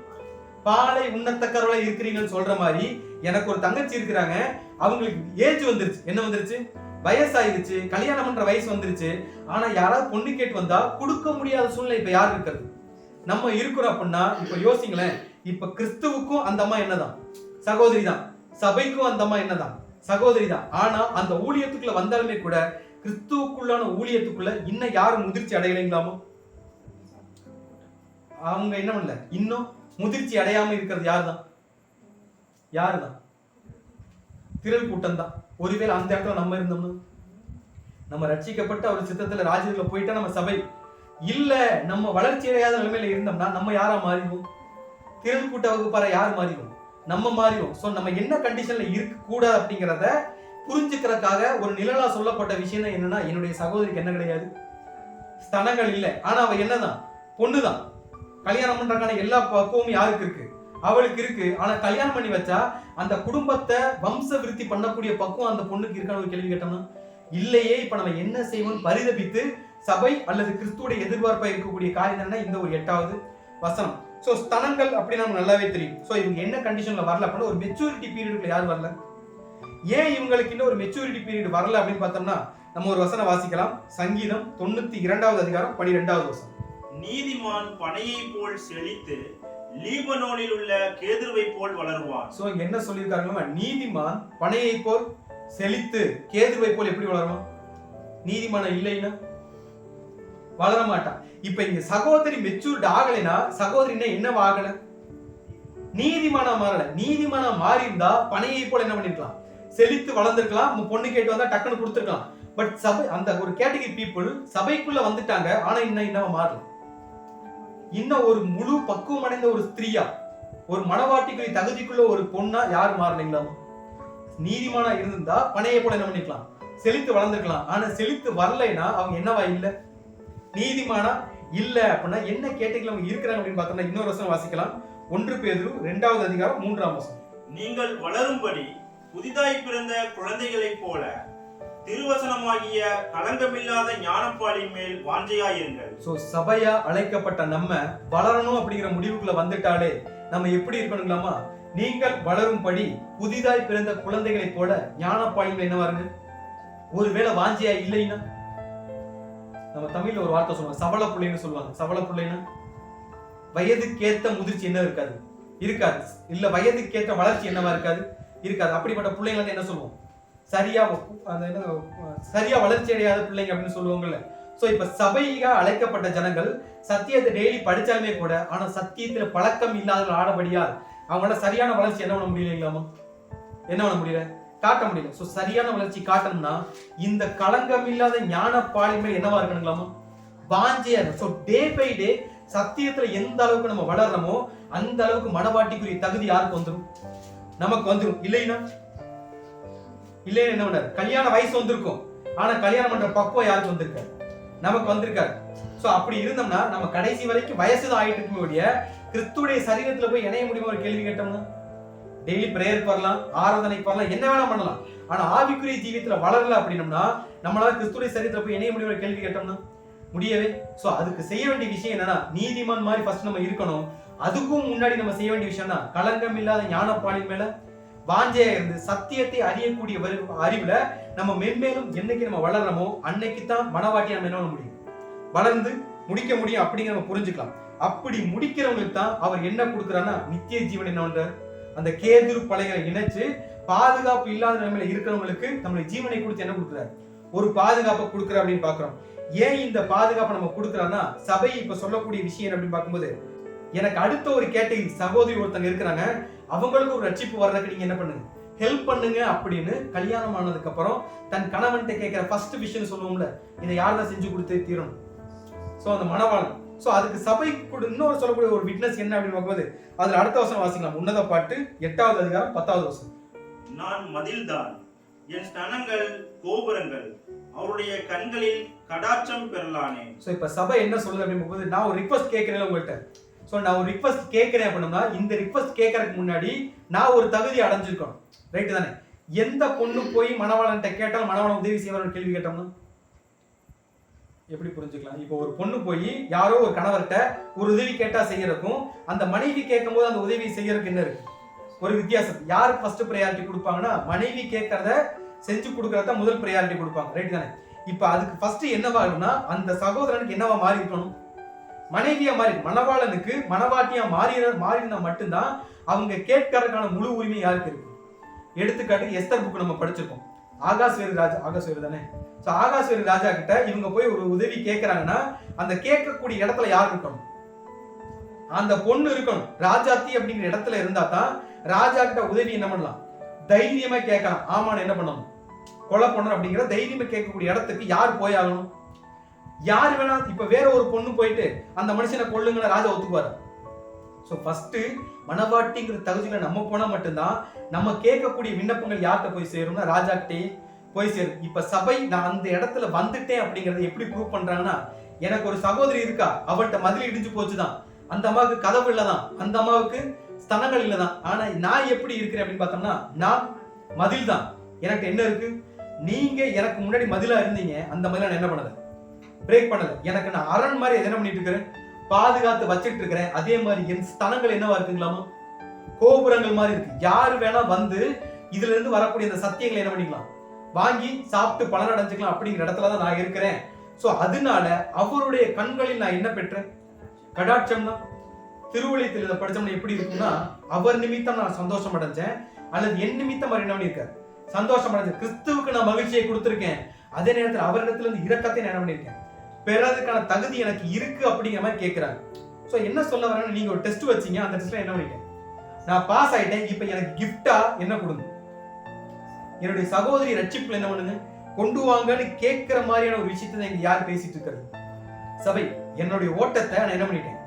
Speaker 1: பாலை உண்ணத்தக்கவர்களா இருக்கிறீங்கன்னு சொல்ற மாதிரி எனக்கு ஒரு தங்கச்சி இருக்கிறாங்க, அவங்களுக்கு ஏஜ் வந்துருச்சு, என்ன வந்துருச்சு, வயசாயிருச்சு, கல்யாணம் பண்ற வயசு வந்துருச்சு. ஆனா யாராவது பொண்ணு கேட்டு வந்தா கொடுக்க முடியாத சூழ்நிலை இப்ப யாரு இருக்கிறது, நம்ம இருக்கிறோம் அப்படின்னா. இப்ப யோசிங்களேன், இப்ப கிறிஸ்துவுக்கும் அந்த அம்மா என்னதான், சகோதரி தான். சபைக்கும் அந்த அம்மா என்னதான், சகோதரி தான். ஆனா அந்த ஊழியத்துக்குள்ள வந்தாலுமே கூட கிறிஸ்துவுக்குள்ளான ஊழியத்துக்குள்ள இன்னும் யாரும் முதிர்ச்சி அடையலைங்களாமோ, அவங்க என்ன பண்ணல, இன்னும் முதிர்ச்சி அடையாம இருக்கிறது யாருதான், யாருதான், திரள் கூட்டம் தான். ஒருவேளை அந்த இடத்துல நம்ம இருந்தோம்னா, நம்ம ரட்சிக்கப்பட்டு அவர் சித்தத்துல ராஜ்யத்துல போயிட்டா நம்ம சபை இல்ல, நம்ம வளர்ச்சி அடையாத நிலைமையில இருந்தோம்னா நம்ம யாரா மாறிடுவோம், திரள் கூட்ட வகுப்பார யார் மாறிடுவோம், நம்ம மாறிடுவோம். சோ நம்ம என்ன கண்டிஷன்ல இருக்க கூடாது அப்படிங்கறத புரிஞ்சுக்கிறதுக்காக ஒரு நிழலா சொல்லப்பட்ட விஷயம் தான் என்னன்னா, என்னுடைய சகோதரிக்கு என்ன கிடையாது, ஸ்தனங்கள் இல்லை, ஆனா அவ என்னதான், பொண்ணுதான். கல்யாணம் பண்றதுக்கான எல்லா பக்குவமும் யாருக்கு இருக்கு, அவளுக்கு இருக்கு. ஆனா கல்யாணம் பண்ணி வச்சா அந்த குடும்பத்தை வம்ச விருத்தி பண்ணக்கூடிய பக்குவம் அந்த பொண்ணுக்கு இருக்கான்னு ஒரு கேள்வி கேட்டோம்னா இல்லையே. இப்ப நம்ம என்ன செய்வோம், பரிதபித்து சபை அல்லது கிறிஸ்துவோட எதிர்பார்ப்பா இருக்கக்கூடிய காரியம் என்ன, இந்த ஒரு 8வது வசனம். சோ ஸ்தனங்கள் அப்படி நமக்கு நல்லாவே தெரியும். சோ இவங்க என்ன கண்டிஷன்ல வரல அப்படின்னா, ஒரு மெச்சூரிட்டி பீரியடுக்குள்ள யார் வரல. ஏன் இவங்களுக்கு இன்னும் ஒரு மெச்சூரிட்டி பீரியட் வரல அப்படின்னு பார்த்தோம்னா, நம்ம ஒரு வசனம் வாசிக்கலாம். சங்கீதம் 92வது அதிகாரம் 12வது வசனம்.
Speaker 2: நீதிமான் பனையை போல் செழித்து லீபனோனில் உள்ள கேதுருவை போல் வளருவான்.
Speaker 1: சோ இங்க என்ன சொல்லியிருக்காங்கன்னா, நீதிமான் பனையை போல் செழித்து கேதுருவை போல் எப்படி வளருவான், நீதிமான இல்லைன்னா வளர மாட்டான். இப்ப இங்க சகோதரி மெச்சூர்ட் ஆகலைன்னா சகோதரி என்னவா ஆகல, நீதிமானா மாறல. நீதிமானா மாறி இருந்தா பனையை போல என்ன பண்ணிருக்கலாம், செழித்து வளர்ந்திருக்கலாம். பொண்ணு கேட்டு வந்தா டக்குன்னு கொடுத்துருக்கலாம். பட் சபை அந்த ஒரு கேட்டகரி பீப்புள் சபைக்குள்ள வந்துட்டாங்க, ஆனா இன்னும் மாறல. இன்னும் ஒரு முழு பக்குவம் அடைந்த ஒரு ஸ்திரீயா, ஒரு மனவாட்டிக்குரிய தகுதிக்குள்ள ஒரு பொண்ணா யார் மாறலைங்களா, நீதிமானா இருந்தா பனையை போல என்ன பண்ணிக்கலாம், செழித்து வளர்ந்துருக்கலாம். ஆனா செழித்து வரலைன்னா அவங்க என்னவா இல்ல, நீதிமானா இல்ல. அப்படின்னா என்ன கேட்டகரியில் அவங்க இருக்கிறாங்க அப்படின்னு பார்த்தோம்னா, இன்னொரு வசனம் வாசிக்கலாம். 1 பேதுரு 2வது அதிகாரம் 3ஆம் வசனம்.
Speaker 2: நீங்கள் வளரும்படி புதிதாய் பிறந்த குழந்தைகளைப் போல திருவசனமாகிய களங்கமில்லாத ஞானப்பாலின் மேல் வாஞ்சையாயிருங்கள்.
Speaker 1: சோ சபையா அழைக்கப்பட்ட நம்ம வளரணும் அப்படிங்கிற முடிவுக்குள்ள வந்துட்டாலே நம்ம எப்படி இருக்கணுங்களாமா, நீங்கள் வளரும்படி புதிதாய் பிறந்த குழந்தைகளைப் போல ஞானப்பாலின் என்ன வாருங்க. ஒருவேளை வாஞ்சையா இல்லைன்னா, நம்ம தமிழ்ல ஒரு வார்த்தை சொல்லுவாங்க, சபல பிள்ளைன்னு சொல்லுவாங்க. சபல பிள்ளைன்னா வயதுக்கேத்த முதிர்ச்சி என்ன இருக்காது, இருக்காது. இல்ல வயதுக்கேற்ற வளர்ச்சி என்னவா இருக்காது, இருக்காது. அப்படிப்பட்ட பிள்ளைங்க என்ன சொல்லுவோம், சரியா வளர்ச்சி அடையாத பிள்ளைங்க அப்படின்னு சொல்லுவாங்கல்ல. சோ இப்ப சபையா அழைக்கப்பட்ட ஜனங்கள் சத்தியத்தை டெய்லி படிச்சாலுமே கூட, ஆனா சத்தியத்துல பழக்கம் இல்லாத ஆடபடியால் அவங்களால சரியான வளர்ச்சி என்ன பண்ண முடியலைங்களாமா, என்ன பண்ண முடியல, காட்ட முடியல. சோ சரியான வளர்ச்சி காட்டணும்னா இந்த களங்கம் இல்லாத ஞான பாலிமை என்னவா இருக்கணுங்களாமா, வாஞ்சையா இருக்கும். சோ டே பை டே சத்தியத்துல எந்த அளவுக்கு நம்ம வளர்றோமோ அந்த அளவுக்கு மனவாட்டிக்குரிய தகுதி யாருக்கு வந்துடும், நமக்கு வந்துடும். இல்லைன்னா என்ன பண்ணாரு, கல்யாண வயசு வந்திருக்கும், ஆனா கல்யாணம் பண்ற பக்குவம் யாருக்கு வந்திருக்காரு, நமக்கு வந்திருக்காரு. சோ அப்படி இருந்தோம்னா நம்ம கடைசி வரைக்கும் வயசுதான் ஆயிட்டு இருக்கக்கூடிய கிறிஸ்துடைய சரீரத்துல போய் இணைய முடியுமா ஒரு கேள்வி கேட்டோம்னா, டெய்லி பிரேயர் பண்ணலாம், ஆராதனை பண்ணலாம், என்ன வேணா பண்ணலாம். ஆனா ஆவிக்குரிய ஜீவியத்துல வளரல அப்படின்னம்னா நம்மளால கிறிஸ்துடைய சரீரத்துல போய் இணைய முடியுமா ஒரு கேள்வி கேட்டோம்னா முடியவே. சோ அதுக்கு செய்ய வேண்டிய விஷயம் என்னன்னா, நீதிமான் மாதிரி ஃபர்ஸ்ட் நம்ம இருக்கணும். அதுக்கும் முன்னாடி நம்ம செய்ய வேண்டிய விஷயம்னா, களங்கம் இல்லாத ஞானப்பாலின் மேல வாஞ்சையா இருந்து சத்தியத்தை அறியக்கூடிய அறிவுல நம்ம மென்மேலும் என்னைக்கு நம்ம வளர்றோமோ அன்னைக்கு தான் மனவாட்டியா நம்ம என்ன பண்ண முடியும், வளர்ந்து முடிக்க முடியும் அப்படிங்கிற நம்ம புரிஞ்சுக்கலாம். அப்படி முடிக்கிறவங்களுக்கு தான் அவர் என்ன கொடுக்குறாருன்னா நித்திய ஜீவன் என்ன, அந்த கேதுரு பலைகளை இணைச்சு பாதுகாப்பு இல்லாத நிலைமையில இருக்கிறவங்களுக்கு நம்மளுடைய ஜீவனை கொடுத்து என்ன கொடுக்குறாரு, ஒரு பாதுகாப்பை கொடுக்குற அப்படின்னு பாக்குறோம். ஏன் இந்த பாதுகாப்பை நம்ம கொடுக்குறான்னா, சபை இப்ப சொல்லக்கூடிய விஷயம் அப்படின்னு பார்க்கும்போது, எனக்கு அடுத்த ஒரு கேட்டகரி சகோதரி ஒருத்தங்க இருக்கிறாங்க, அவங்களுக்கு ஒரு ரட்சிப்பு வர்றதுக்கு நீங்க என்ன பண்ணுங்க, ஹெல்ப் பண்ணுங்க அப்படின்னு கல்யாணம் ஆனதுக்கு அப்புறம் தன் கணவன்கிட்ட கேட்கிற ஃபர்ஸ்ட் விஷயம் சொல்லுவோம்ல, இதை யாரெல்லாம் செஞ்சு கொடுத்தே தீரணும். சோ அந்த மனவாளன். சோ அதுக்கு சபை இன்னொரு சொல்லக்கூடிய ஒரு விட்னஸ் என்ன அப்படின்னு பார்க்கும்போது, அதுல அடுத்த வசனம் வாசிக்கலாம். உன்னத பாட்டு 8வது அதிகாரம் 10வது வசனம்.
Speaker 2: நான் மதில்தான், என் ஸ்தனங்கள் கோபுரங்கள், அவருடைய கண்களில் கடாட்சம் பெறலானே.
Speaker 1: ஸோ இப்போ சபை என்ன சொல்லுது அப்படின்னு போது, நான் ஒரு ரிக்வஸ்ட் கேட்கிறேன் உங்கள்கிட்ட. ஸோ நான் ஒரு ரிக்வஸ்ட் கேட்கிறேன் அப்படின்னா, இந்த ரிக்வஸ்ட் கேட்கறதுக்கு முன்னாடி நான் ஒரு தகுதி அடைஞ்சிருக்கணும். ரைட்டு தானே? எந்த பொண்ணு போய் மணவாளன்ட்ட கேட்டால் மணவாளன் உதவி செய்வார்னு கேள்வி கேட்டோம்னா எப்படி புரிஞ்சுக்கலாம்? இப்போ ஒரு பொண்ணு போய் யாரோ ஒரு கணவர்கிட்ட ஒரு உதவி கேட்டா செய்யறதுக்கும், அந்த மனைவி கேட்கும் போது அந்த உதவி செய்யறதுக்கு என்ன இருக்கு? ஒரு வித்தியாசம். யாருக்கு ஃபர்ஸ்ட் ப்ரையாரிட்டி கொடுப்பாங்கன்னா, மனைவி கேட்கறத செஞ்சு கொடுக்கறத முதல் ப்ரையாரிட்டி கொடுப்பாங்க. ரைட் தானே? இப்போ அதுக்கு ஃபர்ஸ்ட் என்னவா இருக்குன்னா, அந்த சகோதரனுக்கு என்னவா மாறி இருக்கணும்? மனைவியா மாறி, மணவாளனுக்கு மணவாட்டியா மாறினா மட்டும்தான் அவங்க கேட்கறதுக்கான முழு உரிமை யாருக்கு இருக்கு? எடுத்துக்காட்டு எஸ்தர் புக் நம்ம படிச்சிருக்கோம். ஆகாஸ்வேரு தானே? ஸோ ஆகாஸ்வேரு ராஜா கிட்ட இவங்க போய் ஒரு உதவி கேட்கறாங்கன்னா, அந்த கேட்கக்கூடிய இடத்துல யார் இருக்கணும்? அந்த பொண்ணு இருக்கணும். ராஜாத்தி அப்படிங்கிற இடத்துல இருந்தா தான் ராஜா கிட்ட உதவி என்ன பண்ணலாம்? தைரியமா கேட்கலாம். ஆமான்னு என்ன பண்ணணும்? கொலை பண்ணணும் அப்படிங்கிற தைரியமா கேட்கக்கூடிய இடத்துக்கு யார் போய் ஆகணும்? யார் வேணா. இப்ப வேற ஒரு பொண்ணு போயிட்டு அந்த மனுஷனை கொல்லுங்கன்னு ராஜா ஒத்துக்குவாரு. ஸோ ஃபர்ஸ்ட் மணவாட்டிங்கிற தகுதியில நம்ம போனா மட்டும்தான் நம்ம கேட்கக்கூடிய விண்ணப்பங்கள் யார்கிட்ட போய் சேரும்னா ராஜா கிட்டே போய் சேரும். இப்ப சபை நான் அந்த இடத்துல வந்துட்டேன் அப்படிங்கறத எப்படி ப்ரூவ் பண்றாங்கன்னா, எனக்கு ஒரு சகோதரி இருக்கா, அவள்கிட்ட மதில் இடிஞ்சு போச்சுதான், அந்த அம்மாவுக்கு கதவு இல்லதான், அந்த அம்மாவுக்கு ஸ்தனங்கள் இல்லதான், ஆனா நான் எப்படி இருக்கிறேன் அப்படின்னு பார்த்தோம்னா, நான் மதில் தான். எனக்கு என்ன இருக்கு? நீங்க எனக்கு முன்னாடி மதிலா இருந்தீங்க, அந்த மதில நான் என்ன பண்ணல? பிரேக் பண்ணல. எனக்கு நான் அரண் மாதிரி என்ன பண்ணிட்டு இருக்கிறேன்? பாதுகாத்து வச்சிட்டு இருக்கிறேன். அதே மாதிரி என் ஸ்தனங்கள் என்னவா இருக்குங்களாமா? கோபுரங்கள் மாதிரி இருக்கு. யாரு வேணா வந்து இதுல இருந்து வரக்கூடிய அந்த சத்தியங்களை என்ன பண்ணிக்கலாம்? வாங்கி சாப்பிட்டு பலன் அடைஞ்சுக்கலாம் அப்படிங்கிற இடத்துல தான் நான் இருக்கிறேன். சோ அதனால அவருடைய கண்களில் நான் என்ன பெற்றேன்? கடாட்சம் தான். திருவழித்தில் இதை படிச்சோம்னா எப்படி இருக்கும்னா, அவர் நிமித்தம் நான் சந்தோஷம் அடைஞ்சேன், அல்லது என் நிமித்தம் அவர் என்ன பண்ணியிருக்காரு? சந்தோஷம் அடைஞ்சேன். கிறிஸ்துவுக்கு நான் மகிழ்ச்சியை கொடுத்திருக்கேன், அதே நேரத்தில் அவரிடத்துல இருந்து இரக்கத்தை நான் என்ன பண்ணியிருக்கேன்? பெறதுக்கான தகுதி எனக்கு இருக்கு அப்படிங்கிற மாதிரி கேட்கிறாங்க. சோ என்ன சொல்ல வரேன்னு, நீங்க ஒரு டெஸ்ட் வச்சீங்க, அந்த டெஸ்ட்ல என்ன பண்ணிட்டேன்? நான் பாஸ் ஆயிட்டேன். இப்ப எனக்கு கிஃப்டா என்ன கொடுங்க? என்னுடைய சகோதரி ரட்சிப்புல என்ன பண்ணுங்க? கொண்டு வாங்கன்னு கேட்கிற மாதிரியான ஒரு விஷயத்தை தான் இங்க யார் பேசிட்டு இருக்கிறது? சபை. என்னுடைய ஓட்டத்தை நான் என்ன பண்ணிட்டேன்?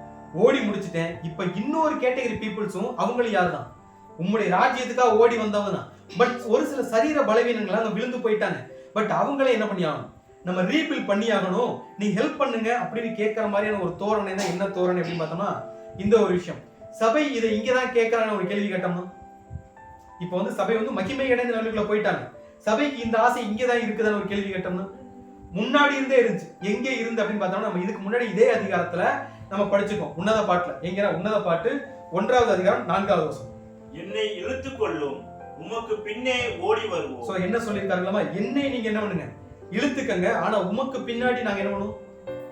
Speaker 1: ஓடி முடிச்சுட்டேன். இப்ப இன்னொரு கேட்டகரி பீப்புள்ஸும் அவங்களும் யாரு தான்? உங்களுடைய ராஜ்யத்துக்காக ஓடி வந்தவங்க தான். பட் ஒரு சில சரீர பலவீனங்கள் அங்க விழுந்து போயிட்டாங்க. பட் அவங்களே என்ன பண்ணி ஆகணும்? நம்ம ரீபில் பண்ணி ஆகணும், நீங்க ஹெல்ப் பண்ணுங்க அப்படின்னு கேட்கிற மாதிரியான ஒரு தோரணை தான். என்ன தோரணை அப்படின்னு பார்த்தோம்னா இந்த ஒரு விஷயம். சபை இதை இங்கதான் கேட்கறான்னு ஒரு கேள்வி கேட்டோம்னா, இப்ப வந்து சபை வந்து மகிமை அடைந்த நிலைமைக்குள்ள போயிட்டாங்க. சபைக்கு இந்த ஆசை இங்கதான் இருக்குதான்னு ஒரு கேள்வி கேட்டோம்னா, முன்னாடி இருந்தே இருந்துச்சு. எங்க இருந்து அப்படின்னு பார்த்தோம்னா, நம்ம இதுக்கு முன்னாடி இதே அதிகாரத்துல நம்ம படிச்சுக்கோம். உன்னத பாட்டுல எங்க? உன்னத பாட்டு 1வது அதிகாரம் 4வது வசனம்.
Speaker 2: என்னை இழுத்துக் கொள்ளும், உமக்கு பின்னே ஓடி வருவோம்.
Speaker 1: சோ என்ன சொல்லியிருக்காருங்களா? என்னை நீங்க என்ன பண்ணுங்க? இழுத்துக்கங்க, ஆனா உமக்கு பின்னாடி நாங்க என்ன பண்ணுவோம்?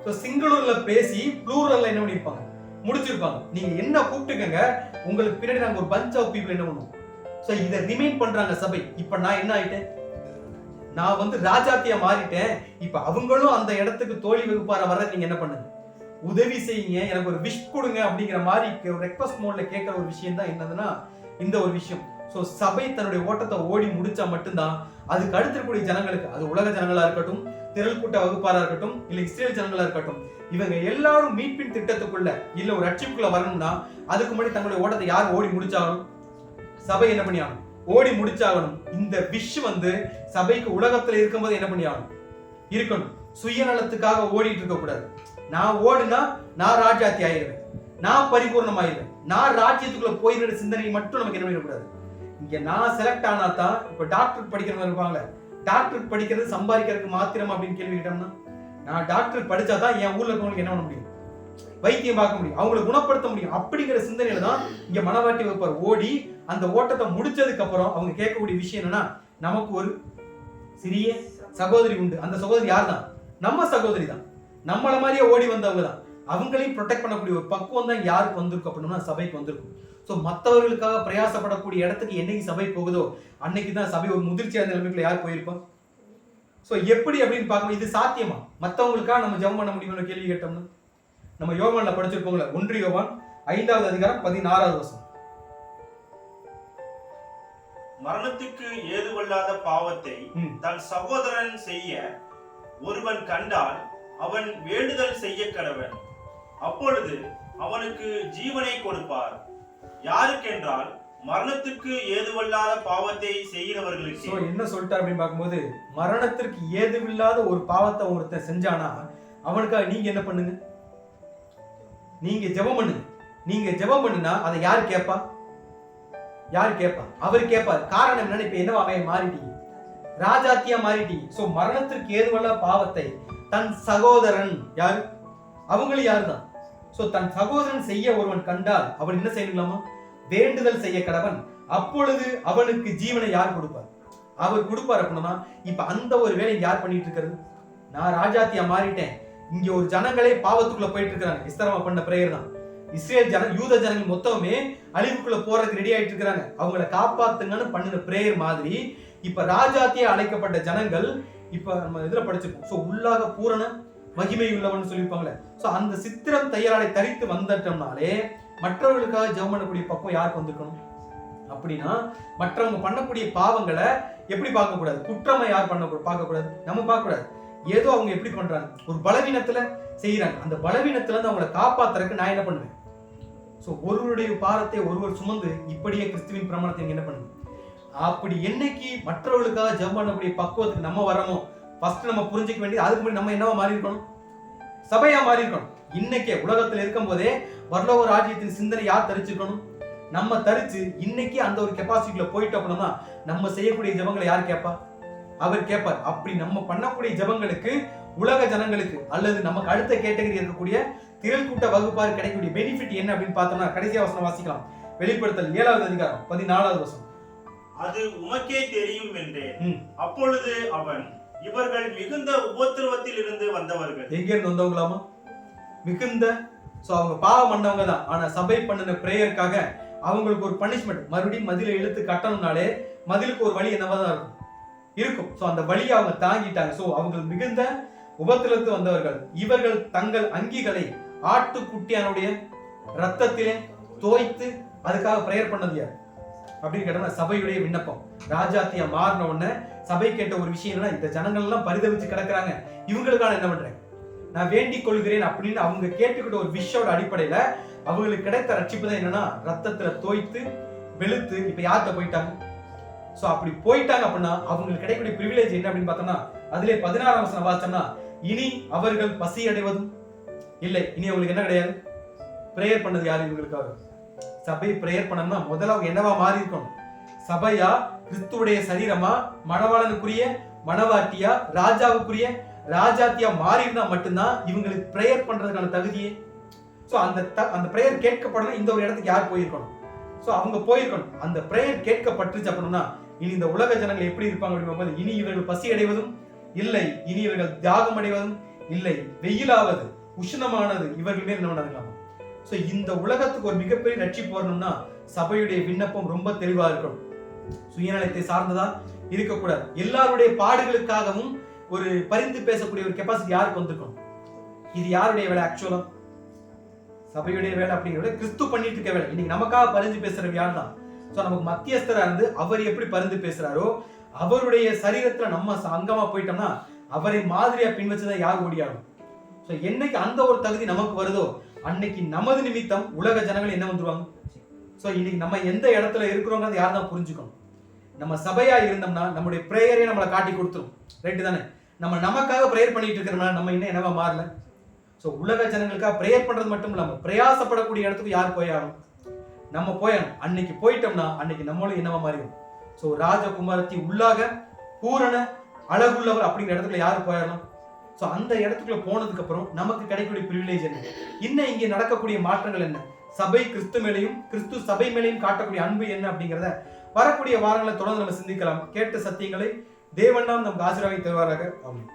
Speaker 1: சோ சிங்குலர்ல பேசி ப்ளூரல்ல என்ன பண்ணிருப்பாங்க? முடிச்சிருப்பாங்க. நீங்க என்ன கூப்பிட்டுக்கங்க, உங்களுக்கு பின்னாடி நாங்க ஒரு பஞ்ச் ஆஃப் பீப்புள் என்ன பண்ணுவோம்? சோ இத ரிமைண்ட் பண்றாங்க சபை. இப்ப நான் என்ன ஆயிட்டேன்? நான் வந்து ராஜாத்தியா மாறிட்டேன். இப்ப அவங்களும் அந்த இடத்துக்கு தோழி வகுப்பார வர நீங்க என்ன பண்ணுங்க? உதவி செய்யுங்க, எனக்கு ஒரு விஷ் கொடுங்க அப்படிங்கிற மாதிரி ஒரு ரெக்வஸ்ட் மோட்ல கேட்கிற ஒரு விஷயம் தான் என்னதுன்னா இந்த ஒரு விஷயம். சோ சபை தன்னுடைய ஓட்டத்தை ஓடி முடிச்சா மட்டும்தான் அதுக்கு அடுத்து இருக்கக்கூடிய ஜனங்களுக்கு, அது உலக ஜனங்களா இருக்கட்டும், திரள் கூட்ட வகுப்பாரா இருக்கட்டும், இல்ல இஸ்ரேல் ஜனங்களா இருக்கட்டும், இவங்க எல்லாரும் மீட்பின் திட்டத்துக்குள்ள இல்ல ஒரு ரட்சிப்புக்குள்ள வரணும்னா அதுக்கு முன்னாடி தங்களுடைய ஓட்டத்தை யார் ஓடி முடிச்சாகணும்? சபை என்ன பண்ணி ஆகணும்? ஓடி முடிச்சாகணும். இந்த விஷ் வந்து சபைக்கு உலகத்துல இருக்கும்போது என்ன பண்ணி ஆகணும்? இருக்கணும். சுயநலத்துக்காக ஓடிட்டு இருக்க கூடாது. நான் ஓடுனா நான் ராஜாத்தி ஆயிடுவேன், நான் பரிபூர்ணம் ஆயிடுவேன், நான் ராஜ்யத்துக்குள்ள போயிடுற சிந்தனை மட்டும் நமக்கு என்ன பண்ணிடக்கூடாது. இங்க நான் செலக்ட் ஆனா தான், இப்ப டாக்டருக்கு படிக்கிறவங்க இருப்பாங்களே, டாக்டருக்கு படிக்கிறது சம்பாதிக்கிறதுக்கு மாத்திரம் அப்படின்னு கேள்வி கேட்டோம்னா, நான் டாக்டருக்கு படிச்சாதான் என் ஊர்ல இருக்கவங்களுக்கு என்ன பண்ண முடியும்? வைத்தியம் பார்க்க முடியும், அவங்களை குணப்படுத்த முடியும். அப்படிங்கிற சிந்தனையில தான் இங்க மனவாட்டி வைப்பார். ஓடி அந்த ஓட்டத்தை முடிச்சதுக்கு அப்புறம் அவங்க கேட்கக்கூடிய விஷயம் என்னன்னா, நமக்கு ஒரு சிறிய சகோதரி உண்டு. அந்த சகோதரி யார் தான்? நம்ம சகோதரி தான். நம்மள மாதிரியே ஓடி வந்தவங்க தான். அவங்களையும் ப்ரொடெக்ட் பண்ணக்கூடிய ஒரு பக்குவம் தான் யாருக்கு வந்திருக்கும் அப்படின்னா சபைக்கு வந்திருக்கும். ஸோ மற்றவர்களுக்காக பிரயாசப்படக்கூடிய இடத்துக்கு என்னைக்கு சபை போகுதோ அன்னைக்கு தான் சபை ஒரு முதிர்ச்சியான நிலைமைக்குள்ள யார் போயிருப்போம். ஸோ எப்படி அப்படின்னு பார்க்கணும், இது சாத்தியமா? மற்றவங்களுக்காக நம்ம ஜெபம் பண்ண முடியும்னு கேள்வி கேட்டோம்னா, நம்ம யோவான்ல படிச்சிருப்போங்களா, 1 யோவான் 5வது அதிகாரம் 16வது வசனம்.
Speaker 2: மரணத்துக்கு ஏதுவல்லாத பாவத்தை தன் சகோதரன் செய்ய ஒருவன் கண்டால் அவன் வேண்டுதல் செய்ய கடவன், அப்பொழுது அவனுக்கு ஜீவனை கொடுப்பார். யாருக்கென்றால் மரணத்துக்கு ஏதுவல்லாத பாவத்தை
Speaker 1: சோ
Speaker 2: செய்கிறவர்களுக்கு
Speaker 1: என்ன சொல்லிட்டார் அப்படின்னு பார்க்கும்போது, மரணத்திற்கு ஏதுவில்லாத ஒரு பாவத்தை ஒருத்தன் செஞ்சானா அவனுக்காக நீங்க என்ன பண்ணுங்க? நீங்க ஜெபம் பண்ணுங்க. நீங்க ஜெபம் பண்ணுனா அதை யார் கேட்பா? யார் கேட்பா? அவர் கேட்பார். காரணம் என்னன்னு, இப்ப என்ன மாறிட்டீங்க, ராஜாத்தியா மாறிட்டீங்க. சோ மரணத்திற்கு ஏதுவல்ல பாவத்தை தன் சகோதரன் யாரு, அவங்களும் யாருதான். சோ தன் சகோதரன் செய்ய ஒருவன் கண்டால் அவன் என்ன செய்யணுங்களாமா? வேண்டுதல் செய்ய கடவன், அப்பொழுது அவனுக்கு ஜீவனை யார் கொடுப்பார்? அவர் கொடுப்பார். அப்படின்னா இப்ப அந்த ஒரு வேலை யார் பண்ணிட்டு இருக்கிறது? நான் ராஜாத்தியா மாறிட்டேன், இங்க ஒரு ஜனங்களே பாவத்துக்குள்ள போயிட்டு இருக்காங்க. இஸ்தரமா பண்ண பிரேயர் தான். இஸ்ரேல் யூத ஜனங்கள் மொத்தமே அழிவுக்குள்ள போறதுக்கு ரெடி ஆயிட்டு இருக்காங்க. அவங்களை காப்பாத்துங்கன்னு பண்ணின பிரேயர் மாதிரி இப்ப ராஜாத்தியா அழைக்கப்பட்ட ஜனங்கள் இப்ப நம்ம இதுல படிச்சிருக்கோம். சோ உள்ளாக பூரண மகிமை உள்ளவன் சொல்லியிருப்பாங்களே. சோ அந்த சித்திரம் தையலாடை தரித்து வந்துட்டோம்னாலே மற்றவர்களுக்காக ஜெபம் பண்ணக்கூடிய பக்கம் யாருக்கு வந்திருக்கணும்? அப்படின்னா மற்றவங்க பண்ணக்கூடிய பாவங்களை எப்படி பார்க்க கூடாது? குற்றமா யார் பார்க்க கூடாது? நம்ம பார்க்க கூடாது. ஏதோ அவங்க எப்படி பண்றாங்க, ஒரு பலவீனத்துல செய்யறாங்க, அந்த பலவீனத்துல இருந்து அவங்களை காப்பாத்துறதுக்கு நான் என்ன பண்ணுவேன்? சோ ஒருவருடைய பாரத்தை ஒருவர் சுமந்து இப்படியே கிறிஸ்துவின் பிரமாணத்தை என்ன பண்ணுங்க. அப்படி என்னைக்கு மற்றவர்களுக்காக ஜெபம் பண்ணக்கூடிய பக்குவத்துக்கு நம்ம வரமோ, ஃபர்ஸ்ட் நம்ம புரிஞ்சுக்க வேண்டியது, அதுக்கு முன்னாடி நம்ம என்னவா மாறி இருக்கணும்? சபையா மாறி இருக்கணும். இன்னைக்கே உலகத்துல இருக்கும் போதே பரலோக ராஜ்யத்தின் சிந்தனை யார் தரிச்சிருக்கணும்? நம்ம தரிச்சு இன்னைக்கு அந்த ஒரு கெப்பாசிட்டில போயிட்டு அப்படின்னா நம்ம செய்யக்கூடிய ஜெபங்களை யார் கேட்பா? அவர் கேட்பார். அப்படி நம்ம பண்ணக்கூடிய ஜெபங்களுக்கு உலக ஜனங்களுக்கு அல்லது நமக்கு அடுத்த கேட்டகரி இருக்கக்கூடிய திரள் கூட்ட வகுப்பார் கிடைக்கக்கூடிய பெனிஃபிட் என்ன அப்படின்னு பார்த்தோம்னா, கடைசியா வசனம் வாசிக்கலாம். வெளிப்படுத்தல் 7வது அதிகாரம் 14வது வசனம்.
Speaker 2: அது உமக்கே தெரியும் என்றேன். அப்பொழுது அவன், இவர்கள் மிகுந்த உபத்திரவத்தில் இருந்து வந்தவர்கள்.
Speaker 1: எங்க இருந்து வந்தவங்களாமா? மிகுந்த. சோ அவங்க பாவம் பண்ணவங்க தான். ஆனா சபை பண்ணின பிரேயருக்காக அவங்களுக்கு ஒரு பனிஷ்மெண்ட், மறுபடியும் மதிலை இழுத்து கட்டணும்னாலே மதிலுக்கு ஒரு வழி என்னவா தான் இருக்கும். சோ அந்த வழியை அவங்க தாங்கிட்டாங்க. சோ அவங்க மிகுந்த உபத்திரத்து வந்தவர்கள். இவர்கள் தங்கள் அங்கிகளை ஆட்டுக்குட்டியானுடைய ரத்தத்திலே தோய்த்து அதுக்காக பிரேயர் பண்ணது யார் அப்படின்னு கேட்டோம்னா சபையுடைய விண்ணப்பம். ராஜாத்தியா மாறின உடனே சபை கேட்ட ஒரு விஷயம் என்னன்னா, இந்த ஜனங்கள் எல்லாம் பரிதவிச்சு கிடக்குறாங்க, இவங்களுக்கான என்ன பண்றேன், நான் வேண்டிக் கொள்கிறேன் அப்படின்னு அவங்க கேட்டுக்கிட்ட ஒரு விஷயோட அடிப்படையில அவங்களுக்கு கிடைத்த ரட்சிப்பு தான் என்னன்னா, ரத்தத்துல தோய்த்து வெளுத்து இப்ப யார்கிட்ட போயிட்டாங்க. சோ அப்படி போயிட்டாங்க அப்படின்னா அவங்களுக்கு கிடைக்கக்கூடிய பிரிவிலேஜ் என்ன அப்படின்னு பார்த்தோம்னா, அதிலே 16ஆம் வசனம் வாசிச்சோம்னா, இனி அவர்கள் பசி அடைவதும் இல்லை. இனி அவங்களுக்கு என்ன கிடையாது? பிரேயர் பண்ணது யாரு இவங்களுக்காக? சபை பிரேயர் பண்ணணும்னா முதல்ல அவங்க என்னவா மாறி இருக்கணும்? சபையா, கிறிஸ்துவுடைய சரீரமா, மணவாளனுக்குரிய மணவாட்டியா, ராஜாவுக்குரிய ராஜாத்தியா மாறி இருந்தா மட்டும்தான் இவங்களுக்கு பிரேயர் பண்றதுக்கான தகுதியே. சோ அந்த பிரேயர் கேட்கப்படணும். இந்த ஒரு இடத்துக்கு யார் போயிருக்கணும்? சோ அவங்க போயிருக்கணும். அந்த பிரேயர் கேட்கப்பட்டுச்சு அப்படின்னா இனி இந்த உலக ஜனங்கள் எப்படி இருப்பாங்க அப்படின்னு, இனி இவர்கள் பசி அடைவதும் இல்லை, இனி இவர்கள் தியாகம் அடைவதும் இல்லை, வெயிலாவது உஷ்ணமானது இவர்கள் மேல் என்ன பண்ணாங்க. சோ இந்த உலகத்துக்கு ஒரு மிகப்பெரிய ரட்சிப்பு வரணும்னா சபையுடைய விண்ணப்பம் ரொம்ப தெளிவா இருக்கணும். சுயநலத்தை சார்ந்ததா இருக்கக்கூடாது. எல்லாருடைய பாடுகளுக்காகவும் ஒரு பரிந்து பேசக்கூடிய ஒரு கெப்பாசிட்டி யாருக்கு வந்திருக்கணும்? இது யாருடைய வேலை? ஆக்சுவலா சபையுடைய வேலை அப்படிங்கிறத கிறிஸ்து பண்ணிட்டு இருக்க வேலை. இன்னைக்கு நமக்காக பரிந்து பேசுற யார் தான்? சோ நமக்கு மத்தியஸ்தரா இருந்து அவர் எப்படி பரிந்து பேசுறாரோ, அவருடைய சரீரத்துல நம்ம அங்கமா போயிட்டோம்னா அவரை மாதிரியா பின் வச்சுதான் யார் ஓடியாகும். சோ என்னைக்கு அந்த ஒரு தகுதி நமக்கு வருதோ அன்னைக்கு நமது நிமித்தம் உலக ஜனங்கள் என்ன வந்துருவாங்க. சோ இன்னைக்கு நம்ம எந்த இடத்துல இருக்கிறோங்கிறது யார் தான் புரிஞ்சுக்கணும். நம்ம சபையா இருந்தோம்னா நம்முடைய பிரேயரே நம்மளை காட்டி கொடுத்துரும். ரைட்டு தானே? நம்ம நமக்காக பிரேயர் பண்ணிட்டு இருக்கிறோம்னா நம்ம இன்னும் என்னவா மாறல. சோ உலக ஜனங்களுக்காக பிரேயர் பண்றது மட்டும் இல்லாம பிரயாசப்படக்கூடிய இடத்துக்கு யார் போயாகணும்? நம்ம போயணும். அன்னைக்கு போயிட்டோம்னா அன்னைக்கு நம்மளும் என்னவா மாறிடும். சோ ராஜகுமாரத்தி உள்ளாக பூரண அழகுள்ளவர் அப்படிங்கிற இடத்துல யாரு போயிடலாம். சோ அந்த இடத்துக்குள்ள போனதுக்கு அப்புறம் நமக்கு கிடைக்கக்கூடிய பிரிவிலேஜ் என்ன, இன்னும் இங்கே நடக்கக்கூடிய மாற்றங்கள் என்ன, சபை கிறிஸ்து மேலையும் கிறிஸ்து சபை மேலையும் காட்டக்கூடிய அன்பு என்ன அப்படிங்கிறத வரக்கூடிய வாரங்களை தொடர்ந்து நம்ம சிந்திக்கலாம். கேட்ட சத்தியங்களை தேவன் நமக்கு ஆசீர்வாதம் தருவாராக. ஆமென்.